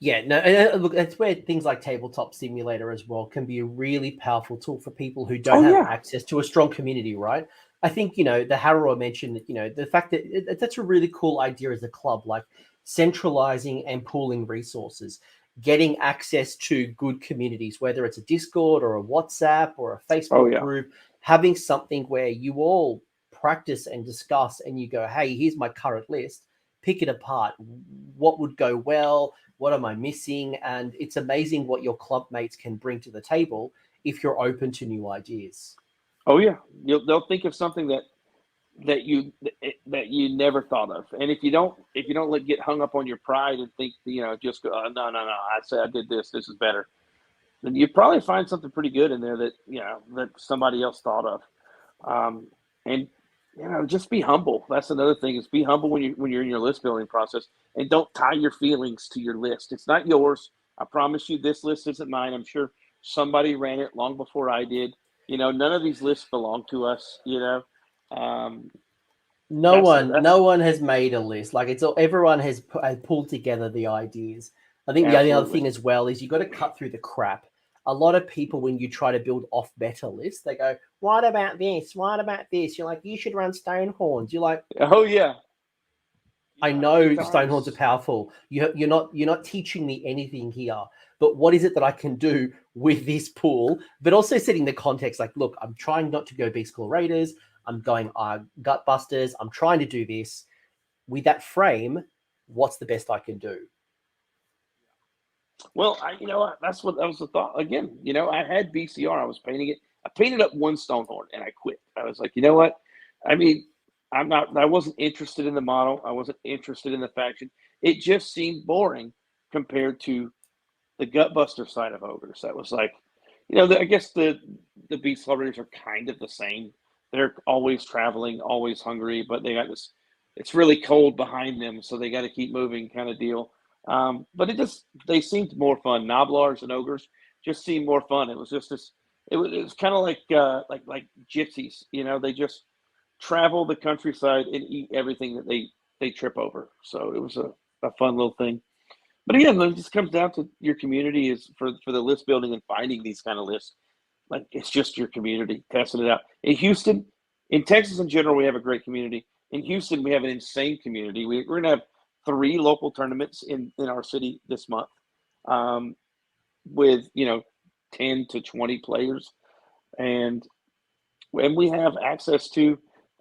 Yeah, no, and look, that's where things like Tabletop Simulator as well can be a really powerful tool for people who don't have access to a strong community, right? I think, the Harrow mentioned, the fact that that's a really cool idea as a club, like centralizing and pooling resources, getting access to good communities, whether it's a Discord or a WhatsApp or a Facebook group, having something where you all practice and discuss and you go, hey, here's my current list, pick it apart. What would go well? What am I missing? And it's amazing what your club mates can bring to the table if you're open to new ideas. Oh yeah, they'll think of something that you never thought of. And if you don't get hung up on your pride and think, just go, no, I said I did this is better, then you probably find something pretty good in there that that somebody else thought of. And just be humble. That's another thing, is be humble when you're in your list building process, and don't tie your feelings to your list. It's not yours. I promise you, this list isn't mine. I'm sure somebody ran it long before I did. None of these lists belong to us. No one has made a list. Like everyone has pulled together the ideas. I think the only other Absolutely. thing as well is you got to cut through the crap. A lot of people, when you try to build off meta lists, they go, "What about this? What about this?" You're like, "You should run Stonehorns." You're like, Oh yeah. I Yeah, know it's the Stonehorns are hardest. powerful. You're not teaching me anything here. But what is it that I can do with this pool? But also setting the context, like, look, I'm trying not to go Beastclaw Raiders. I'm going Gutbusters. I'm trying to do this with that frame. What's the best I can do? Well, that was the thought. Again, I had BCR. I was painting it. I painted up one Stonehorn and I quit. I was like, you know what? I mean, I wasn't interested in the model. I wasn't interested in the faction. It just seemed boring compared to the Gutbuster side of ogres. That was like, I guess the beast lovers are kind of the same. They're always traveling, always hungry, but they got this. It's really cold behind them, so they got to keep moving, kind of deal. But they seemed more fun. Gnoblars and ogres just seemed more fun. It was just this. It was kind of like gypsies. They just travel the countryside and eat everything that they trip over. So it was a fun little thing. But again, it just comes down to your community is for the list building and finding these kind of lists. Like it's just your community testing it out. In Houston, in Texas in general, we have a great community. In Houston, we have an insane community. We're going to have 3 local tournaments in our city this month, with 10 to 20 players, and when we have access to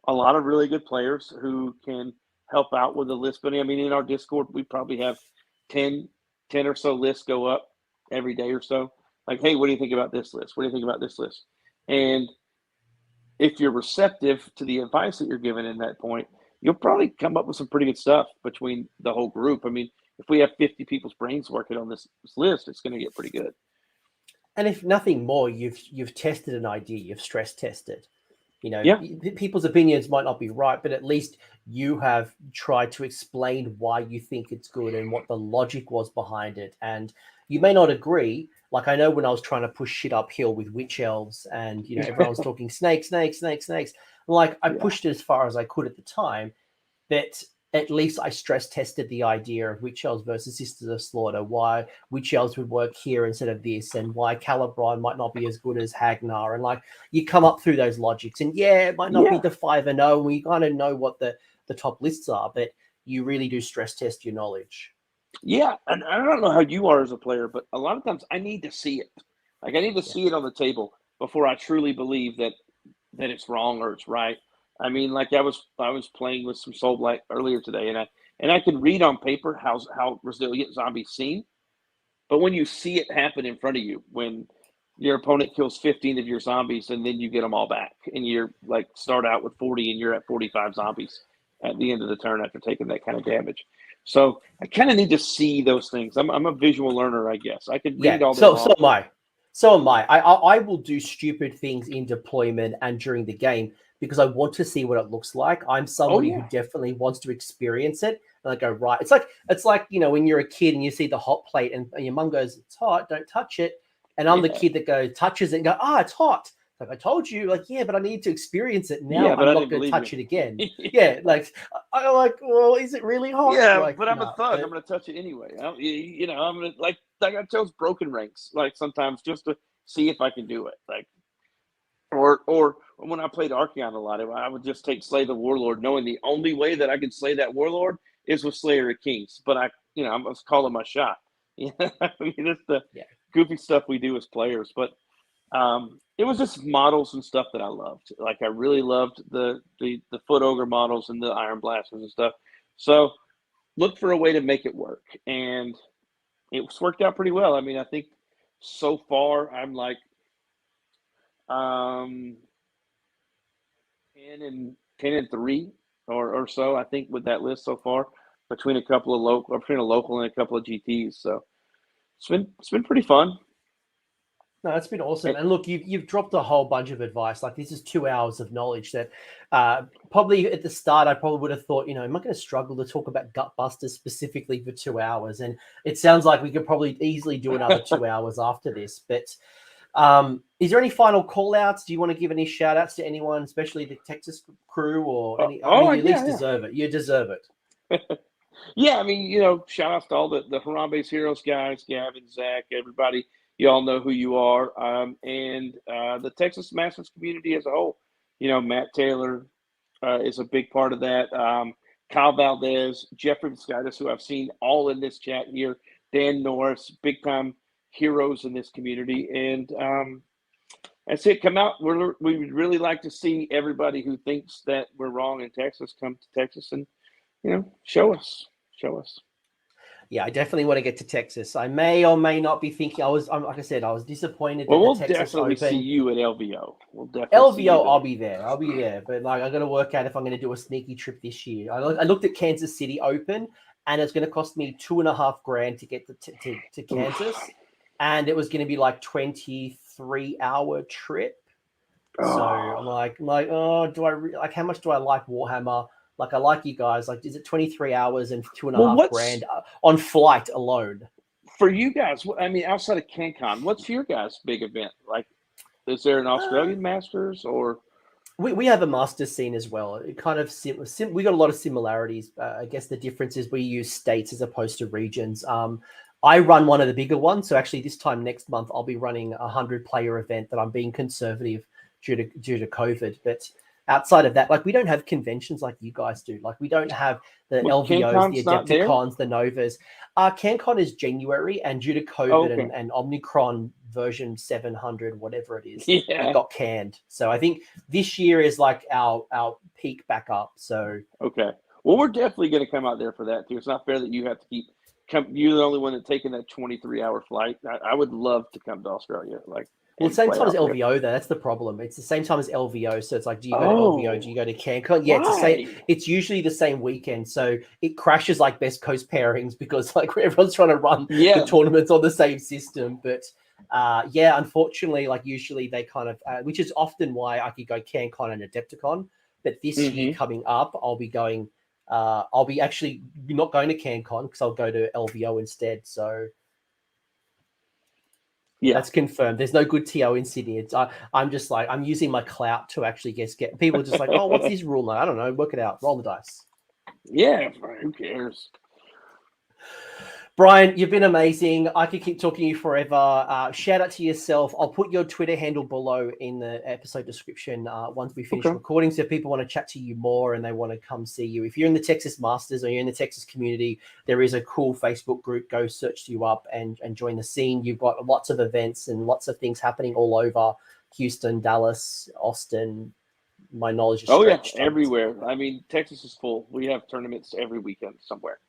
a lot of really good players who can help out with the list building. I mean, in our Discord, we probably have 10 or so lists go up every day or so. Like, hey, what do you think about this list? What do you think about this list? And if you're receptive to the advice that you're given in that point, you'll probably come up with some pretty good stuff between the whole group. I mean, if we have 50 people's brains working on this list, it's going to get pretty good. And if nothing more, you've tested an idea, you've stress tested. Yeah. People's opinions might not be right, but at least you have tried to explain why you think it's good and what the logic was behind it. And you may not agree. Like, I know when I was trying to push shit uphill with witch elves and, everyone was talking snakes. Like, I pushed it as far as I could at the time, but at least I stress tested the idea of witch elves versus Sisters of Slaughter, why witch elves would work here instead of this, and why Calibron might not be as good as Hagnar. And like, you come up through those logics, and it might not be the 5-0. We kind of know what the top lists are, but you really do stress test your knowledge. Yeah, and I don't know how you are as a player, but a lot of times I need to see it. Like I need to see it on the table before I truly believe that it's wrong or it's right. I mean, like I was playing with some Soul Blight earlier today, and I could read on paper how resilient zombies seem, but when you see it happen in front of you, when your opponent kills 15 of your zombies and then you get them all back, and you're like start out with 40 and you're at 45 zombies at the end of the turn after taking that kind of damage. So I kind of need to see those things. I'm a visual learner, I guess. I could read all day long. So am I. So am I. I will do stupid things in deployment and during the game because I want to see what it looks like. I'm somebody who definitely wants to experience it. And I go, right. It's like when you're a kid and you see the hot plate and your mum goes, it's hot, don't touch it. And I'm the kid that goes, touches it and go, it's hot. Like I told you, but I need to experience it now. I'm not going to touch it again. I'm like, well, is it really hot? Yeah, but I'm a thug. I'm going to touch it anyway. I'm going to like I chose broken ranks like sometimes just to see if I can do it. Like, or when I played Archeon a lot, I would just take Slay the Warlord, knowing the only way that I could slay that Warlord is with Slayer of Kings. But I was calling my shot. I mean, it's the goofy stuff we do as players, but. It was just models and stuff that I loved. Like I really loved the foot ogre models and the iron blasters and stuff. So look for a way to make it work, and it's worked out pretty well. I mean, I think so far I'm like 10 and 3 or so. I think with that list so far between a local and a couple of GTs. So it's been pretty fun. No, it's been awesome. And look, you've dropped a whole bunch of advice. Like this is 2 hours of knowledge that probably at the start, I probably would have thought, am I going to struggle to talk about Gutbusters specifically for 2 hours? And it sounds like we could probably easily do another 2 hours after this. But is there any final call outs? Do you want to give any shout outs to anyone, especially the Texas crew or any? You deserve it. You deserve it. Yeah, I mean, shout out to all the Harambe's Heroes guys, Gavin, Zach, everybody. You all know who you are. And the Texas Masters community as a whole. Matt Taylor is a big part of that. Kyle Valdez, Jeffrey Viscitis, who I've seen all in this chat here, Dan Norris, big time heroes in this community. And that's it. Come out. We would really like to see everybody who thinks that we're wrong in Texas come to Texas and, show us. Yeah, I definitely want to get to Texas. I may or may not be thinking. Like I said, I was disappointed. Well, we'll Texas definitely Open. see you at LVO. We'll definitely see you LVO, I'll be there. But I got to work out if I'm going to do a sneaky trip this year. I looked at Kansas City Open, and it's going to cost me $2,500 to get to Kansas, and it was going to be like 23-hour trip. Oh. So I'm like, do I how much do I like Warhammer? Like, I like you guys. Like, is it 23 hours and $2,500 on flight alone? For you guys, I mean, outside of CanCon, what's your guys' big event? Like, is there an Australian Masters or? We have a Masters scene as well. It kind of we got a lot of similarities. I guess the difference is we use states as opposed to regions. I run one of the bigger ones. So actually this time next month, I'll be running a 100-player event that I'm being conservative due to COVID. But outside of that, like, we don't have conventions like you guys do. Like, we don't have the LVOs, the Adepticons, the Novas. CanCon is January, and due to COVID and Omicron version 700, whatever it is, it got canned. So I think this year is like our peak back up. So well, we're definitely going to come out there for that too. It's not fair that you have to you're the only one that's taking that 23-hour flight. I would love to come to Australia. Well, same time as LVO, though. That's the problem. It's the same time as LVO. So it's like, do you go to LVO? Do you go to CanCon? Yeah, it's usually the same weekend. So it crashes like Best Coast pairings because like everyone's trying to run the tournaments on the same system. But unfortunately, like usually they kind of, which is often why I could go CanCon and Adepticon. But this year coming up, I'll be going, I'll be actually not going to CanCon because I'll go to LVO instead. So yeah, that's confirmed. There's no good TO in Sydney. I'm just like, I'm using my clout to actually get people just like, oh, what's this rule now? I don't know. Work it out. Roll the dice. Yeah, who cares? Bryan, you've been amazing. I could keep talking to you forever. Shout out to yourself. I'll put your Twitter handle below in the episode description once we finish recording. So if people want to chat to you more and they want to come see you, if you're in the Texas Masters or you're in the Texas community, there is a cool Facebook group. Go search you up and join the scene. You've got lots of events and lots of things happening all over Houston, Dallas, Austin. My knowledge is stretched. Everywhere. I mean, Texas is full. We have tournaments every weekend somewhere.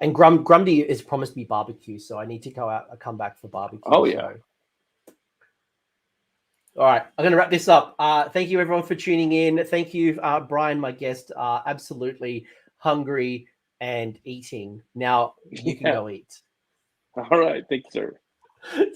And Grumdy has promised me barbecue, so I need to come back for barbecue. Oh, yeah. So. All right, I'm going to wrap this up. Thank you, everyone, for tuning in. Thank you, Bryan, my guest. Absolutely hungry and eating. Now you can go eat. All right. Thank you, sir.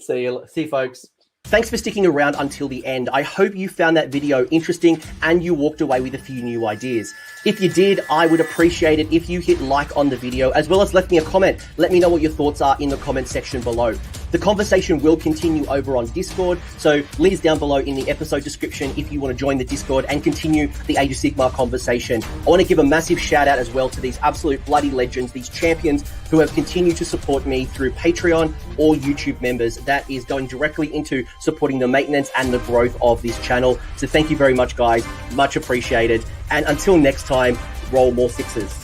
See you, folks. Thanks for sticking around until the end. I hope you found that video interesting and you walked away with a few new ideas. If you did, I would appreciate it if you hit like on the video, as well as left me a comment. Let me know what your thoughts are in the comment section below. The conversation will continue over on Discord, so links down below in the episode description if you want to join the Discord and continue the Age of Sigmar conversation. I want to give a massive shout out as well to these absolute bloody legends, these champions who have continued to support me through Patreon or YouTube members. That is going directly into supporting the maintenance and the growth of this channel. So thank you very much, guys. Much appreciated. And until next time, roll more sixes.